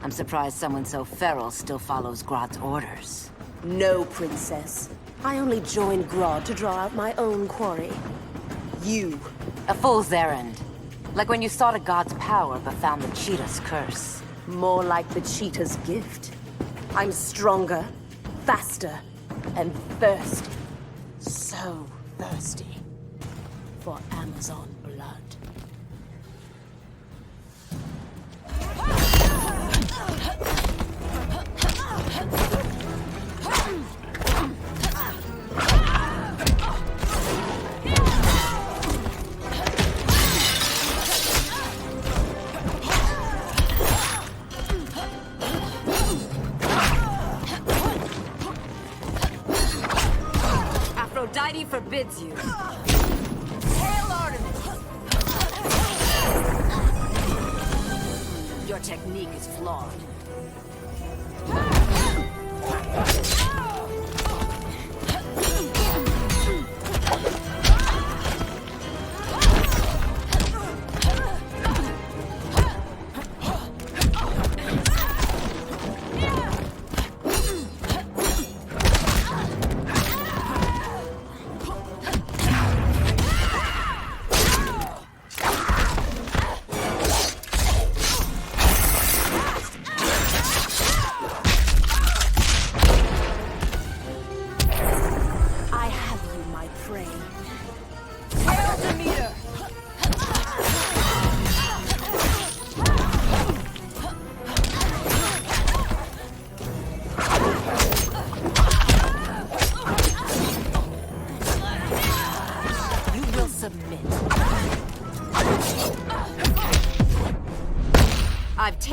I'm surprised someone so feral still follows Grodd's orders. No, princess. I only joined Grodd to draw out my own quarry. You. A fool's errand. Like when you sought a god's power but found the cheetah's curse. More like the cheetah's gift. I'm stronger, faster, and thirsty. So thirsty. For Amazon blood. Aphrodite forbids you. Hail Artemis! Your technique is flawed.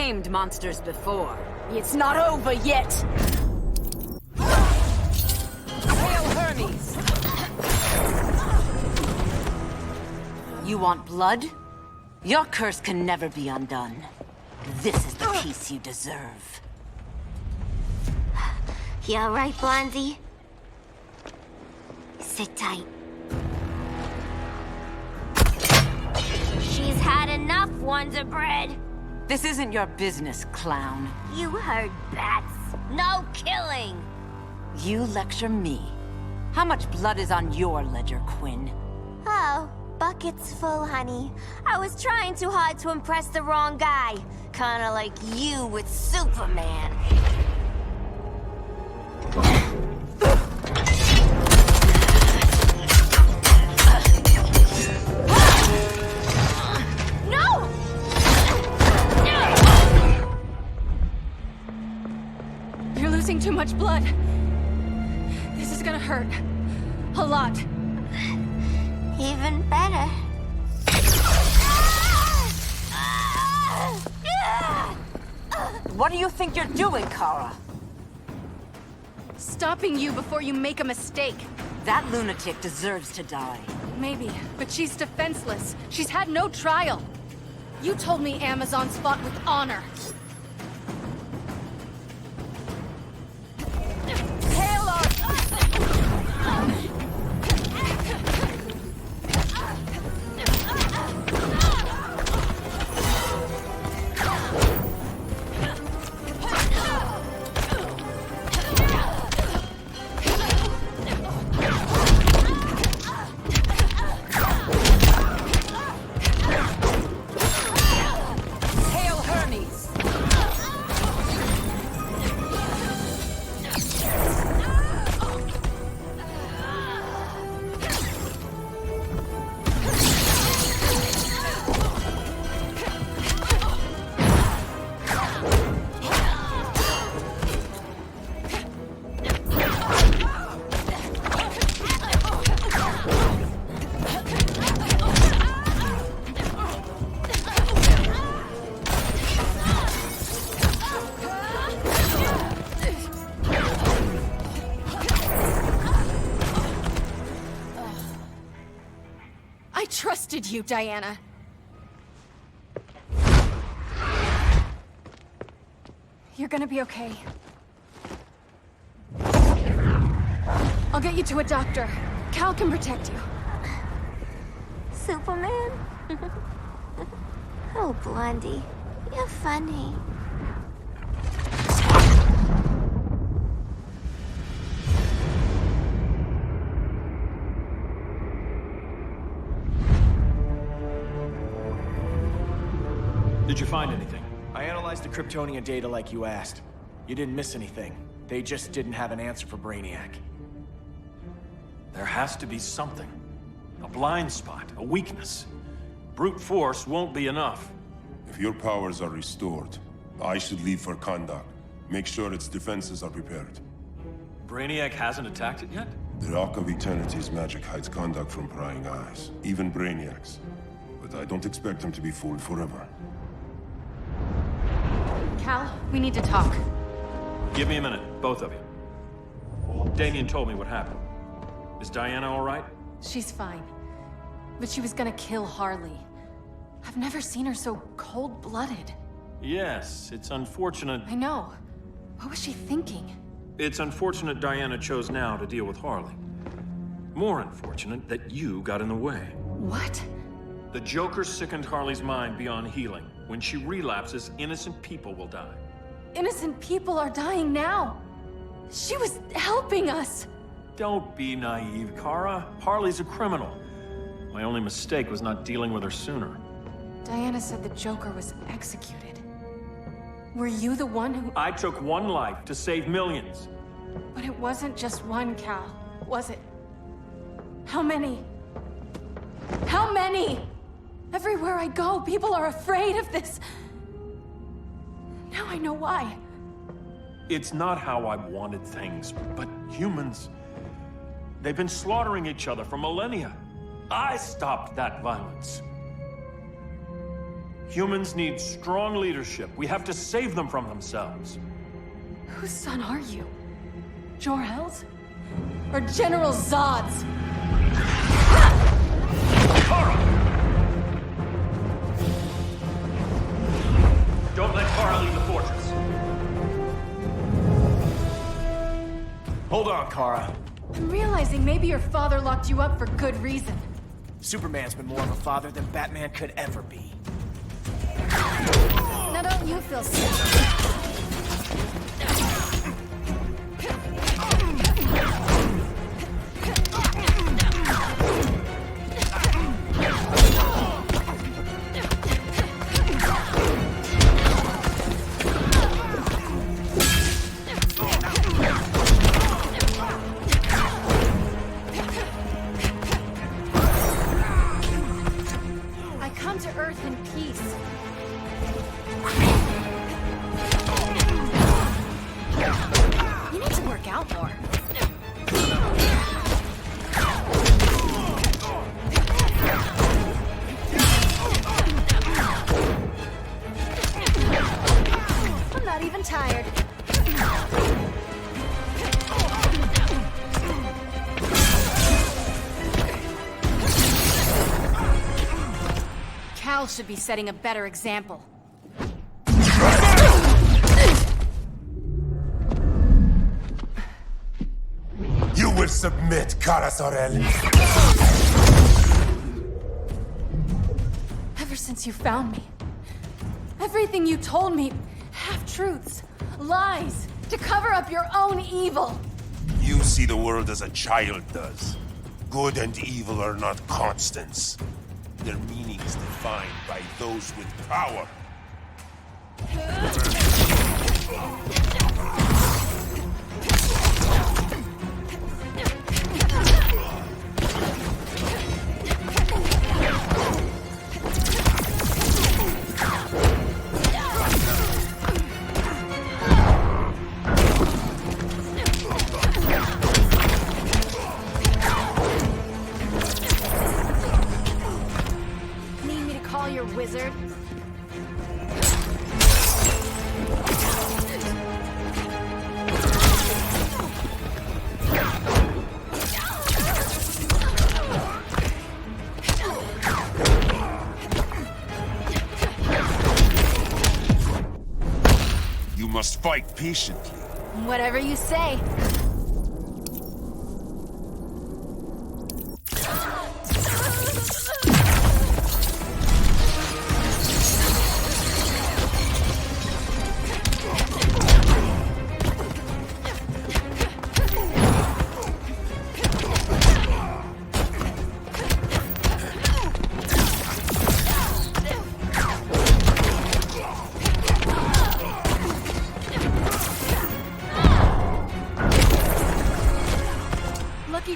tamed monsters before. It's not over yet! Hail Hermes! You want blood? Your curse can never be undone. This is the peace you deserve. You alright, Blondie? Sit tight. She's had enough, Wonder Bread. This isn't your business, clown. You heard bats. No killing. You lecture me. How much blood is on your ledger, Quinn? Oh, bucket's full, honey. I was trying too hard to impress the wrong guy. Kinda like you with Superman. No! You're losing too much blood. This is gonna hurt. A lot. Even better. What do you think you're doing, Kara? Stopping you before you make a mistake. That lunatic deserves to die. Maybe, but she's defenseless. She's had no trial. You told me Amazons fought with honor. Hail our... Hail Hermes! I trusted you, Diana. You're gonna be okay. I'll get you to a doctor. Cal can protect you. Superman? Oh, Blondie, you're funny. Did you find anything? I analyzed the Kryptonian data like you asked. You didn't miss anything. They just didn't have an answer for Brainiac. There has to be something. A blind spot, a weakness. Brute force won't be enough. If your powers are restored, I should leave for Kahndaq. Make sure its defenses are prepared. Brainiac hasn't attacked it yet? The Rock of Eternity's magic hides Kahndaq from prying eyes, even Brainiac's. But I don't expect him to be fooled forever. Cal, we need to talk. Give me a minute, both of you. Damien told me what happened. Is Diana all right? She's fine. But she was gonna kill Harley. I've never seen her so cold-blooded. Yes, it's unfortunate. I know. What was she thinking? It's unfortunate Diana chose now to deal with Harley. More unfortunate that you got in the way. What? The Joker sickened Harley's mind beyond healing. When she relapses, innocent people will die. Innocent people are dying now. She was helping us. Don't be naive, Kara. Harley's a criminal. My only mistake was not dealing with her sooner. Diana said the Joker was executed. Were you the one who... I took one life to save millions. But it wasn't just one, Cal, was it? How many? How many? Everywhere I go, people are afraid of this. Now I know why. It's not how I wanted things, but humans... They've been slaughtering each other for millennia. I stopped that violence. Humans need strong leadership. We have to save them from themselves. Whose son are you? Jor-El's? Or General Zod's? Kara! Don't let Kara leave the fortress. Hold on, Kara. I'm realizing maybe your father locked you up for good reason. Superman's been more of a father than Batman could ever be. Now don't you feel sick? Should be setting a better example. You will submit, Kara Zor-El. Ever since you found me, everything you told me, half-truths, lies, to cover up your own evil. You see the world as a child does. Good and evil are not constants. Their meaning is defined by those with power. Wizard. You must fight patiently. Whatever you say.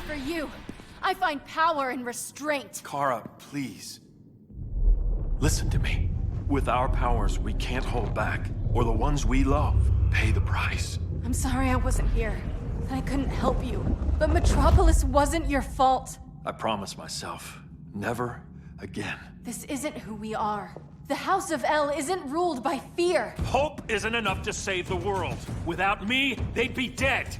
For you, I find power in restraint. Kara, please. Listen to me. With our powers, we can't hold back, or the ones we love pay the price. I'm sorry I wasn't here, and I couldn't help you. But Metropolis wasn't your fault. I promise myself, never again. This isn't who we are. The House of El isn't ruled by fear. Hope isn't enough to save the world. Without me, they'd be dead.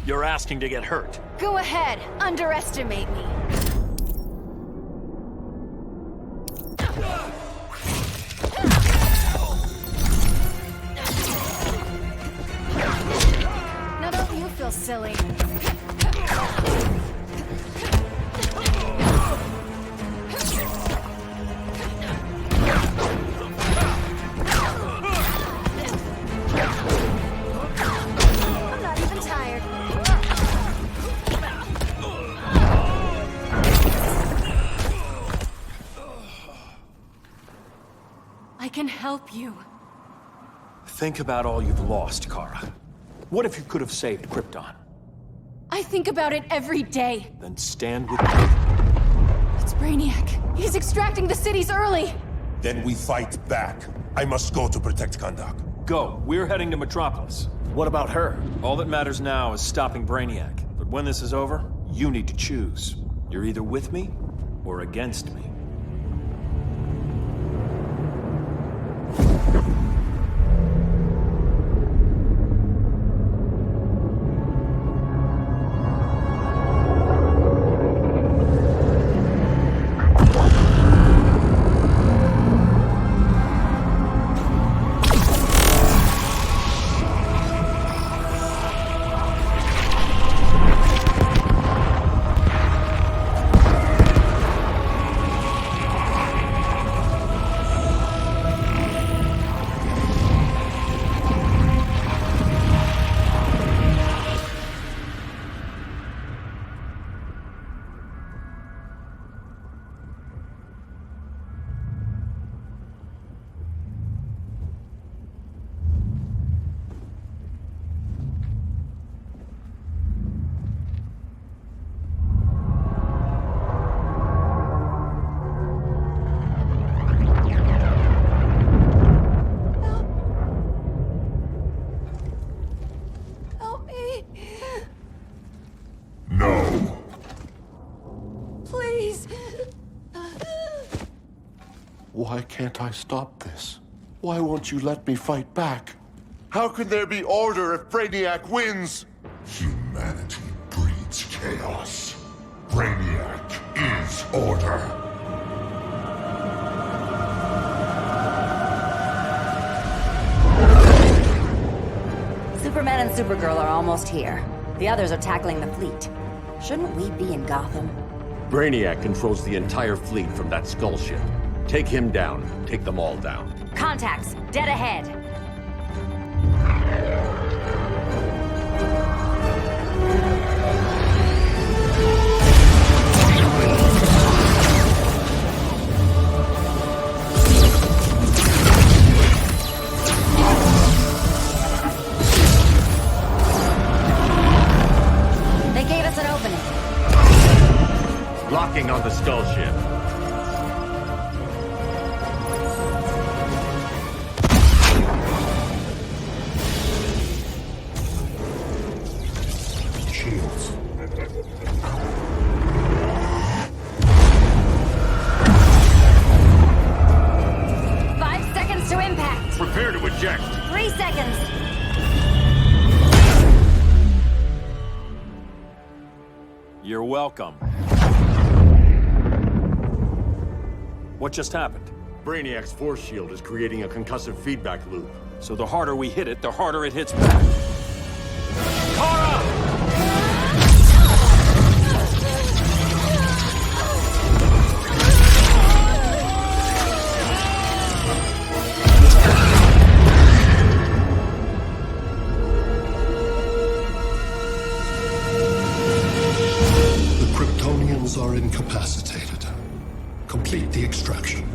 You're asking to get hurt. Go ahead, underestimate me. Now don't you feel silly? I'm not even tired. I can help you. Think about all you've lost, Kara. What if you could have saved Krypton? I think about it every day. Then stand with me. It's Brainiac. He's extracting the cities early. Then we fight back. I must go to protect Kahndaq. Go. We're heading to Metropolis. What about her? All that matters now is stopping Brainiac. But when this is over, you need to choose. You're either with me or against me. Help me. No. Please. Why can't I stop this? Why won't you let me fight back? How can there be order if Brainiac wins? Humanity breeds chaos. Brainiac is order. Superman and Supergirl are almost here. The others are tackling the fleet. Shouldn't we be in Gotham? Brainiac controls the entire fleet from that skull ship. Take him down. Take them all down. Contacts, dead ahead. They gave us an opening. Locking on the skull ship. Shields. 5 seconds to impact. Prepare to eject. 3 seconds. You're welcome. What just happened? Brainiac's force shield is creating a concussive feedback loop. So the harder we hit it, the harder it hits back. Kara! The Kryptonians are incapacitated. Complete the extraction.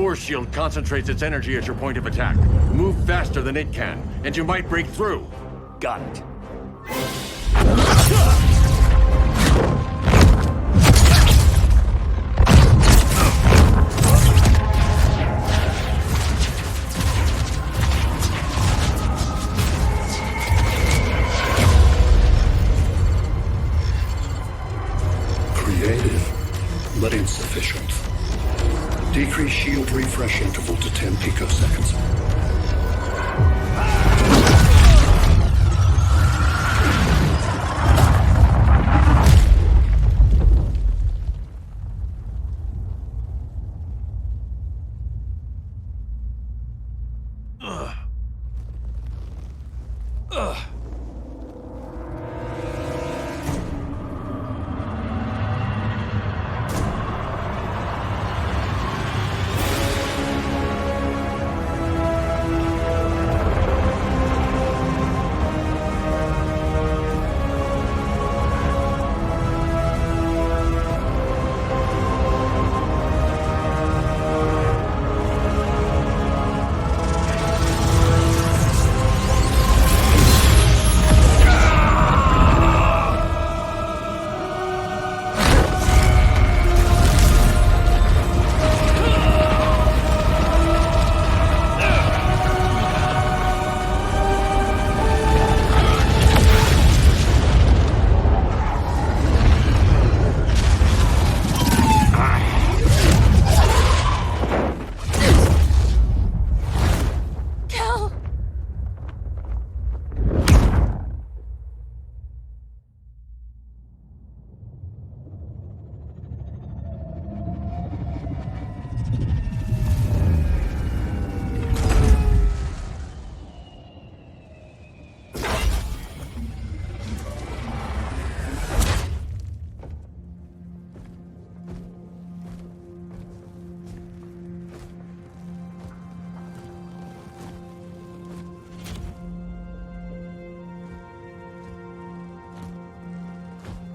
force shield concentrates its energy at your point of attack. Move faster than it can, and you might break through. Got it. Creative, but insufficient. Decrease shield refresh interval to 10 picoseconds.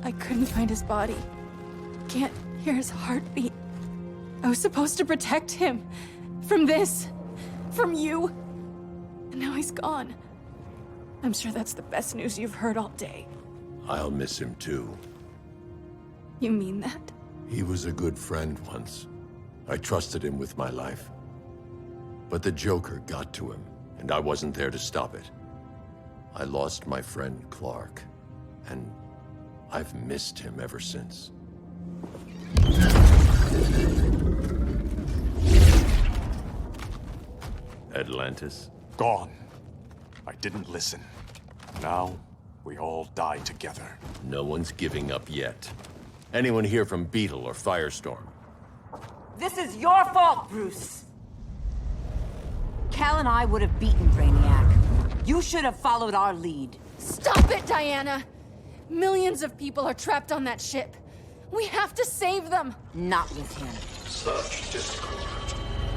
I couldn't find his body. Can't hear his heartbeat. I was supposed to protect him. From this. From you. And now he's gone. I'm sure that's the best news you've heard all day. I'll miss him too. You mean that? He was a good friend once. I trusted him with my life. But the Joker got to him, and I wasn't there to stop it. I lost my friend Clark, and I've missed him ever since. Atlantis? Gone. I didn't listen. Now, we all die together. No one's giving up yet. Anyone here from Beetle or Firestorm? This is your fault, Bruce! Cal and I would have beaten Brainiac. You should have followed our lead. Stop it, Diana! Millions of people are trapped on that ship. We have to save them! Not with him. Such discord.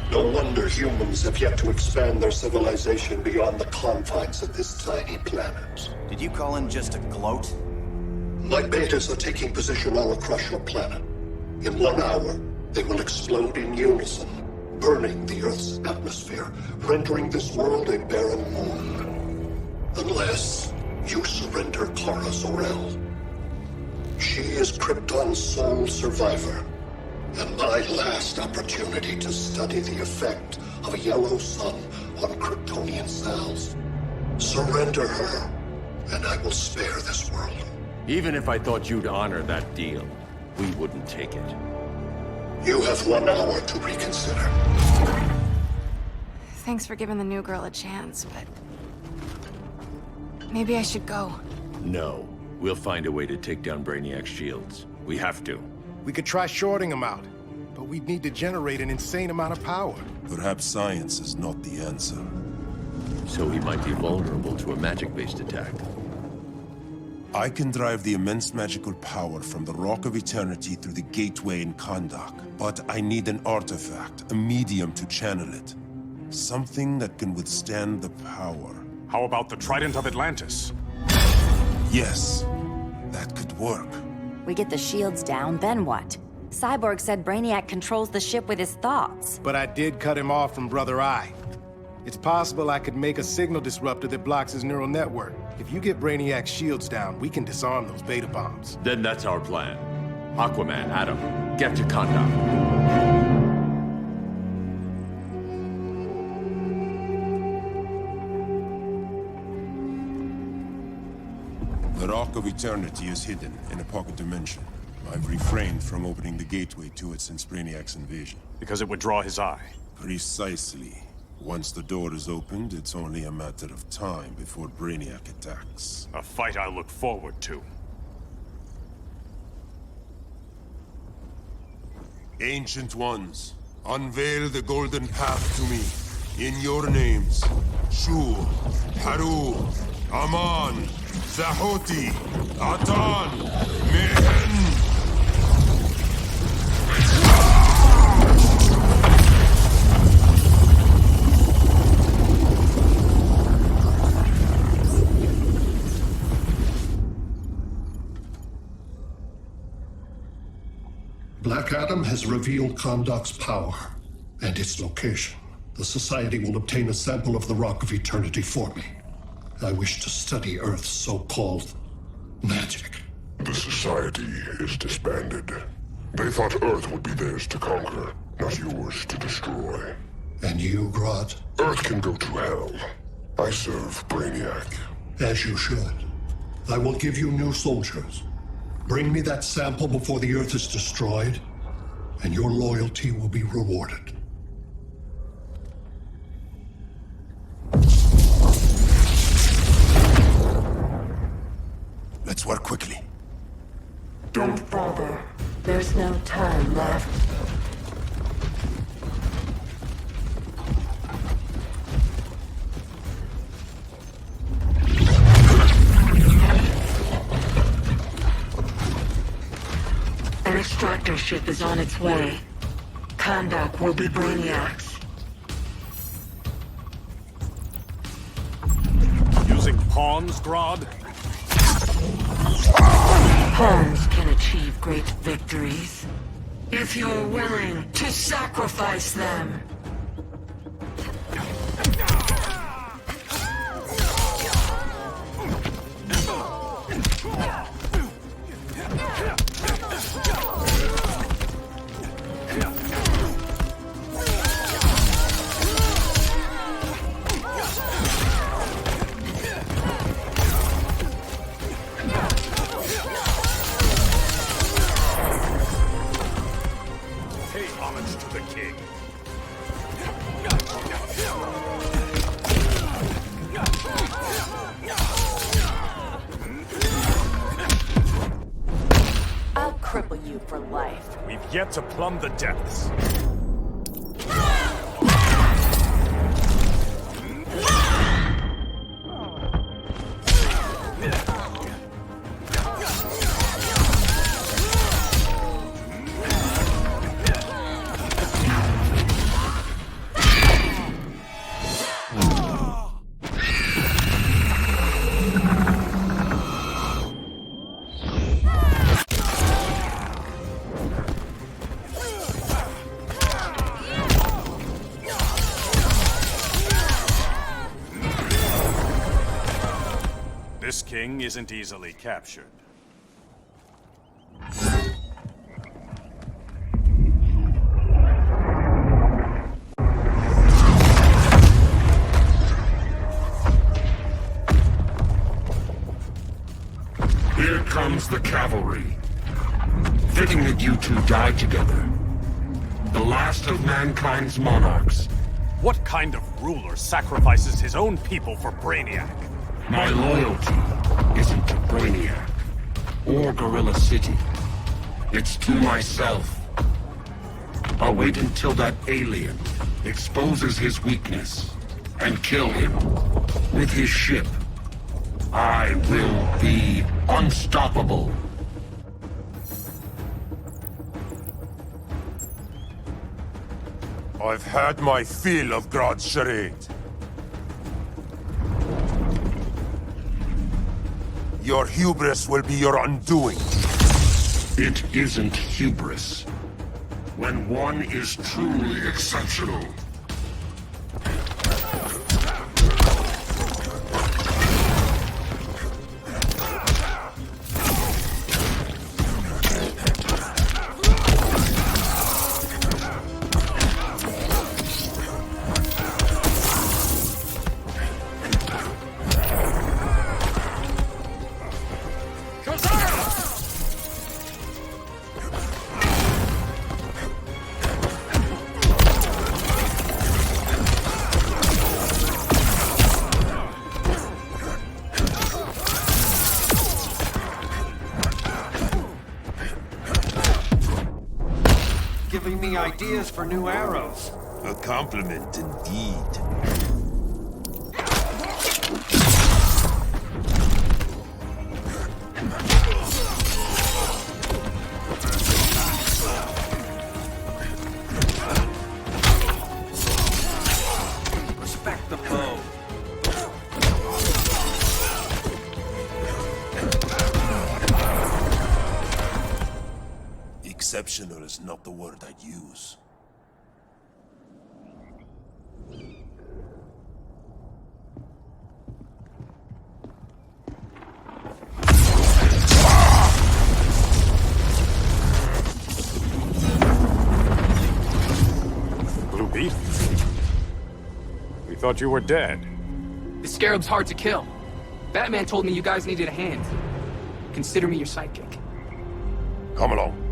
No wonder humans have yet to expand their civilization beyond the confines of this tiny planet. Did you call in just to gloat? My betas are taking position all across your planet. In 1 hour, they will explode in unison, burning the Earth's atmosphere, rendering this world a barren moon. Unless you surrender Kara Zor-El. She is Krypton's sole survivor, and my last opportunity to study the effect of a yellow sun on Kryptonian cells. Surrender her, and I will spare this world. Even if I thought you'd honor that deal, we wouldn't take it. You have 1 hour to reconsider. Thanks for giving the new girl a chance, but... maybe I should go. No. We'll find a way to take down Brainiac's shields. We have to. We could try shorting him out, but we'd need to generate an insane amount of power. Perhaps science is not the answer. So he might be vulnerable to a magic-based attack. I can drive the immense magical power from the Rock of Eternity through the gateway in Kahndaq, but I need an artifact, a medium to channel it. Something that can withstand the power. How about the Trident of Atlantis? Yes, that could work. We get the shields down, then what? Cyborg said Brainiac controls the ship with his thoughts. But I did cut him off from Brother Eye. It's possible I could make a signal disruptor that blocks his neural network. If you get Brainiac's shields down, we can disarm those beta bombs. Then that's our plan. Aquaman, Adam, get to Kahndaq. The Rock of Eternity is hidden in a pocket dimension. I've refrained from opening the gateway to it since Brainiac's invasion. Because it would draw his eye. Precisely. Once the door is opened, it's only a matter of time before Brainiac attacks. A fight I look forward to. Ancient Ones, unveil the golden path to me. In your names, Shu, Haru, Aman, Zahoti, Atan, Mehen! Black Adam has revealed Kahndaq's power and its location. The Society will obtain a sample of the Rock of Eternity for me. I wish to study Earth's so-called magic. The Society is disbanded. They thought Earth would be theirs to conquer, not yours to destroy. And you, Grodd? Earth can go to hell. I serve Brainiac. As you should. I will give you new soldiers. Bring me that sample before the Earth is destroyed, and your loyalty will be rewarded. Let's work quickly. Don't bother. There's no time left. An extractor ship is on its way. Kahndaq will be Brainiac's. Using pawns, Grodd? Pawns can achieve great victories, if you're willing to sacrifice them. I'll cripple you for life. We've yet to plumb the depths. This king isn't easily captured. Here comes the cavalry. Fitting that you two died together. The last of mankind's monarchs. What kind of ruler sacrifices his own people for Brainiac? My loyalty isn't to Brainiac or Gorilla City. It's to myself. I'll wait until that alien exposes his weakness and kill him with his ship. I will be unstoppable. I've had my fill of Grodd's charade. Your hubris will be your undoing. It isn't hubris. when one is truly exceptional. Giving me ideas for new arrows. A compliment indeed. Respect the bow. Exceptional is not the word I'd use. Blue Beetle? We thought you were dead. The Scarab's hard to kill. Batman told me you guys needed a hand. Consider me your sidekick. Come along.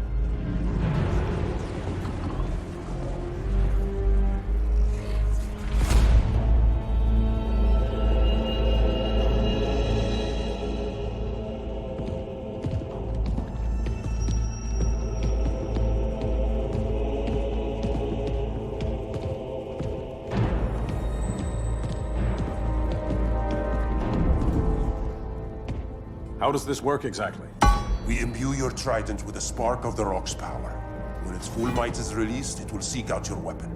How does this work exactly? We imbue your trident with a spark of the rock's power. When its full might is released, it will seek out your weapon.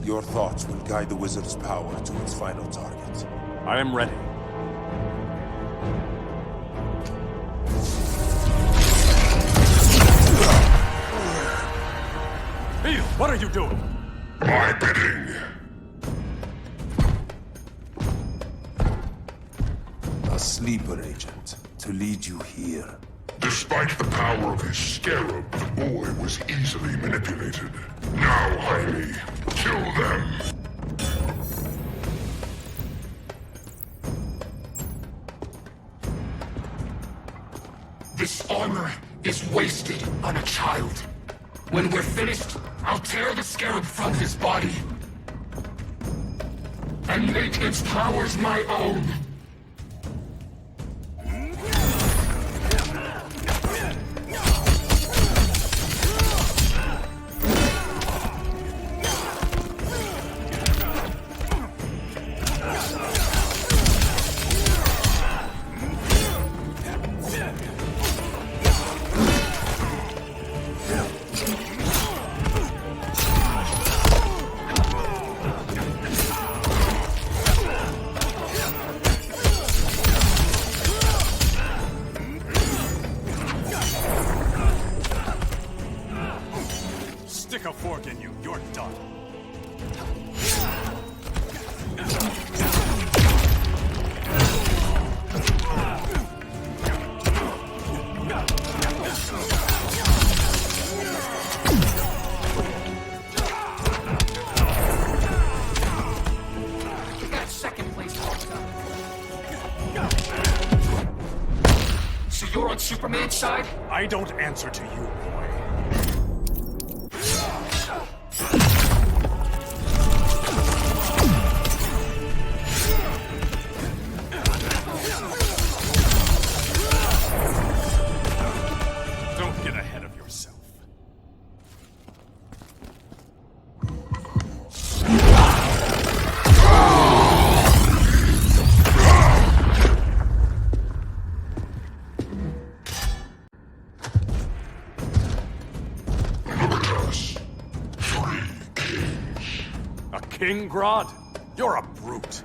Your thoughts will guide the wizard's power to its final target. I am ready. Beetle, what are you doing? My bidding. A sleeper agent to lead you here. Despite the power of his scarab, the boy was easily manipulated. Now, Hailey, kill them! This armor is wasted on a child. When we're finished, I'll tear the scarab from his body and make its powers my own. Stick a fork in you, you're done. That second place fucked up. So you're on Superman's side? I don't answer to you, boy. Don't get ahead of yourself. A king, Grodd? You're a brute.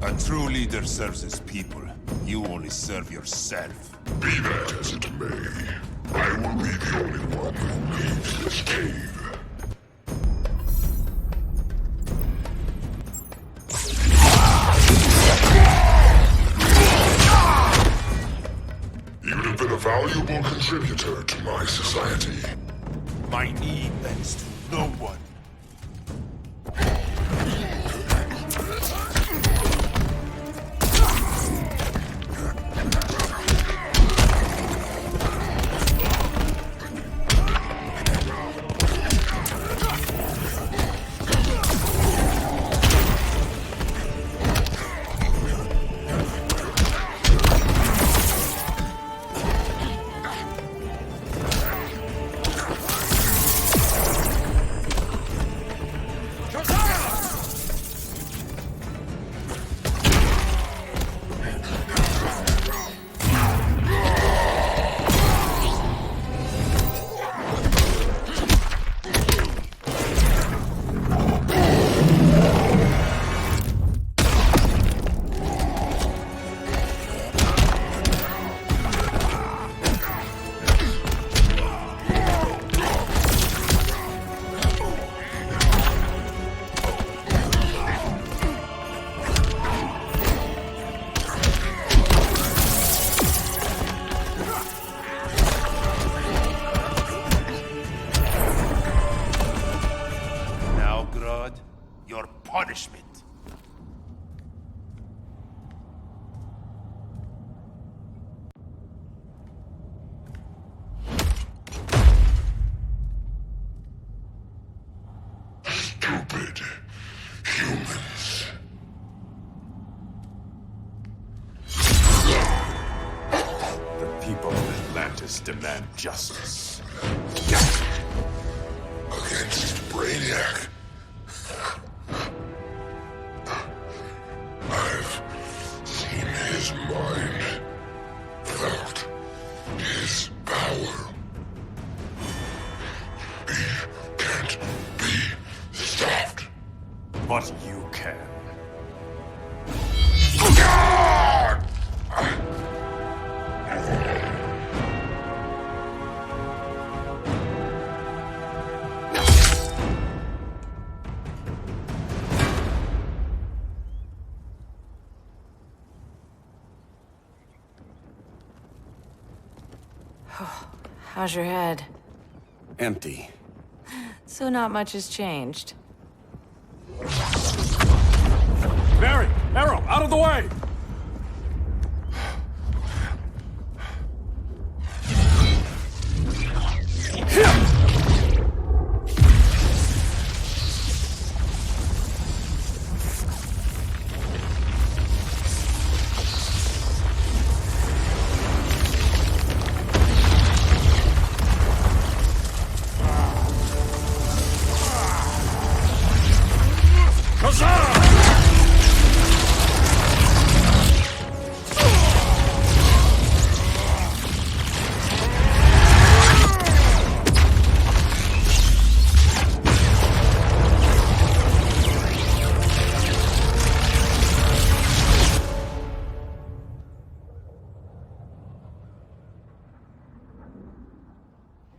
A true leader serves his people. You only serve yourself. Be that as it may, I will be the only one who leaves this cave. valuable contributor to my society. My need bends to no one. Your punishment. Stupid humans. The people of Atlantis demand justice. Against Brainiac. I've seen his mind, felt his power. He can't be stopped. But you can. How's your head? Empty. So not much has changed. Barry! Arrow! Out of the way!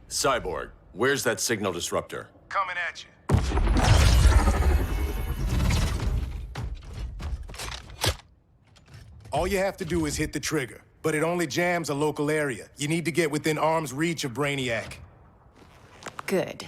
Cyborg, where's that signal disruptor? Coming at you. All you have to do is hit the trigger, but it only jams a local area. You need to get within arm's reach of Brainiac. Good.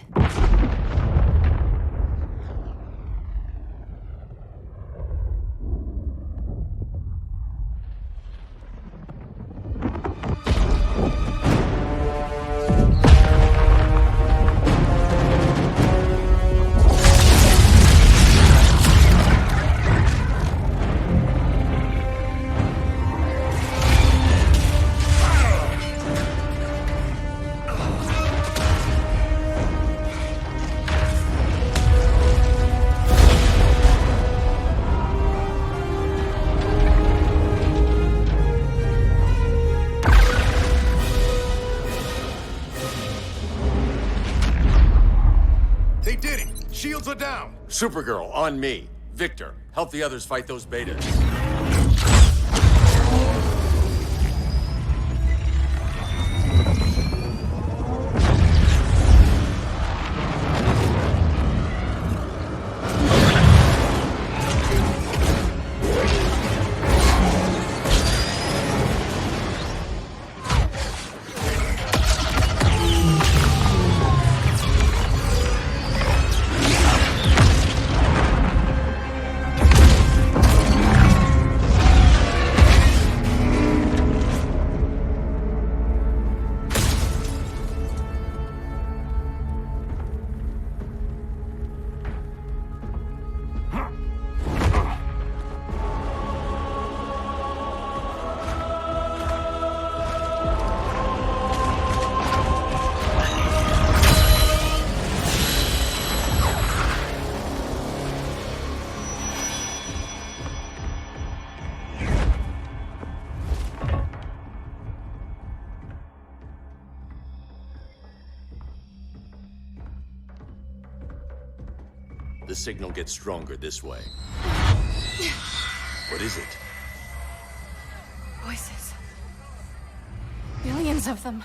They did it! Shields are down! Supergirl, on me. Victor, help the others fight those betas. The signal gets stronger this way. What is it? Voices. Billions of them.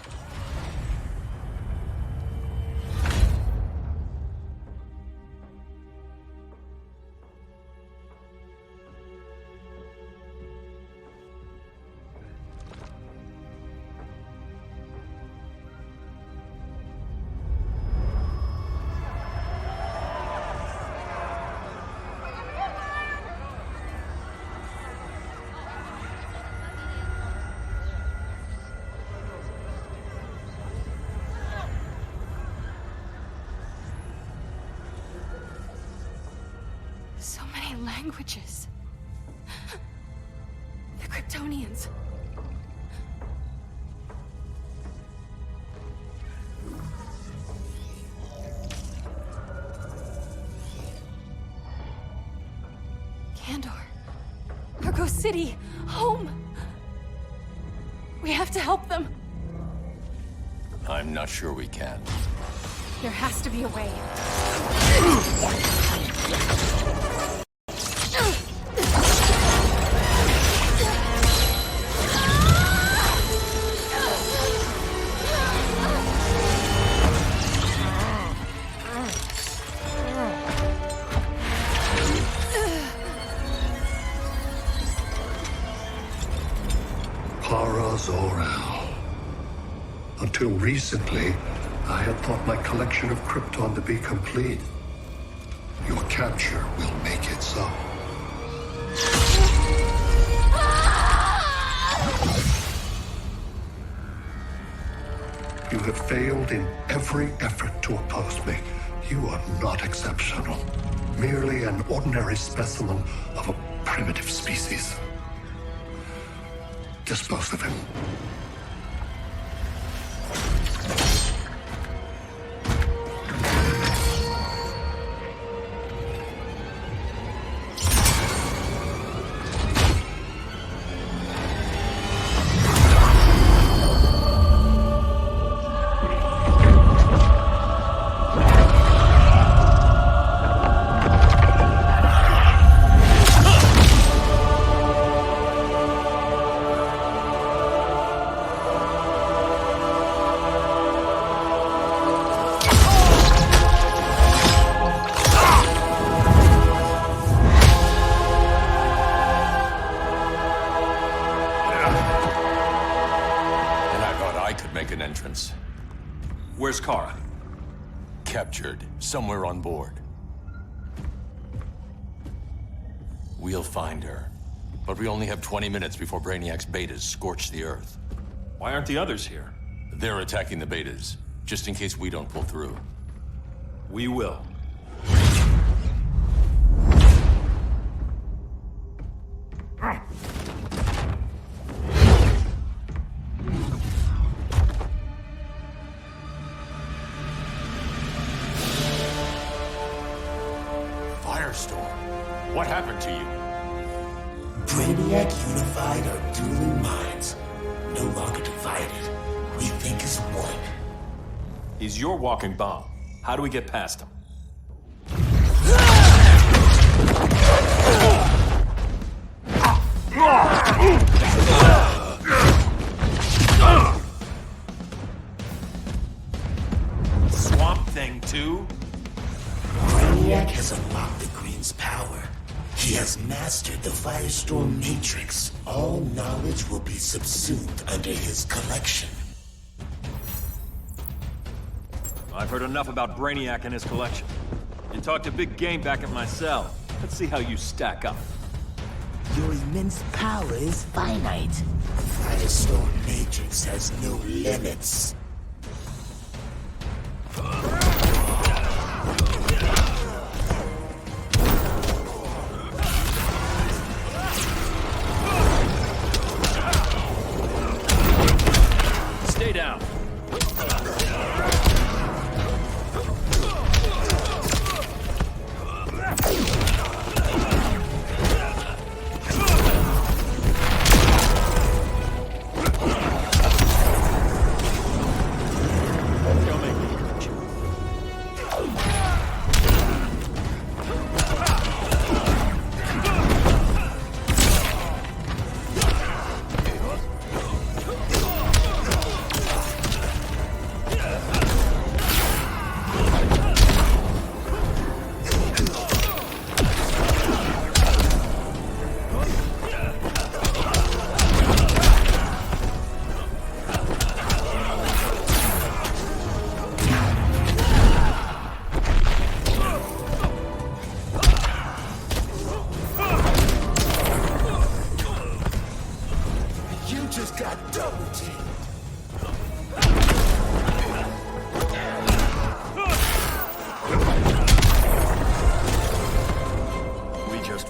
So many languages. The Kryptonians. Kandor. Argo City. Home. We have to help them. I'm not sure we can. There has to be a way. Until recently, I had thought my collection of Krypton to be complete. Your capture will make it so. You have failed in every effort to oppose me. You are not exceptional. Merely an ordinary specimen of a primitive species. Dispose of him. Where's Kara? Captured, somewhere on board. We'll find her. But we only have 20 minutes before Brainiac's betas scorch the Earth. Why aren't the others here? They're attacking the betas, just in case we don't pull through. We will. What happened to you? Brainiac unified our dueling minds. No longer divided. We think as one. He's your walking bomb. How do we get past him? Swamp Thing 2? Brainiac has unlocked the Green's power. He has mastered the Firestorm Matrix. All knowledge will be subsumed under his collection. I've heard enough about Brainiac and his collection. You talked a big game back at my cell. Let's see how you stack up. Your immense power is finite. The Firestorm Matrix has no limits. Stay down.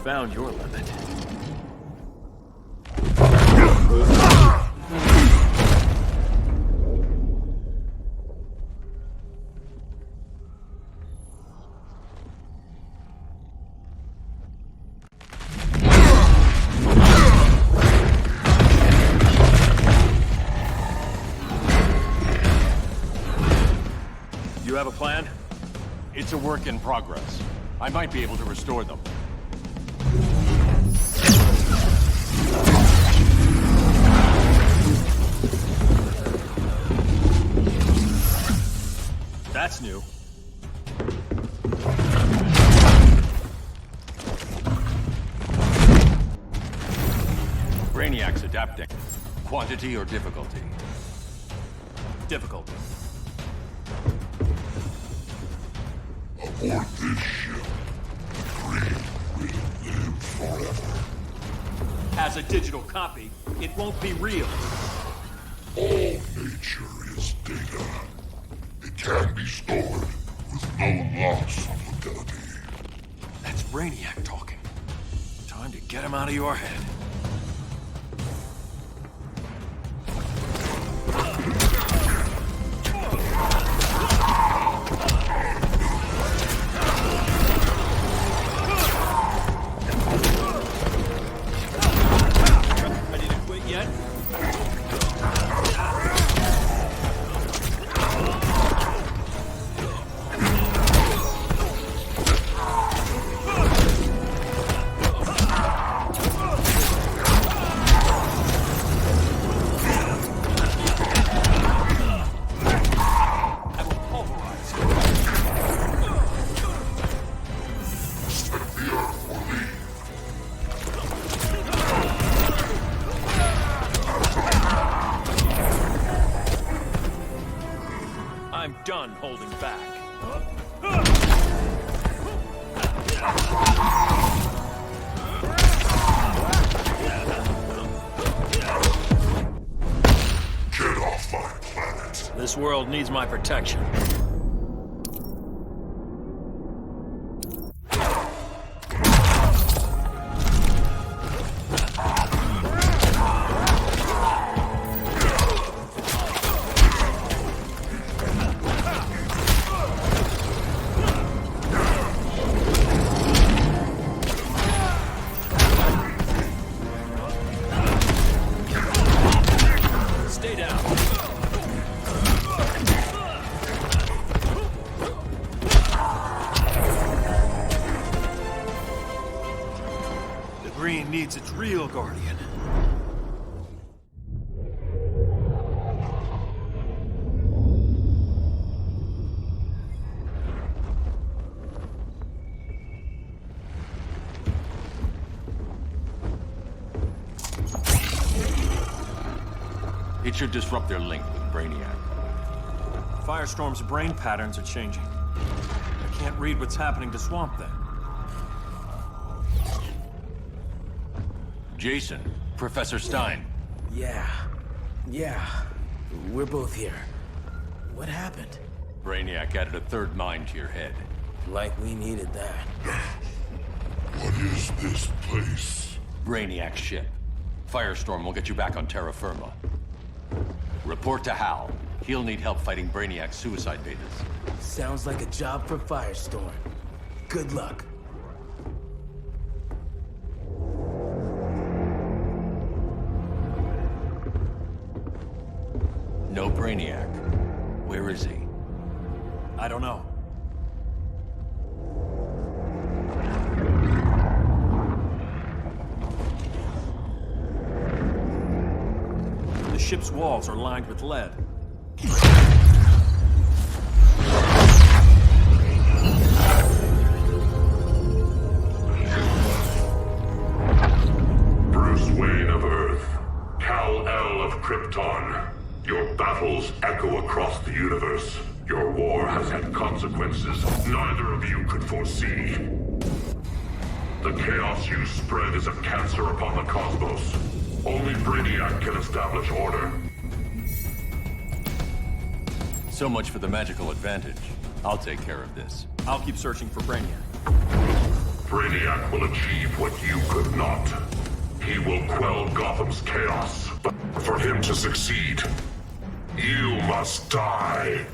found your limit. You have a plan? It's a work in progress. I might be able to restore them. That's new. Brainiac's adapting. Quantity or difficulty? Difficulty. Aboard this ship, Green will live forever. As a digital copy, it won't be real. All nature is data. It can be stored with no loss of fidelity. That's Brainiac talking. Time to get him out of your head. Ready to quit yet? I'm done holding back. Get off my planet. This world needs my protection. Stay down. The Green needs its real guardian. It should disrupt their link with Brainiac. Firestorm's brain patterns are changing. I can't read what's happening to Swamp Thing. Jason, Professor Stein. Yeah. We're both here. What happened? Brainiac added a third mind to your head. Like we needed that. What is this place? Brainiac's ship. Firestorm will get you back on terra firma. Report to Hal. He'll need help fighting Brainiac's suicide betas. Sounds like a job for Firestorm. Good luck. No Brainiac. Where is he? I don't know. The ship's walls are lined with lead. Bruce Wayne of Earth, Kal-El of Krypton. Your battles echo across the universe. Your war has had consequences neither of you could foresee. The chaos you spread is a cancer upon the cosmos. Only Brainiac can establish order. So much for the magical advantage. I'll take care of this. I'll keep searching for Brainiac. Brainiac will achieve what you could not. He will quell Gotham's chaos, but for him to succeed, you must die.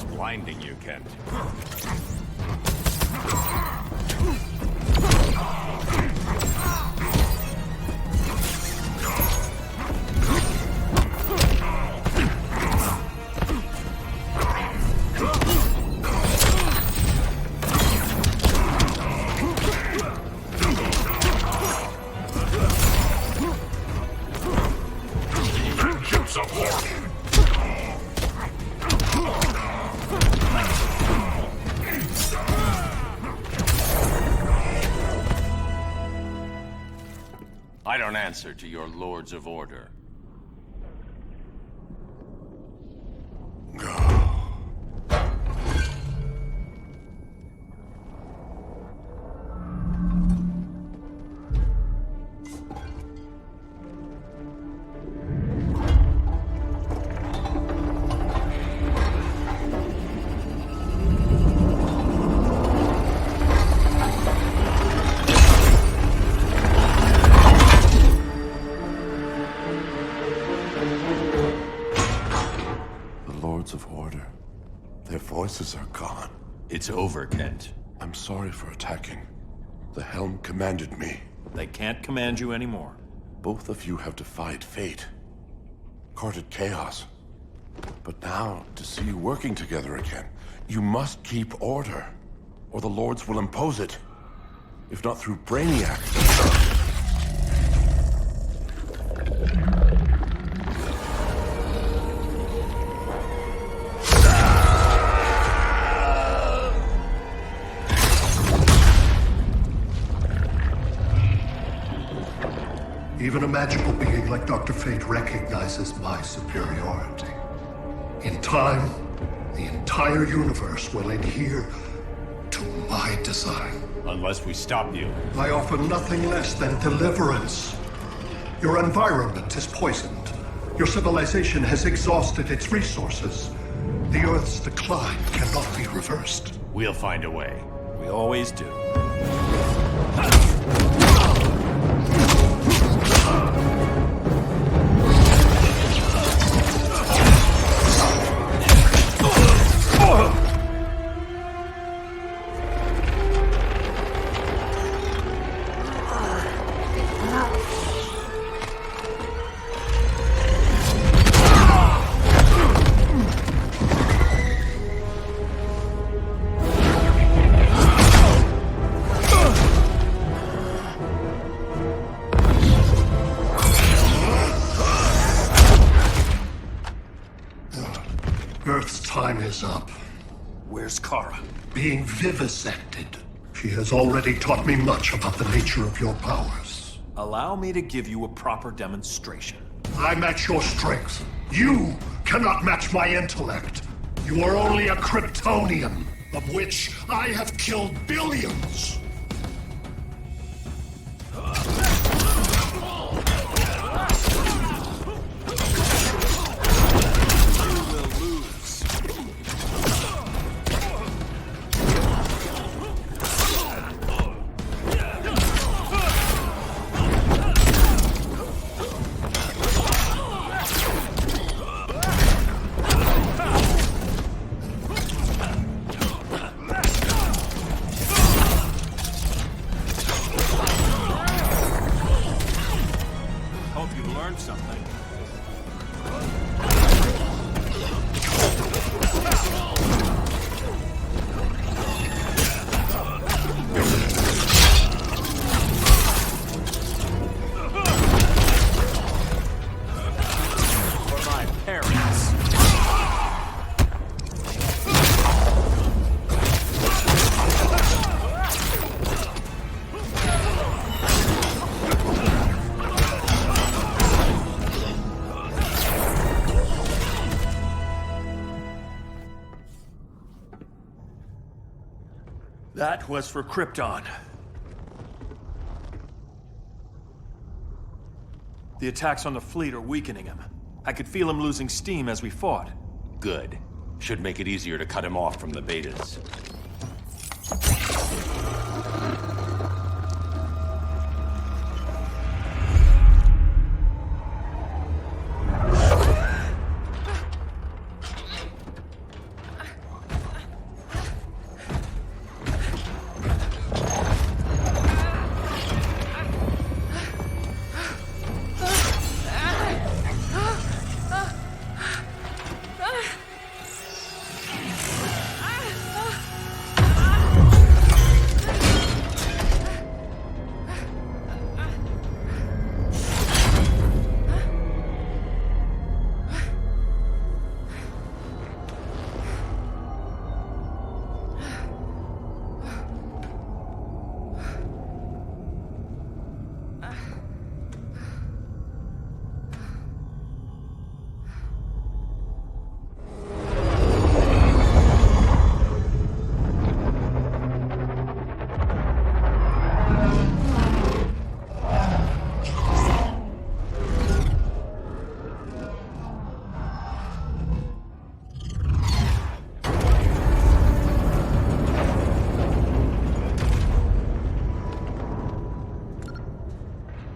Blinding you, Kent. Vengeance of Lord. I don't answer to your Lords of Order. Of order. Their voices are gone. It's over, Kent. I'm sorry for attacking. The Helm commanded me. They can't command you anymore. Both of you have defied fate, courted chaos. But now, to see you working together again, you must keep order, or the Lords will impose it. If not through Brainiac. Even a magical being like Dr. Fate recognizes my superiority. In time, the entire universe will adhere to my design. Unless we stop you. I offer nothing less than deliverance. Your environment is poisoned. Your civilization has exhausted its resources. The Earth's decline cannot be reversed. We'll find a way. We always do. Earth's time is up. Where's Kara? Being vivisected. She has already taught me much about the nature of your powers. Allow me to give you a proper demonstration. I match your strength. You cannot match my intellect. You are only a Kryptonian, of which I have killed billions. That was for Krypton. The attacks on the fleet are weakening him. I could feel him losing steam as we fought. Good. Should make it easier to cut him off from the betas.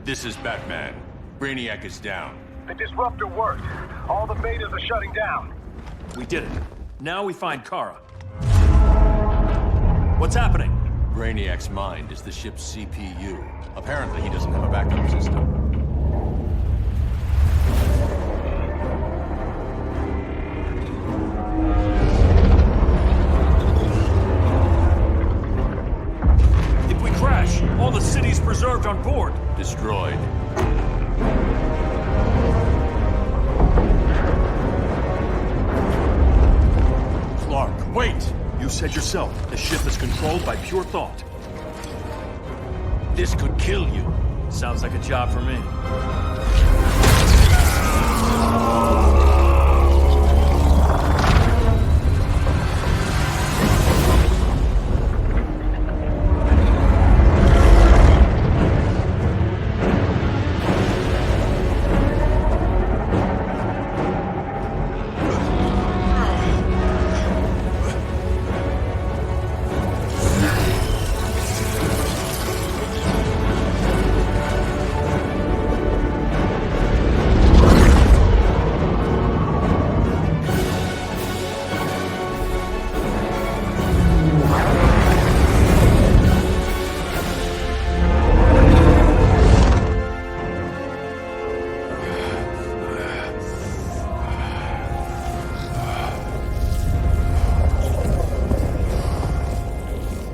This is Batman. Brainiac is down. The disruptor worked. All the betas are shutting down. We did it. Now we find Kara. What's happening? Brainiac's mind is the ship's CPU. Apparently he doesn't have a backup system. If we crash, all the city's preserved on board. Destroyed. Clark, wait! You said yourself, the ship is controlled by pure thought. This could kill you. Sounds like a job for me.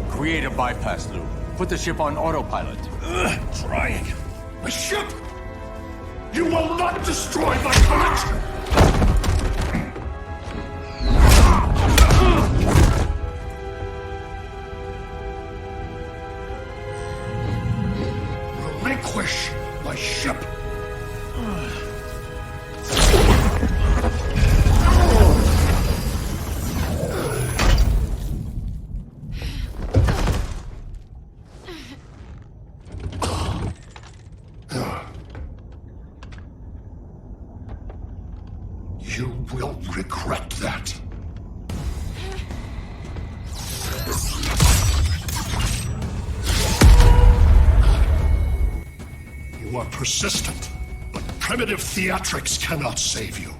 Create a bypass loop. Put the ship on autopilot. Trying. My ship! You will not destroy my collection! Relinquish my ship! You will regret that. You are persistent, but primitive theatrics cannot save you.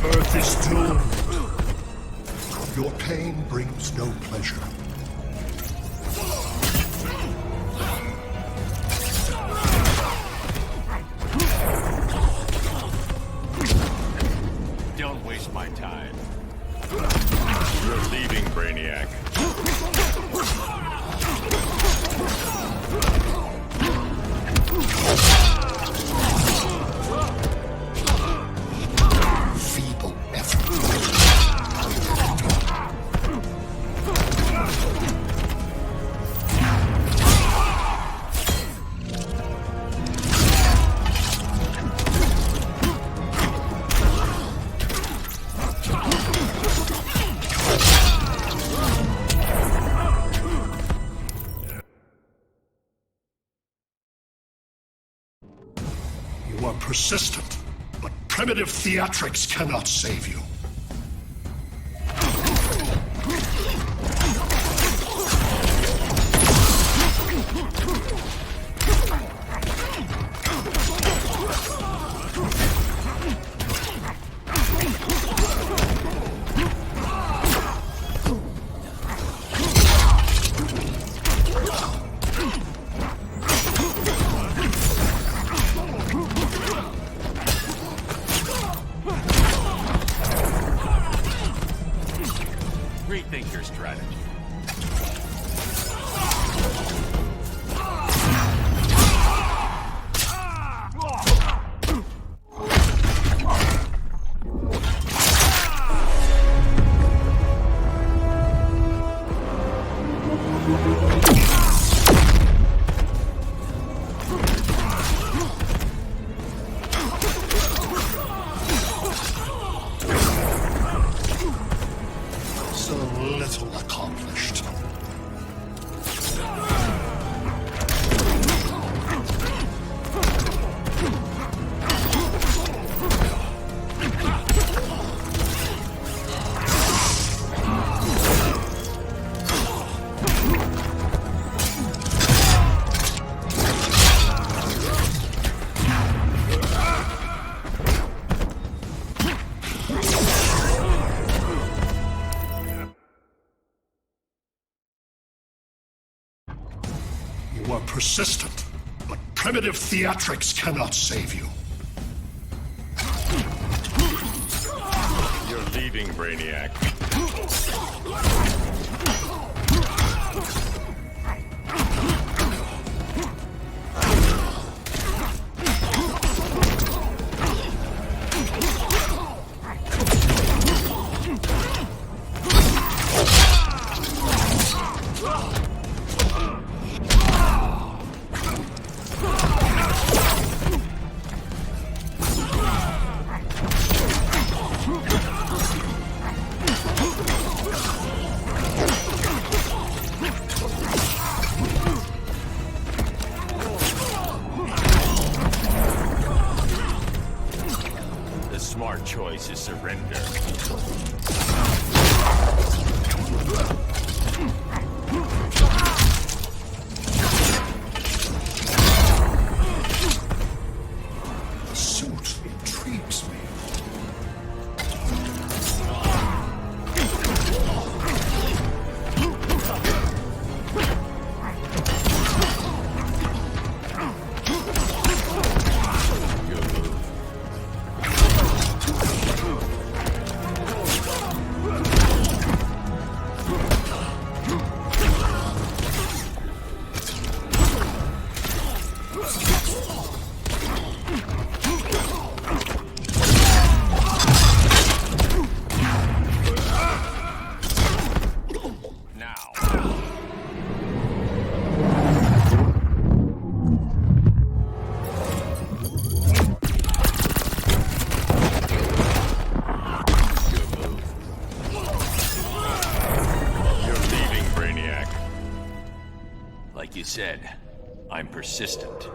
Earth is doomed. Your pain brings no pleasure. leaving, Brainiac. Feeble effort. You are persistent, but primitive theatrics cannot save you. Rethink your strategy. So little accomplished. You are persistent, but primitive theatrics cannot save you. You're leaving, Brainiac. The smart choice is surrender. The suit intrigues me. Like you said, I'm persistent.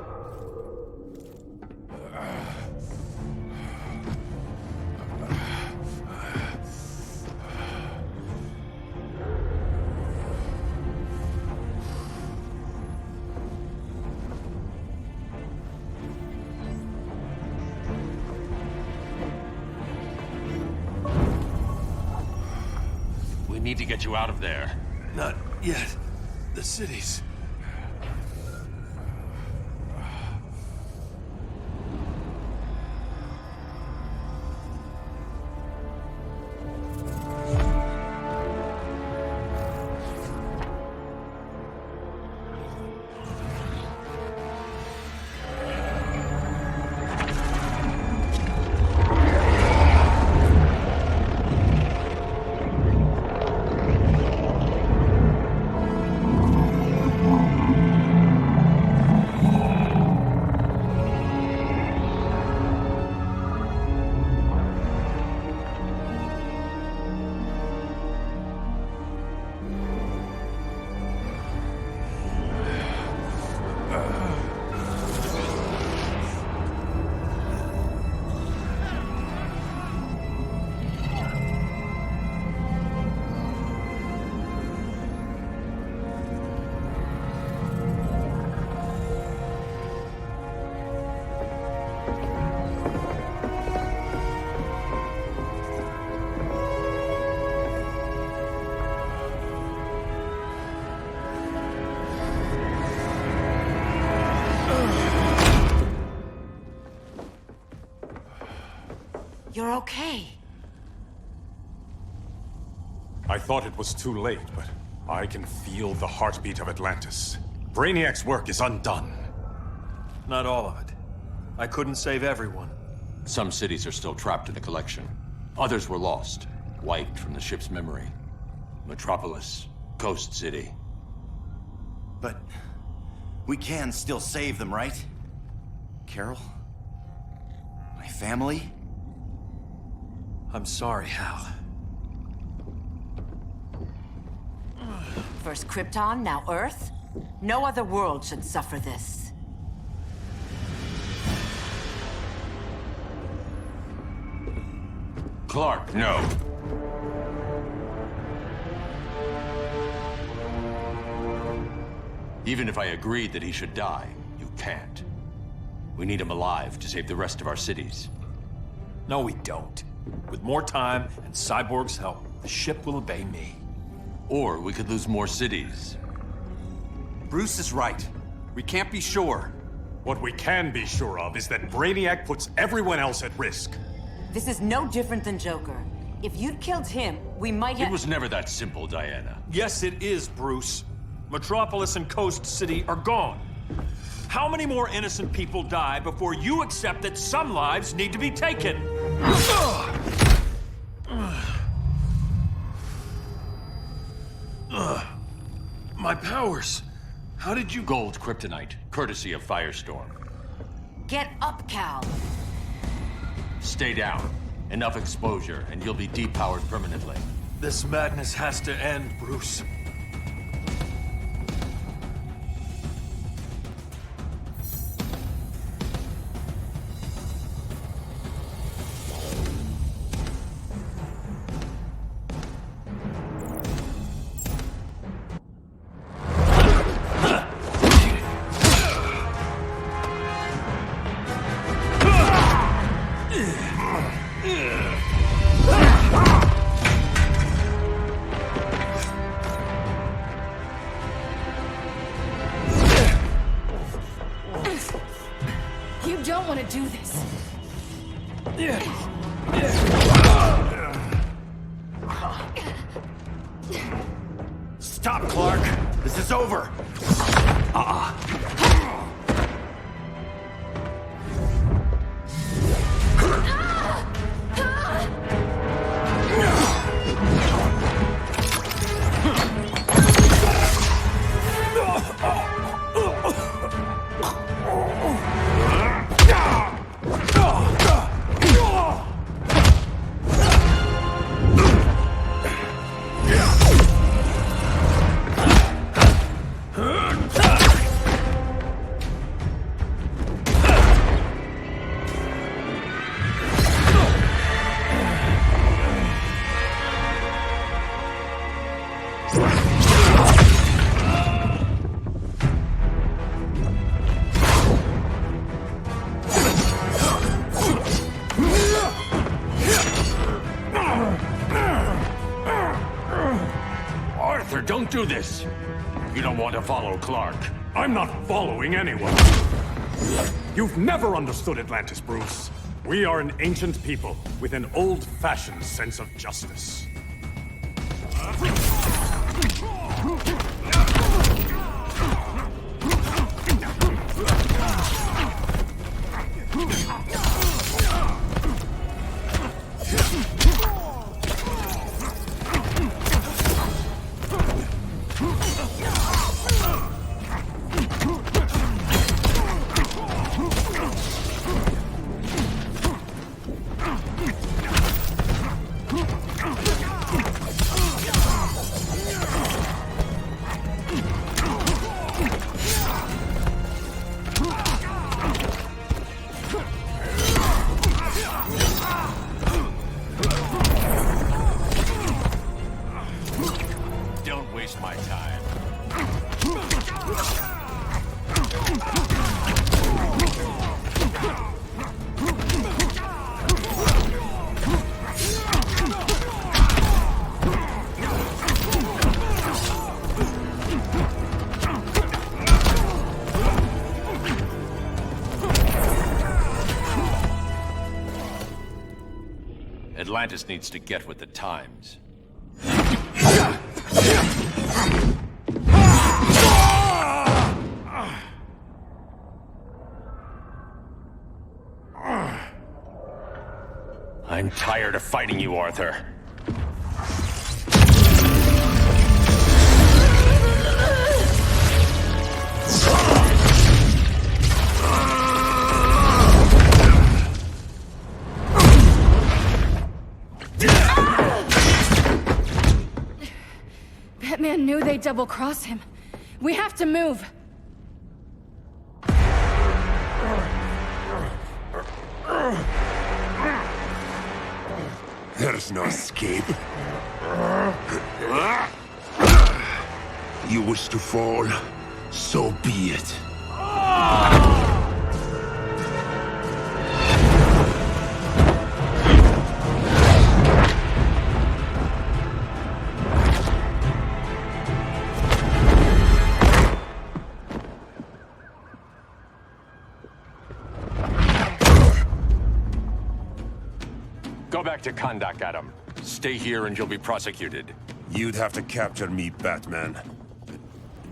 We need to get you out of there. Not yet. The city's... you're okay. I thought it was too late, but I can feel the heartbeat of Atlantis. Brainiac's work is undone. Not all of it. I couldn't save everyone. Some cities are still trapped in the collection. Others were lost, wiped from the ship's memory. Metropolis, Coast City. But we can still save them, right? Carol? My family? I'm sorry, Hal. First Krypton, now Earth? No other world should suffer this. Clark, no. Even if I agreed that he should die, you can't. We need him alive to save the rest of our cities. No, we don't. With more time and Cyborg's help, the ship will obey me. Or we could lose more cities. Bruce is right. We can't be sure. What we can be sure of is that Brainiac puts everyone else at risk. This is no different than Joker. If you'd killed him, we might have— It was never that simple, Diana. Yes, it is, Bruce. Metropolis and Coast City are gone. How many more innocent people die before you accept that some lives need to be taken? My powers. How did you— Gold kryptonite, courtesy of Firestorm. Get up, Cal. Stay down. Enough exposure, and you'll be depowered permanently. This madness has to end, Bruce. You don't want to do this. Stop, Clark! This is over! Arthur, don't do this! You don't want to follow Clark. I'm not following anyone. You've never understood Atlantis, Bruce. We are an ancient people with an old-fashioned sense of justice. Don't waste my time. Atlantis needs to get with the times. I'm tired of fighting you, Arthur. That man knew they'd double-cross him. We have to move. There's no escape. You wish to fall, so be it. Go back to Kondak, Adam. Stay here and you'll be prosecuted. You'd have to capture me, Batman.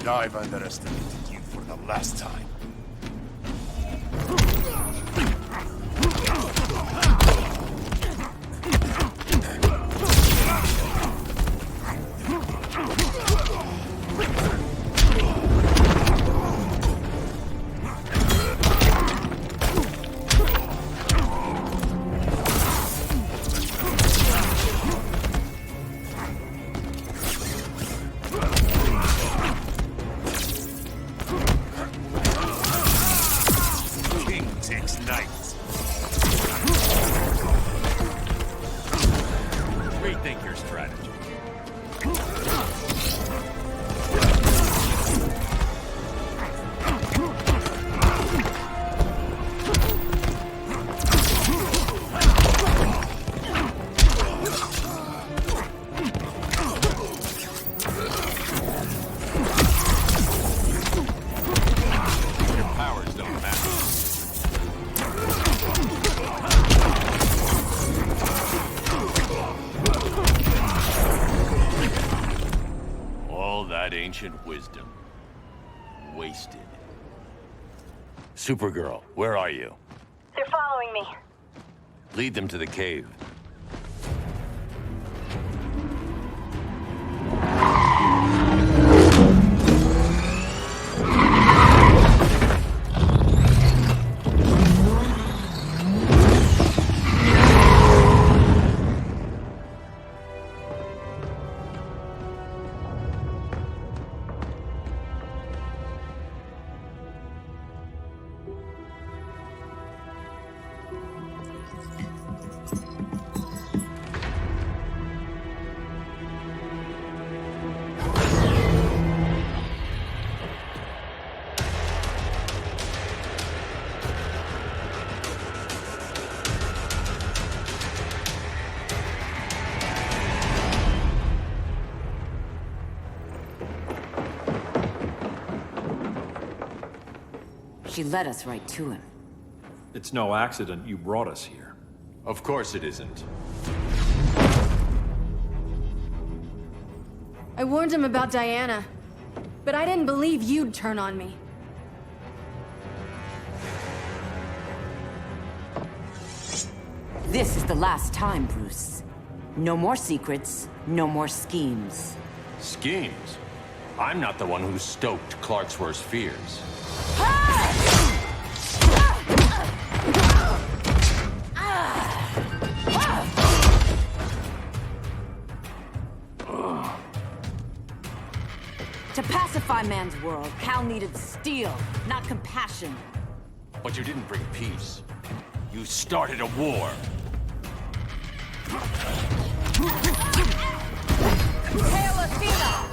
And I've underestimated you for the last time. Rethink your strategy. Your powers don't matter. All that ancient wisdom. Wasted. Supergirl, where are you? They're following me. Lead them to the cave. She led us right to him. It's no accident you brought us here. Of course it isn't. I warned him about Diana, but I didn't believe you'd turn on me. This is the last time, Bruce. No more secrets, no more schemes. Schemes? I'm not the one who stoked Clark's worst fears. To pacify man's world, Cal needed steel, not compassion. But you didn't bring peace. You started a war. Hail Athena!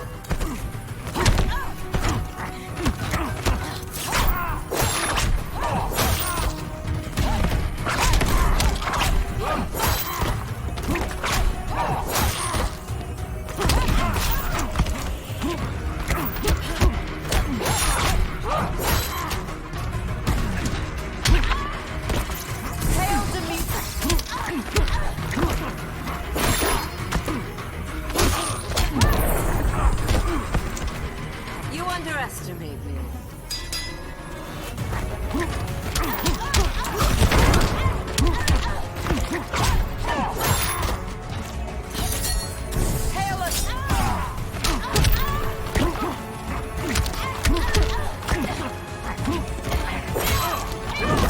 underestimate me. Hail us!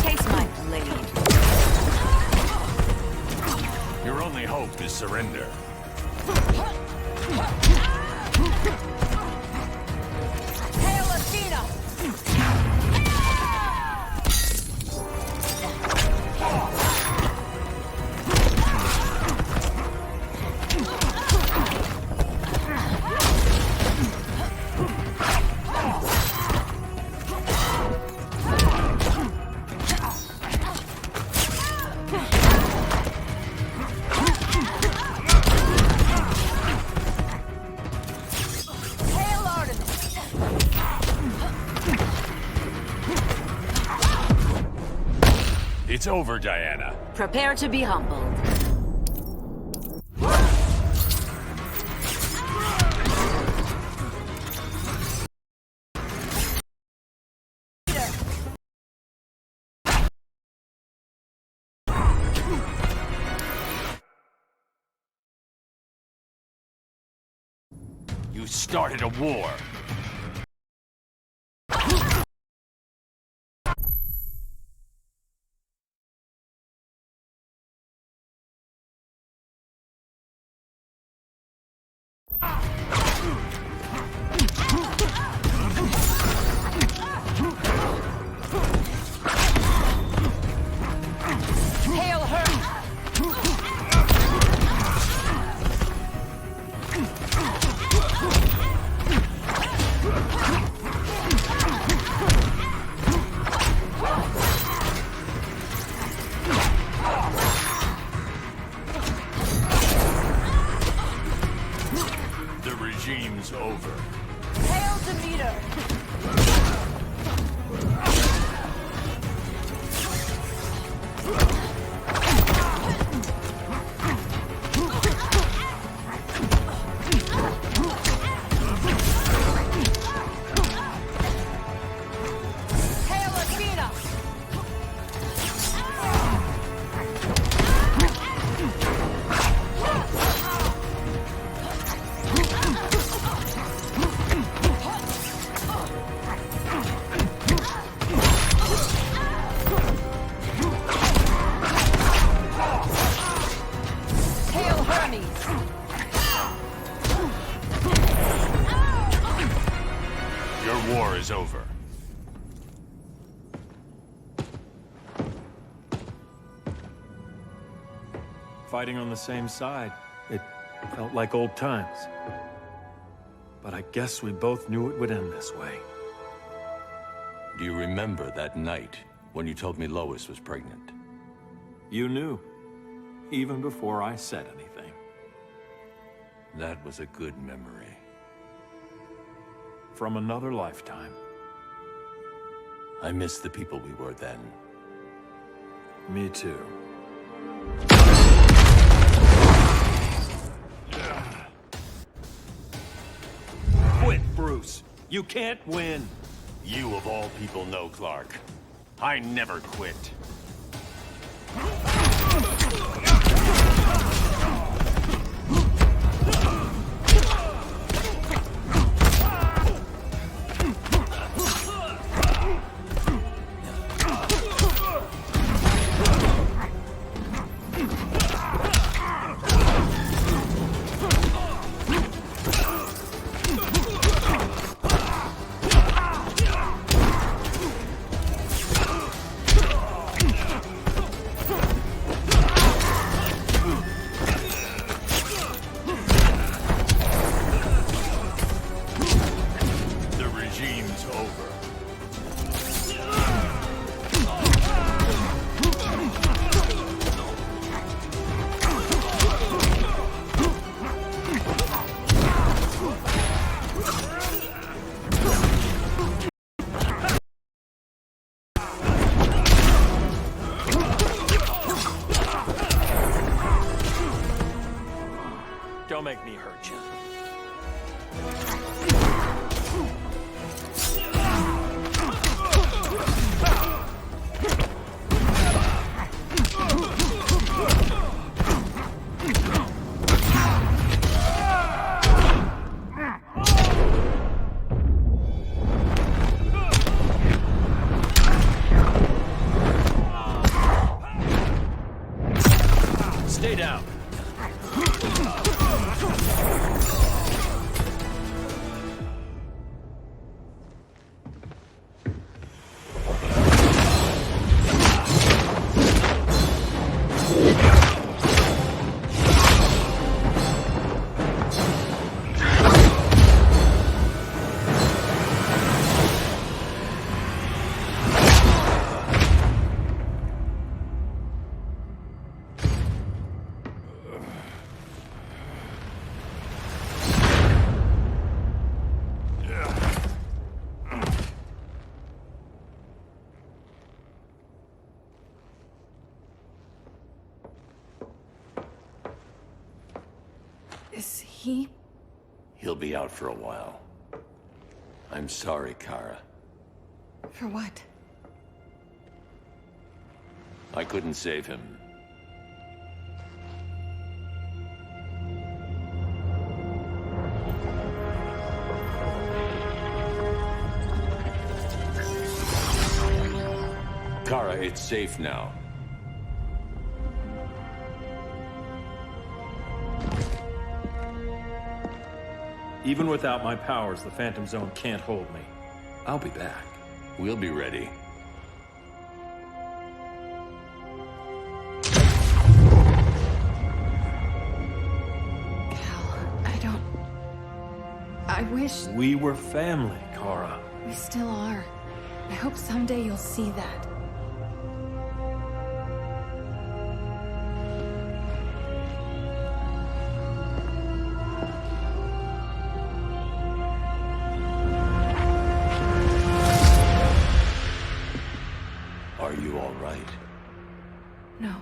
Taste my blade. Your only hope is surrender. Hail Athena! Hail Artemis! It's over, Diana. Prepare to be humbled. You started a war. Hail her! The regime's over. Hail Demeter! Hail Athena! Hail Hermes! Your war is over. Fighting on the same side, it felt like old times. But I guess we both knew it would end this way. Do you remember that night when you told me Lois was pregnant? You knew, even before I said anything. That was a good memory. From another lifetime. I miss the people we were then. Me too. Quit, Bruce. You can't win. You of all people know, Clark. I never quit. He'll be out for a while. I'm sorry, Kara. For what? I couldn't save him. Kara, it's safe now. Even without my powers, the Phantom Zone can't hold me. I'll be back. We'll be ready. I wish... We were family, Kara. We still are. I hope someday you'll see that. Are you all right? No.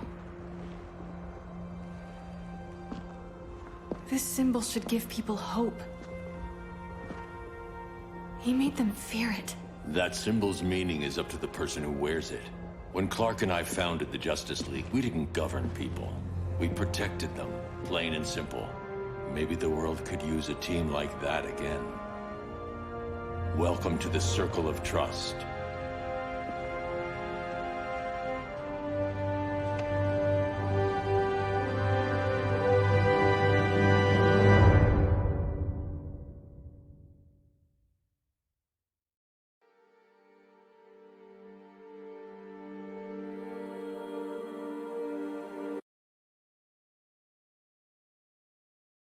This symbol should give people hope. He made them fear it. That symbol's meaning is up to the person who wears it. When Clark and I founded the Justice League, we didn't govern people. We protected them, plain and simple. Maybe the world could use a team like that again. Welcome to the Circle of Trust.